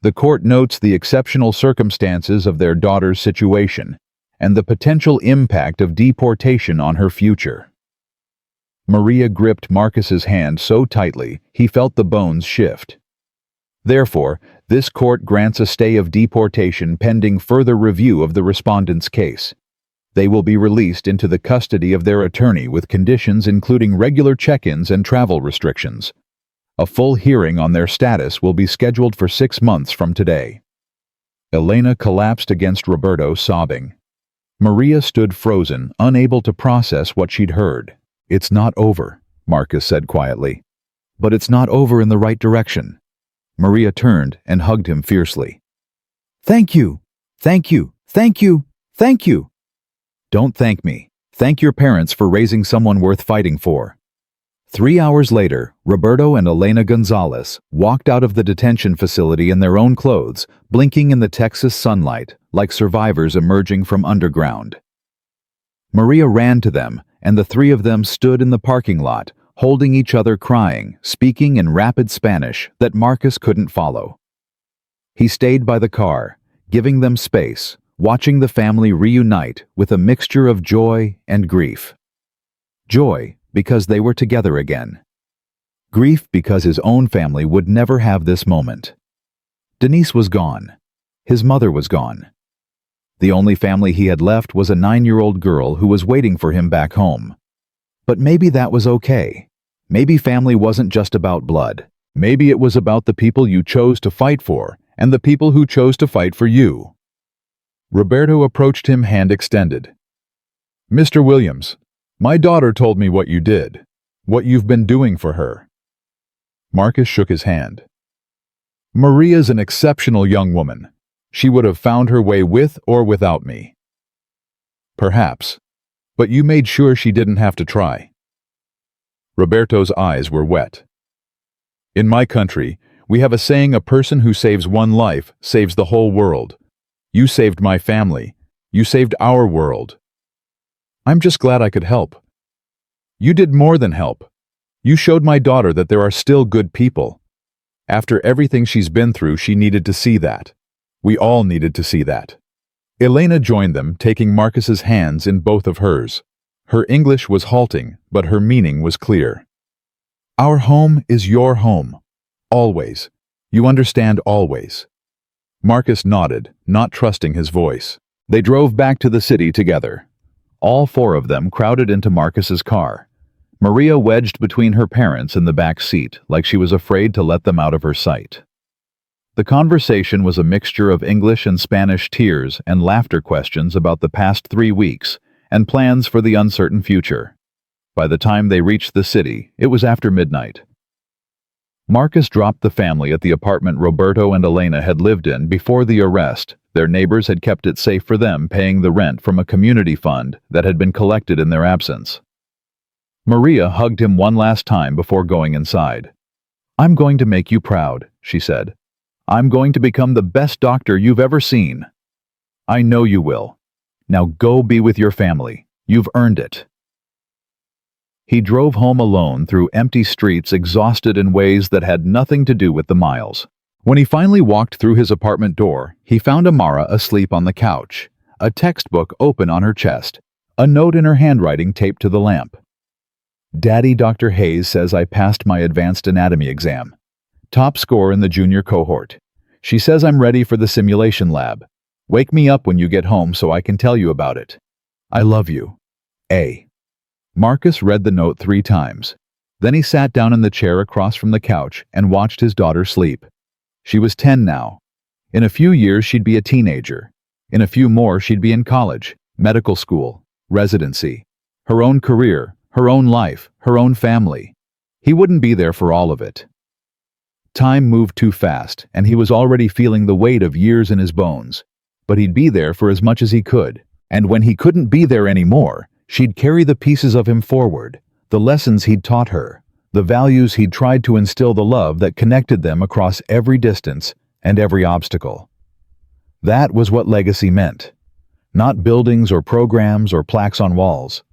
The court notes the exceptional circumstances of their daughter's situation and the potential impact of deportation on her future. Maria gripped Marcus's hand so tightly he felt the bones shift. Therefore, this court grants a stay of deportation pending further review of the respondents' case. They will be released into the custody of their attorney with conditions including regular check-ins and travel restrictions. A full hearing on their status will be scheduled for 6 months from today. Elena collapsed against Roberto, sobbing. Maria stood frozen, unable to process what she'd heard. "It's not over," Marcus said quietly. "But it's not over in the right direction." Maria turned and hugged him fiercely. "Thank you! Thank you! Thank you! Thank you!" "Don't thank me. Thank your parents for raising someone worth fighting for." 3 hours later, Roberto and Elena Gonzalez walked out of the detention facility in their own clothes, blinking in the Texas sunlight, like survivors emerging from underground. Maria ran to them, and the 3 of them stood in the parking lot, holding each other, crying, speaking in rapid Spanish that Marcus couldn't follow. He stayed by the car, giving them space, watching the family reunite with a mixture of joy and grief. Joy, because they were together again. Grief, because his own family would never have this moment. Denise was gone. His mother was gone. The only family he had left was a 9-year-old girl who was waiting for him back home. But maybe that was okay. Maybe family wasn't just about blood. Maybe it was about the people you chose to fight for and the people who chose to fight for you. Roberto approached him, hand extended. Mr. Williams, my daughter told me what you did, what you've been doing for her. Marcus shook his hand. Maria's an exceptional young woman. She would have found her way with or without me. Perhaps, but you made sure she didn't have to try. Roberto's eyes were wet. In my country, we have a saying, a person who saves one life saves the whole world. You saved my family. You saved our world. I'm just glad I could help. You did more than help. You showed my daughter that there are still good people. After everything she's been through, she needed to see that. We all needed to see that. Elena joined them, taking Marcus's hands in both of hers. Her English was halting, but her meaning was clear. Our home is your home. Always. You understand, always. Marcus nodded, not trusting his voice. They drove back to the city together. All four of them crowded into Marcus's car. Maria wedged between her parents in the back seat, like she was afraid to let them out of her sight. The conversation was a mixture of English and Spanish tears and laughter, questions about the past 3 weeks, and plans for the uncertain future. By the time they reached the city, it was after midnight. Marcus dropped the family at the apartment Roberto and Elena had lived in before the arrest. Their neighbors had kept it safe for them, paying the rent from a community fund that had been collected in their absence. Maria hugged him one last time before going inside. I'm going to make you proud, she said. I'm going to become the best doctor you've ever seen. I know you will. Now go be with your family. You've earned it. He drove home alone through empty streets, exhausted in ways that had nothing to do with the miles. When he finally walked through his apartment door, he found Amara asleep on the couch, a textbook open on her chest, a note in her handwriting taped to the lamp. Daddy, Dr. Hayes says I passed my advanced anatomy exam. Top score in the junior cohort. She says I'm ready for the simulation lab. Wake me up when you get home so I can tell you about it. I love you. A. Marcus read the note 3 times. Then he sat down in the chair across from the couch and watched his daughter sleep. She was 10 now. In a few years she'd be a teenager. In a few more she'd be in college, medical school, residency, her own career, her own life, her own family. He wouldn't be there for all of it. Time moved too fast, and he was already feeling the weight of years in his bones. But he'd be there for as much as he could. And when he couldn't be there anymore, she'd carry the pieces of him forward, the lessons he'd taught her, the values he'd tried to instill, the love that connected them across every distance and every obstacle. That was what legacy meant. Not buildings or programs or plaques on walls.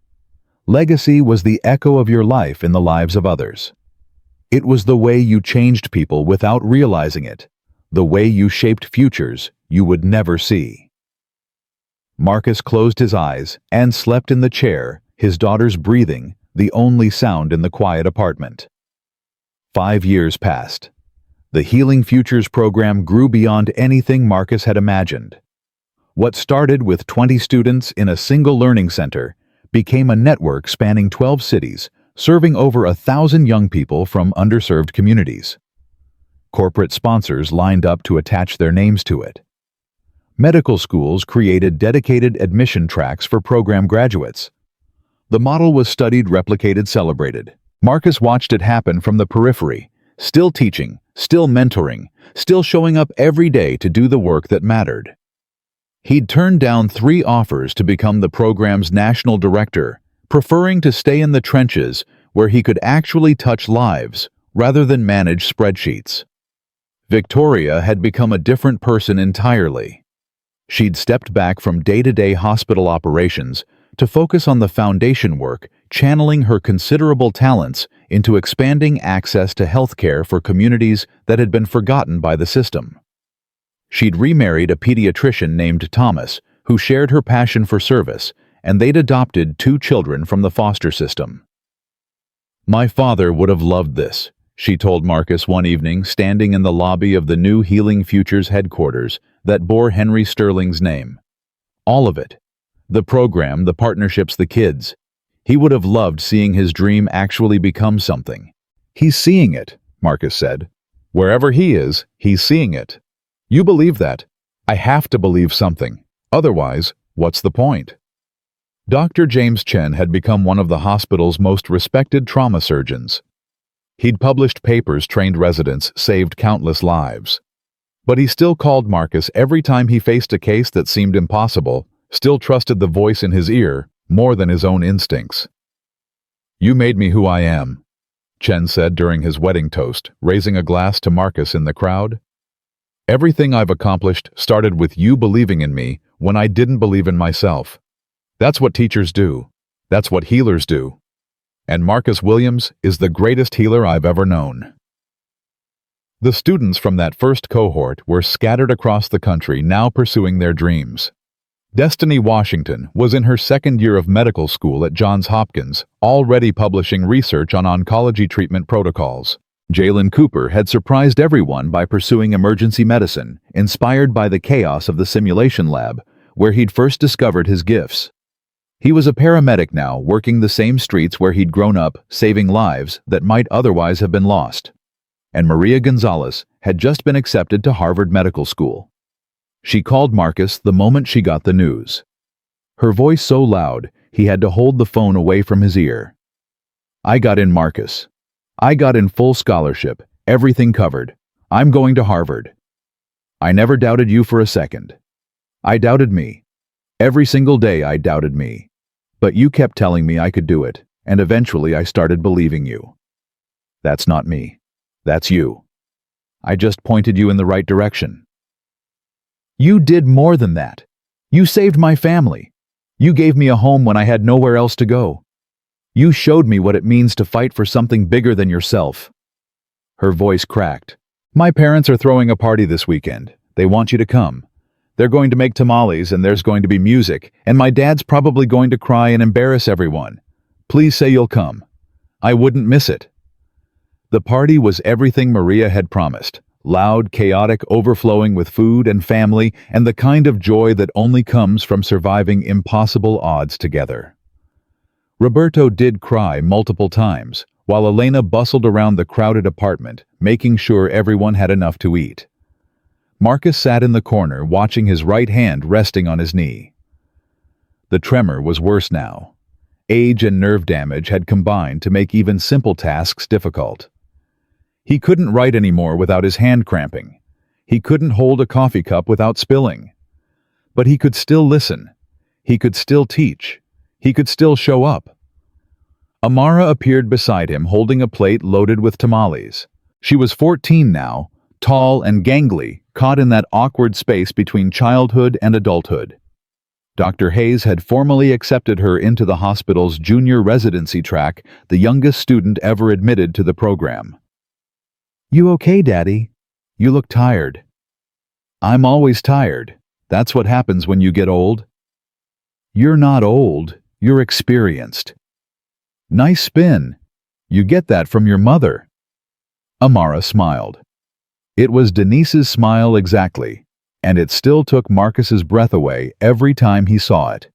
Legacy was the echo of your life in the lives of others. It was the way you changed people without realizing it, the way you shaped futures you would never see. Marcus closed his eyes and slept in the chair, his daughter's breathing the only sound in the quiet apartment. 5 years passed. The Healing Futures program grew beyond anything Marcus had imagined. What started with 20 students in a single learning center became a network spanning 12 cities, serving over 1,000 young people from underserved communities. Corporate sponsors lined up to attach their names to it. Medical schools created dedicated admission tracks for program graduates. The model was studied, replicated, celebrated. Marcus watched it happen from the periphery, still teaching, still mentoring, still showing up every day to do the work that mattered. He'd turned down 3 offers to become the program's national director, preferring to stay in the trenches where he could actually touch lives rather than manage spreadsheets. Victoria had become a different person entirely. She'd stepped back from day-to-day hospital operations to focus on the foundation work, channeling her considerable talents into expanding access to healthcare for communities that had been forgotten by the system. She'd remarried a pediatrician named Thomas, who shared her passion for service, and they'd adopted 2 children from the foster system. My father would have loved this, she told Marcus one evening, standing in the lobby of the new Healing Futures headquarters that bore Henry Sterling's name. All of it. The program, the partnerships, the kids. He would have loved seeing his dream actually become something. He's seeing it, Marcus said. Wherever he is, he's seeing it. You believe that? I have to believe something. Otherwise, what's the point? Dr. James Chen had become one of the hospital's most respected trauma surgeons. He'd published papers trained residents, saved countless lives. But he still called Marcus every time he faced a case that seemed impossible, still trusted the voice in his ear more than his own instincts. You made me who I am, Chen said during his wedding toast, raising a glass to Marcus in the crowd. Everything I've accomplished started with you believing in me when I didn't believe in myself. That's what teachers do. That's what healers do. And Marcus Williams is the greatest healer I've ever known. The students from that first cohort were scattered across the country, now pursuing their dreams. Destiny Washington was in her second year of medical school at Johns Hopkins, already publishing research on oncology treatment protocols. Jalen Cooper had surprised everyone by pursuing emergency medicine, inspired by the chaos of the simulation lab, where he'd first discovered his gifts. He was a paramedic now, working the same streets where he'd grown up, saving lives that might otherwise have been lost. And Maria Gonzalez had just been accepted to Harvard Medical School. She called Marcus the moment she got the news. Her voice so loud, he had to hold the phone away from his ear. I got in, Marcus. I got in full scholarship, everything covered. I'm going to Harvard. I never doubted you for a second. I doubted me. Every single day I doubted me. But you kept telling me I could do it, and eventually I started believing you. That's not me. That's you. I just pointed you in the right direction. You did more than that. You saved my family. You gave me a home when I had nowhere else to go. You showed me what it means to fight for something bigger than yourself. Her voice cracked. My parents are throwing a party this weekend. They want you to come. They're going to make tamales and there's going to be music, and my dad's probably going to cry and embarrass everyone. Please say you'll come. I wouldn't miss it. The party was everything Maria had promised. Loud, chaotic, overflowing with food and family, and the kind of joy that only comes from surviving impossible odds together. Roberto did cry multiple times, while Elena bustled around the crowded apartment, making sure everyone had enough to eat. Marcus sat in the corner, watching his right hand resting on his knee. The tremor was worse now. Age and nerve damage had combined to make even simple tasks difficult. He couldn't write anymore without his hand cramping. He couldn't hold a coffee cup without spilling. But he could still listen. He could still teach. He could still show up. Amara appeared beside him, holding a plate loaded with tamales. She was 14 now, tall and gangly, caught in that awkward space between childhood and adulthood. Dr. Hayes had formally accepted her into the hospital's junior residency track, the youngest student ever admitted to the program. You okay, Daddy? You look tired. I'm always tired. That's what happens when you get old. You're not old, you're experienced. Nice spin. You get that from your mother. Amara smiled. It was Denise's smile exactly, and it still took Marcus's breath away every time he saw it.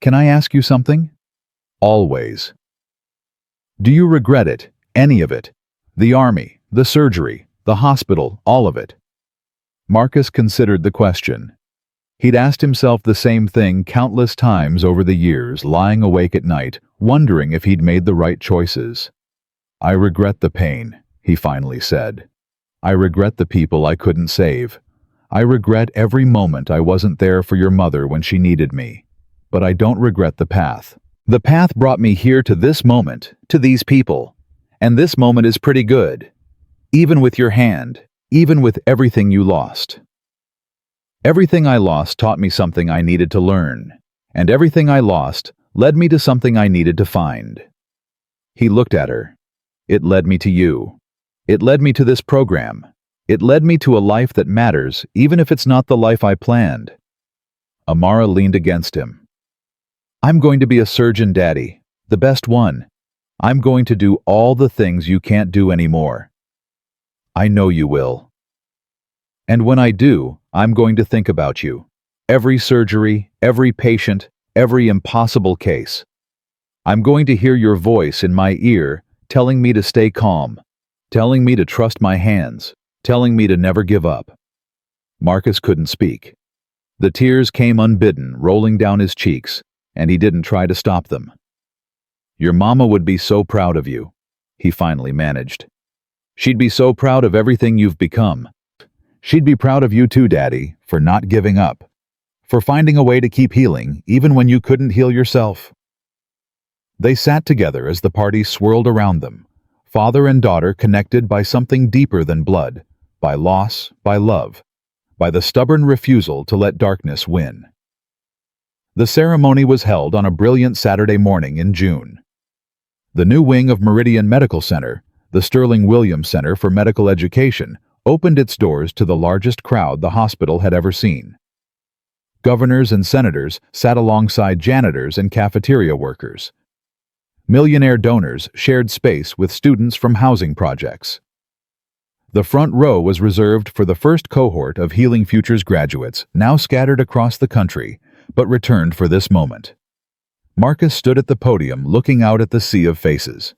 Can I ask you something? Always. Do you regret it, any of it? The army, the surgery, the hospital, all of it? Marcus considered the question. He'd asked himself the same thing countless times over the years, lying awake at night, wondering if he'd made the right choices. I regret the pain, he finally said. I regret the people I couldn't save. I regret every moment I wasn't there for your mother when she needed me. But I don't regret the path. The path brought me here to this moment, to these people. And this moment is pretty good. Even with your hand, even with everything you lost. Everything I lost taught me something I needed to learn, and everything I lost led me to something I needed to find. He looked at her. It led me to you. It led me to this program. It led me to a life that matters, even if it's not the life I planned. Amara leaned against him. I'm going to be a surgeon, Daddy, the best one. I'm going to do all the things you can't do anymore. I know you will. And when I do, I'm going to think about you. Every surgery, every patient, every impossible case. I'm going to hear your voice in my ear, telling me to stay calm, telling me to trust my hands, telling me to never give up." Marcus couldn't speak. The tears came unbidden, rolling down his cheeks, and he didn't try to stop them. "Your mama would be so proud of you," he finally managed. "She'd be so proud of everything you've become. She'd be proud of you too, Daddy, for not giving up, for finding a way to keep healing even when you couldn't heal yourself." They sat together as the party swirled around them, father and daughter connected by something deeper than blood, by loss, by love, by the stubborn refusal to let darkness win. The ceremony was held on a brilliant Saturday morning in June. The new wing of Meridian Medical Center, the Sterling Williams Center for Medical Education, opened its doors to the largest crowd the hospital had ever seen. Governors and senators sat alongside janitors and cafeteria workers. Millionaire donors shared space with students from housing projects. The front row was reserved for the first cohort of Healing Futures graduates, now scattered across the country, but returned for this moment. Marcus stood at the podium looking out at the sea of faces.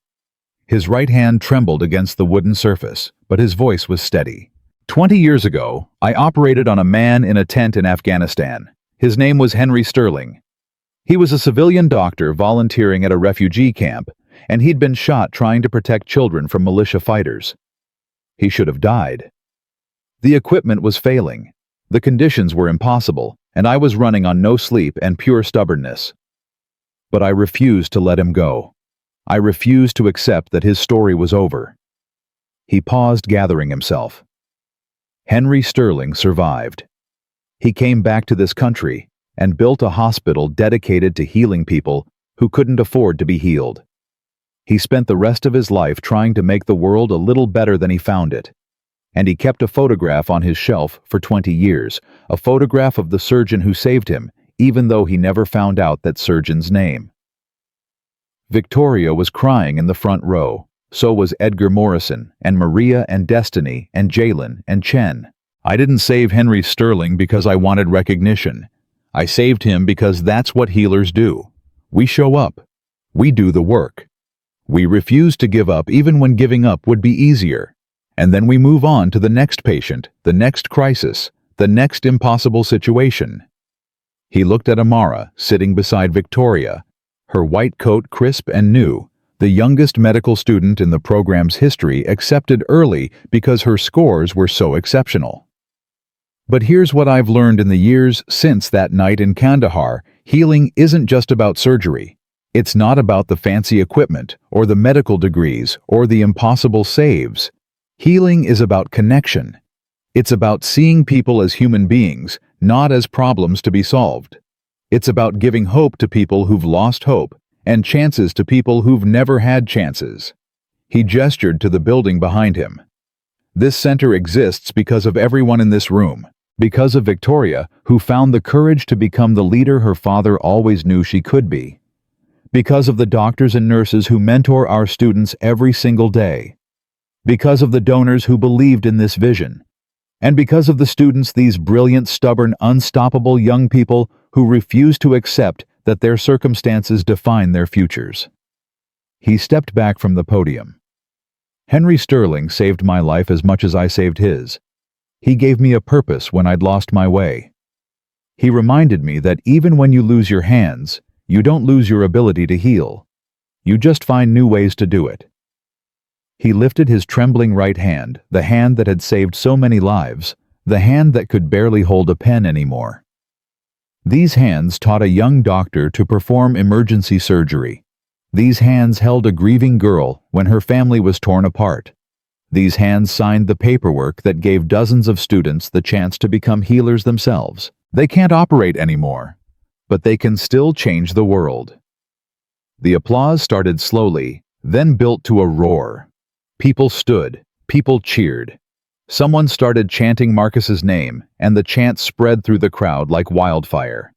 His right hand trembled against the wooden surface, but his voice was steady. 20 years ago, I operated on a man in a tent in Afghanistan. His name was Henry Sterling. He was a civilian doctor volunteering at a refugee camp, and he'd been shot trying to protect children from militia fighters. He should have died. The equipment was failing. The conditions were impossible, and I was running on no sleep and pure stubbornness. But I refused to let him go. I refused to accept that his story was over. He paused, gathering himself. Henry Sterling survived. He came back to this country and built a hospital dedicated to healing people who couldn't afford to be healed. He spent the rest of his life trying to make the world a little better than he found it. And he kept a photograph on his shelf for 20 years, a photograph of the surgeon who saved him, even though he never found out that surgeon's name. Victoria was crying in the front row. So was Edgar Morrison, and Maria and Destiny and Jalen and Chen. I didn't save Henry Sterling because I wanted recognition. I saved him because that's what healers do. We show up. We do the work. We refuse to give up even when giving up would be easier. And then we move on to the next patient, the next crisis, the next impossible situation. He looked at Amara, sitting beside Victoria, her white coat crisp and new, the youngest medical student in the program's history, accepted early because her scores were so exceptional. But here's what I've learned in the years since that night in Kandahar: healing isn't just about surgery. It's not about the fancy equipment, or the medical degrees, or the impossible saves. Healing is about connection. It's about seeing people as human beings, not as problems to be solved. It's about giving hope to people who've lost hope, and chances to people who've never had chances. He gestured to the building behind him. This center exists because of everyone in this room, because of Victoria, who found the courage to become the leader her father always knew she could be, because of the doctors and nurses who mentor our students every single day, because of the donors who believed in this vision, and because of the students, these brilliant, stubborn, unstoppable young people who refuse to accept that their circumstances define their futures. He stepped back from the podium. Henry Sterling saved my life as much as I saved his. He gave me a purpose when I'd lost my way. He reminded me that even when you lose your hands, you don't lose your ability to heal. You just find new ways to do it. He lifted his trembling right hand, the hand that had saved so many lives, the hand that could barely hold a pen anymore. These hands taught a young doctor to perform emergency surgery. These hands held a grieving girl when her family was torn apart. These hands signed the paperwork that gave dozens of students the chance to become healers themselves. They can't operate anymore, but they can still change the world. The applause started slowly, then built to a roar. People stood, people cheered. Someone started chanting Marcus's name, and the chant spread through the crowd like wildfire.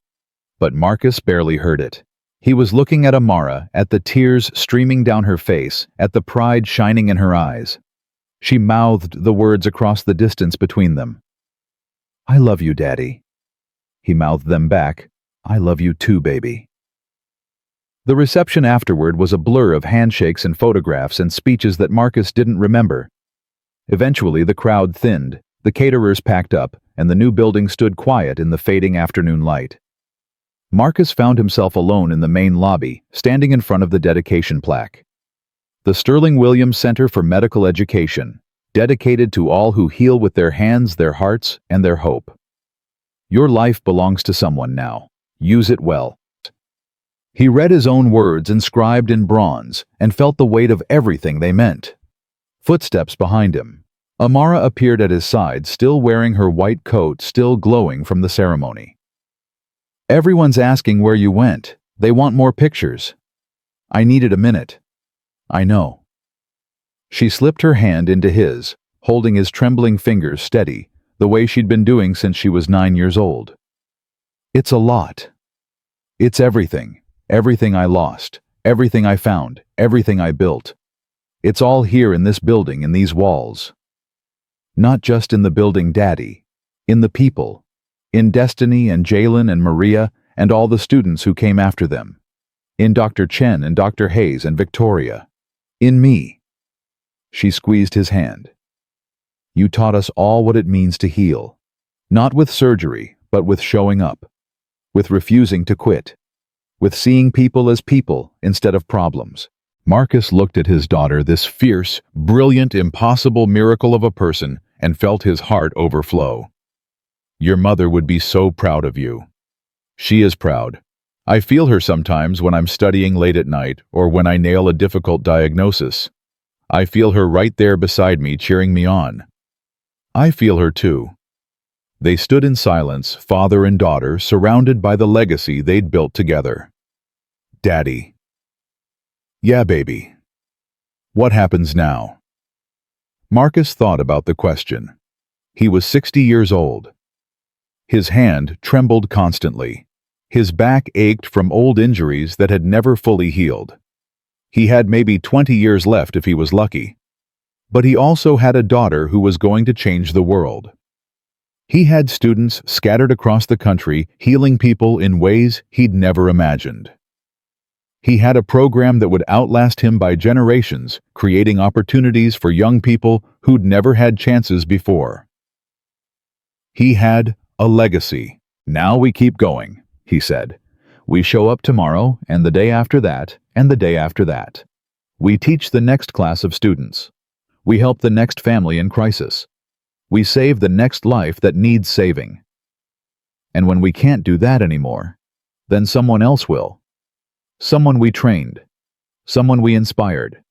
But Marcus barely heard it. He was looking at Amara, at the tears streaming down her face, at the pride shining in her eyes. She mouthed the words across the distance between them. "I love you, Daddy." He mouthed them back, "I love you too, baby." The reception afterward was a blur of handshakes and photographs and speeches that Marcus didn't remember. Eventually, the crowd thinned, the caterers packed up, and the new building stood quiet in the fading afternoon light. Marcus found himself alone in the main lobby, standing in front of the dedication plaque. The Sterling Williams Center for Medical Education, dedicated to all who heal with their hands, their hearts, and their hope. Your life belongs to someone now. Use it well. He read his own words inscribed in bronze and felt the weight of everything they meant. Footsteps behind him. Amara appeared at his side, still wearing her white coat, still glowing from the ceremony. Everyone's asking where you went. They want more pictures. I needed a minute. I know. She slipped her hand into his, holding his trembling fingers steady, the way she'd been doing since she was 9 years old. It's a lot. It's everything. Everything I lost. Everything I found. Everything I built. It's all here in this building, in these walls. Not just in the building, Daddy. In the people. In Destiny and Jalen and Maria and all the students who came after them. In Dr. Chen and Dr. Hayes and Victoria. In me. She squeezed his hand. You taught us all what it means to heal. Not with surgery, but with showing up. With refusing to quit. With seeing people as people instead of problems. Marcus looked at his daughter, this fierce, brilliant, impossible miracle of a person, and felt his heart overflow. Your mother would be so proud of you. She is proud. I feel her sometimes when I'm studying late at night or when I nail a difficult diagnosis. I feel her right there beside me, cheering me on. I feel her too. They stood in silence, father and daughter, surrounded by the legacy they'd built together. Daddy. Yeah, baby. What happens now? Marcus thought about the question. He was 60 years old. His hand trembled constantly. His back ached from old injuries that had never fully healed. He had maybe 20 years left if he was lucky. But he also had a daughter who was going to change the world. He had students scattered across the country healing people in ways he'd never imagined. He had a program that would outlast him by generations, creating opportunities for young people who'd never had chances before. He had a legacy. Now we keep going, he said. We show up tomorrow, and the day after that, and the day after that. We teach the next class of students. We help the next family in crisis. We save the next life that needs saving. And when we can't do that anymore, then someone else will. Someone we trained. Someone we inspired.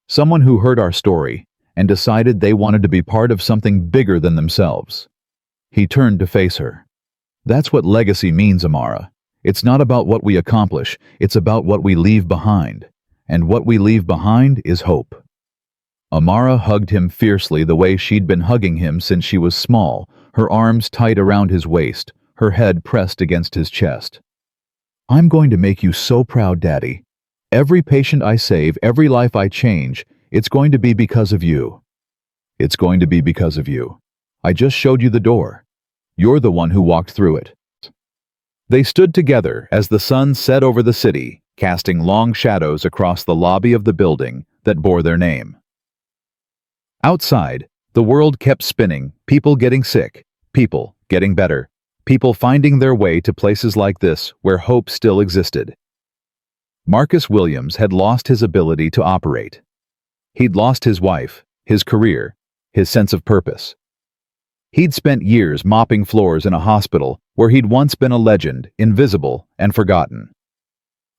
Someone who heard our story and decided they wanted to be part of something bigger than themselves. He turned to face her. That's what legacy means, Amara. It's not about what we accomplish, it's about what we leave behind. And what we leave behind is hope. Amara hugged him fiercely the way she'd been hugging him since she was small, her arms tight around his waist, her head pressed against his chest. I'm going to make you so proud, Daddy. Every patient I save, every life I change, it's going to be because of you. It's going to be because of you. I just showed you the door. You're the one who walked through it. They stood together as the sun set over the city, casting long shadows across the lobby of the building that bore their name. Outside, the world kept spinning, people getting sick, people getting better, people finding their way to places like this where hope still existed. Marcus Williams had lost his ability to operate. He'd lost his wife, his career, his sense of purpose. He'd spent years mopping floors in a hospital where he'd once been a legend, invisible and forgotten.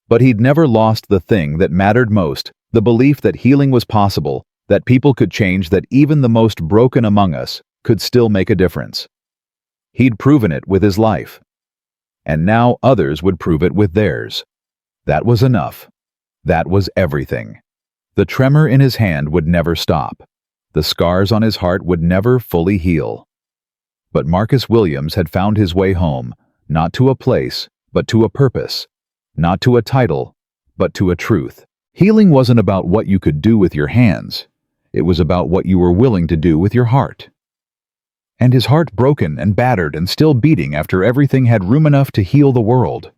But he'd never lost the thing that mattered most, the belief that healing was possible, that people could change, that even the most broken among us could still make a difference. He'd proven it with his life. And now others would prove it with theirs. That was enough. That was everything. The tremor in his hand would never stop. The scars on his heart would never fully heal. But Marcus Williams had found his way home, not to a place, but to a purpose. Not to a title, but to a truth. Healing wasn't about what you could do with your hands. It was about what you were willing to do with your heart. And his heart broken and battered and still beating after everything had room enough to heal the world.